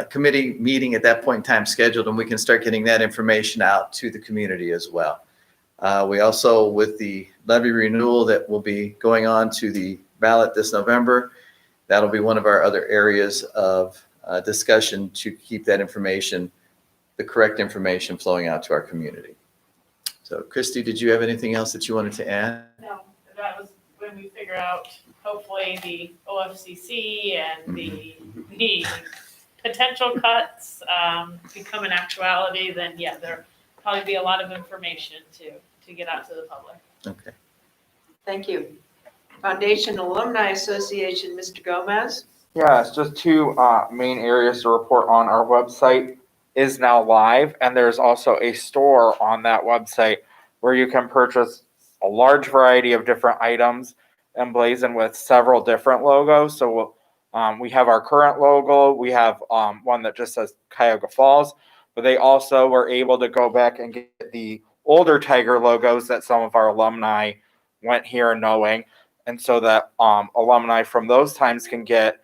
Speaker 3: committee meeting at that point in time scheduled, and we can start getting that information out to the community as well. We also, with the levy renewal that will be going on to the ballot this November, that'll be one of our other areas of discussion to keep that information, the correct information flowing out to our community. So Christy, did you have anything else that you wanted to add?
Speaker 2: No, that was when we figure out, hopefully, the OFCC and the potential cuts become an actuality, then yeah, there'll probably be a lot of information to get out to the public.
Speaker 3: Okay.
Speaker 1: Thank you. Foundation Alumni Association, Mr. Gomez.
Speaker 9: Yes, just two main areas to report on. Our website is now live, and there's also a store on that website where you can purchase a large variety of different items emblazoned with several different logos. So we have our current logo. We have one that just says Cuyahoga Falls, but they also were able to go back and get the older Tiger logos that some of our alumni went here knowing. And so that alumni from those times can get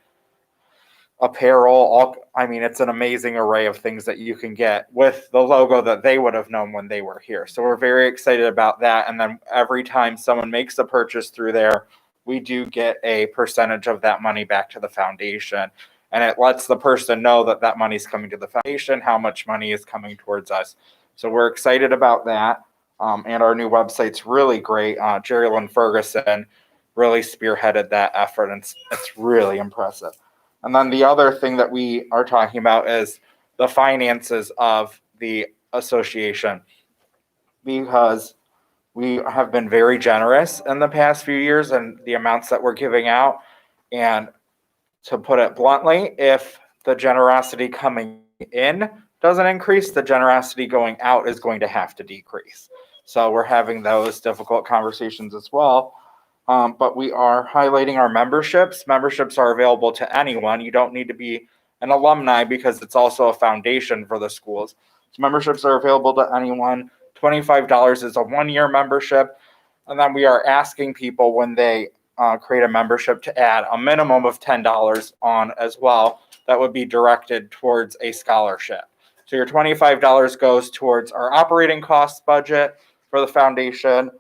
Speaker 9: apparel. It's an amazing array of things that you can get with the logo that they would have known when they were here. So we're very excited about that. And then every time someone makes a purchase through there, we do get a percentage of that money back to the foundation. And it lets the person know that that money is coming to the foundation, how much money is coming towards us. So we're excited about that. And our new website's really great. Jerry Lynn Ferguson really spearheaded that effort, and it's really impressive. And then the other thing that we are talking about is the finances of the association, because we have been very generous in the past few years and the amounts that we're giving out. And to put it bluntly, if the generosity coming in doesn't increase, the generosity going out is going to have to decrease. So we're having those difficult conversations as well. But we are highlighting our memberships. Memberships are available to anyone. You don't need to be an alumni because it's also a foundation for the schools. So memberships are available to anyone. $25 is a one-year membership. And then we are asking people when they create a membership to add a minimum of $10 on as well. That would be directed towards a scholarship. So your $25 goes towards our operating costs budget for the foundation.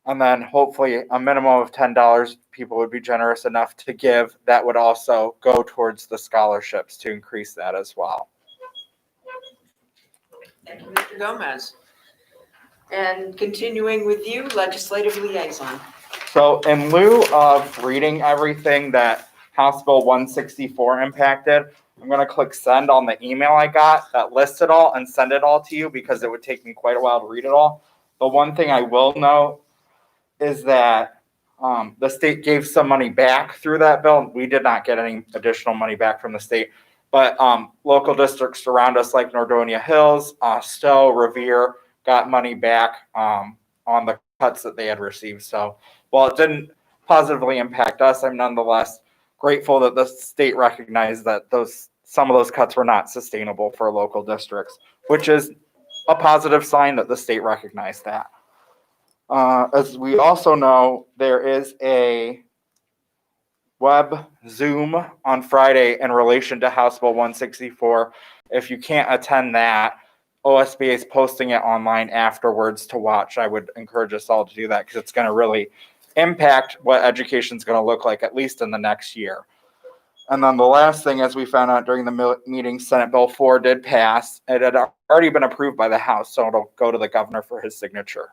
Speaker 9: And then hopefully a minimum of $10 people would be generous enough to give. That would also go towards the scholarships to increase that as well.
Speaker 1: Thank you, Mr. Gomez. And continuing with you, Legislative Liaison.
Speaker 9: So in lieu of reading everything that House Bill 164 impacted, I'm gonna click send on the email I got that lists it all and send it all to you because it would take me quite a while to read it all. The one thing I will note is that the state gave some money back through that bill. We did not get any additional money back from the state, but local districts around us like Nordonia Hills, Stowe, Revere got money back on the cuts that they had received. So while it didn't positively impact us, I'm nonetheless grateful that the state recognized that some of those cuts were not sustainable for local districts, which is a positive sign that the state recognized that. As we also know, there is a web Zoom on Friday in relation to House Bill 164. If you can't attend that, OSBA is posting it online afterwards to watch. I would encourage us all to do that because it's going to really impact what education is going to look like, at least in the next year. And then the last thing, as we found out during the meeting, Senate Bill 4 did pass. It had already been approved by the House, so it'll go to the governor for his signature.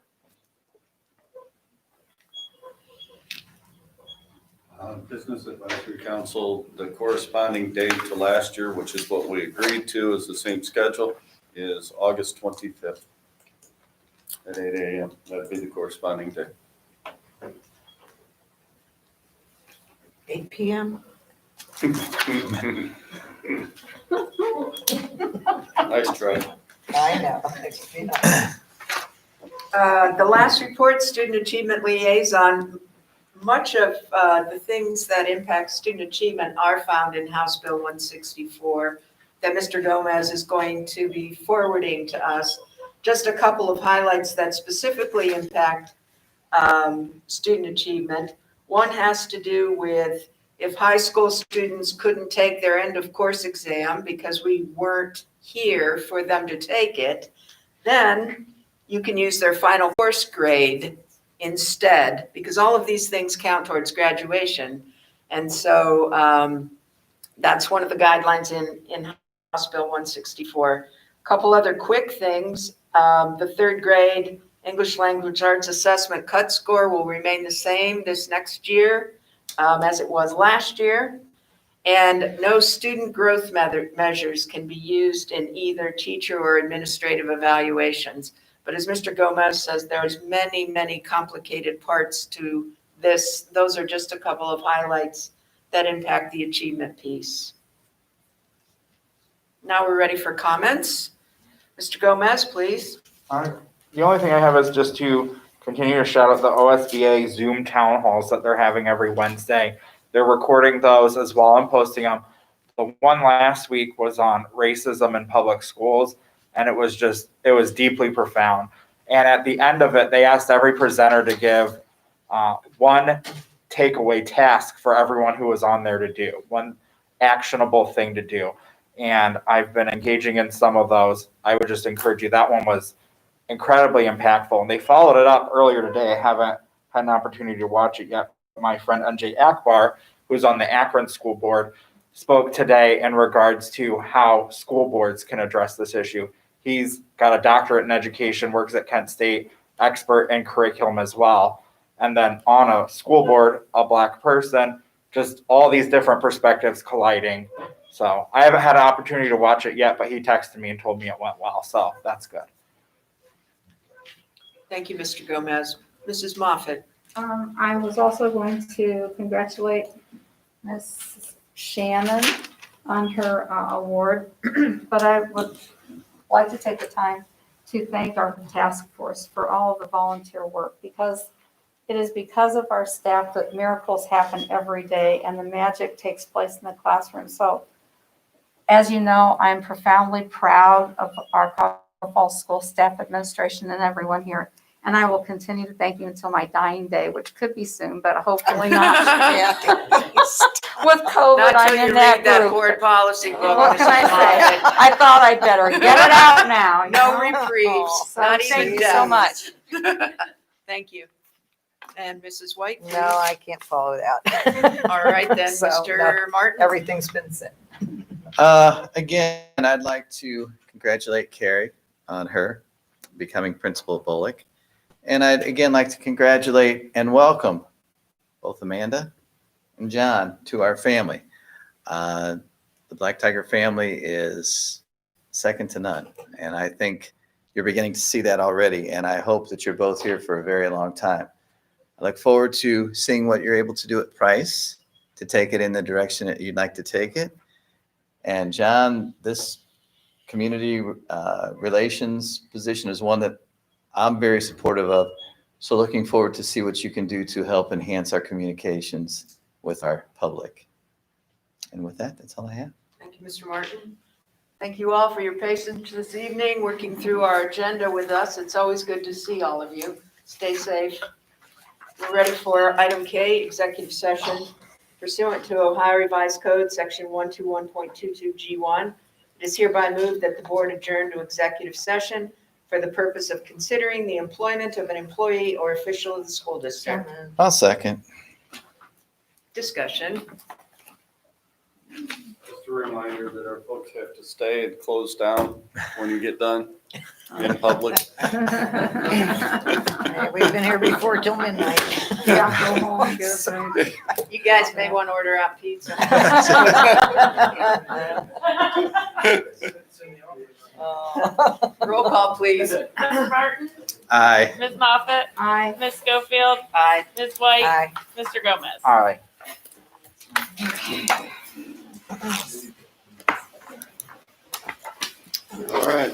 Speaker 10: Business Advisory Council, the corresponding date to last year, which is what we agreed to, is the same schedule, is August 25th at 8 a.m. That'd be the corresponding day.
Speaker 13: 8 p.m.
Speaker 10: Nice try.
Speaker 13: I know.
Speaker 1: The last report, Student Achievement Liaison, much of the things that impact student achievement are found in House Bill 164 that Mr. Gomez is going to be forwarding to us. Just a couple of highlights that specifically impact student achievement. One has to do with if high school students couldn't take their end of course exam because we weren't here for them to take it, then you can use their final course grade instead, because all of these things count towards graduation. And so that's one of the guidelines in House Bill 164. A couple other quick things. The third grade English Language Arts Assessment cut score will remain the same this next year as it was last year. And no student growth measures can be used in either teacher or administrative evaluations. But as Mr. Gomez says, there's many, many complicated parts to this. Those are just a couple of highlights that impact the achievement piece. Now we're ready for comments. Mr. Gomez, please.
Speaker 9: The only thing I have is just to continue to shout out the OSBA Zoom town halls that they're having every Wednesday. They're recording those as well and posting them. The one last week was on racism in public schools, and it was deeply profound. And at the end of it, they asked every presenter to give one takeaway task for everyone who was on there to do, one actionable thing to do. And I've been engaging in some of those. I would just encourage you. That one was incredibly impactful. And they followed it up earlier today. I haven't had an opportunity to watch it yet. My friend NJ Akbar, who's on the Akron School Board, spoke today in regards to how school boards can address this issue. He's got a doctorate in education, works at Kent State, expert in curriculum as well. And then on a school board, a Black person, just all these different perspectives colliding. So I haven't had an opportunity to watch it yet, but he texted me and told me it went well. So that's good.
Speaker 1: Thank you, Mr. Gomez. Mrs. Moffett.
Speaker 8: I was also going to congratulate Ms. Shannon on her award, but I would like to take the time to thank our task force for all of the volunteer work, because it is because of our staff that miracles happen every day and the magic takes place in the classroom. So, as you know, I'm profoundly proud of our Cuyahoga Falls School staff, administration, and everyone here. And I will continue to thank you until my dying day, which could be soon, but hopefully not. With COVID,
Speaker 1: Not
Speaker 8: I'm
Speaker 1: till you
Speaker 8: in that
Speaker 1: read that
Speaker 8: group.
Speaker 1: board policy book.
Speaker 8: What can I
Speaker 1: Mrs.
Speaker 8: say?
Speaker 1: Moffett.
Speaker 8: I thought I'd better get it out now. you
Speaker 1: No
Speaker 8: know?
Speaker 1: reprieves,
Speaker 8: So
Speaker 1: not
Speaker 8: thank
Speaker 1: even
Speaker 8: you so
Speaker 1: death.
Speaker 8: much.
Speaker 1: Thank you. And Mrs. White, please.
Speaker 13: No, I can't follow that.
Speaker 1: All right, then,
Speaker 13: So,
Speaker 1: Mr.
Speaker 13: no,
Speaker 1: Martin.
Speaker 13: Everything's been said.
Speaker 3: Again, I'd like to congratulate Carrie on her becoming principal of Bullock. And I'd again like to congratulate and welcome both Amanda and John to our family. the Black Tiger family is second to none. And I think you're beginning to see that already. And I hope that you're both here for a very long time. I look forward to seeing what you're able to do at Price to take it in the direction that you'd like to take it. And John, this community relations position is one that I'm very supportive of. So looking forward to see what you can do to help enhance our communications with our public. And with that, that's all I have.
Speaker 1: Thank you, Mr. Martin. Thank you all for your patience this evening, working through our agenda with us. It's always good to see all of you. Stay safe. We're ready for item K, executive session. Pursuant to Ohio Revised Code, Section 121.22G1, it is hereby moved that the board adjourn to executive session for the purpose of considering the employment of an employee or official of the school district.
Speaker 3: I'll second.
Speaker 1: Discussion.
Speaker 10: Just a reminder that our folks have to stay and close down when you get done in public.
Speaker 13: Hey, we've been here before till midnight.
Speaker 8: Yeah, go home,
Speaker 1: You guys may want to order out pizza. Roll call, please.
Speaker 2: Mr. Martin,
Speaker 3: Aye.
Speaker 2: Ms. Moffett,
Speaker 8: Aye.
Speaker 2: Ms. Schofield,
Speaker 1: Aye.
Speaker 2: Ms. White,
Speaker 13: Aye.
Speaker 2: Mr. Gomez.
Speaker 9: All right.
Speaker 10: All right.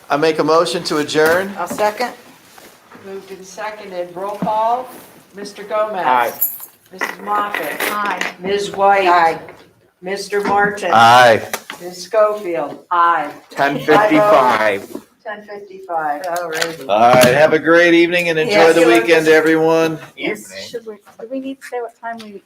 Speaker 3: I make a motion to adjourn.
Speaker 13: I'll second.
Speaker 1: Moved and seconded. Roll call. Mr. Gomez.
Speaker 9: Aye.
Speaker 1: Mrs. Moffett.
Speaker 8: Aye.
Speaker 1: Ms. White.
Speaker 13: Aye.
Speaker 1: Mr. Martin.
Speaker 3: Aye.
Speaker 1: Ms. Schofield. Aye.
Speaker 9: 10:55.
Speaker 1: 10:55.
Speaker 13: Alrighty.
Speaker 3: All right, have a great evening and enjoy
Speaker 13: Yeah,
Speaker 3: the
Speaker 13: see you
Speaker 3: weekend, everyone.
Speaker 8: Should we, do we need to say what time we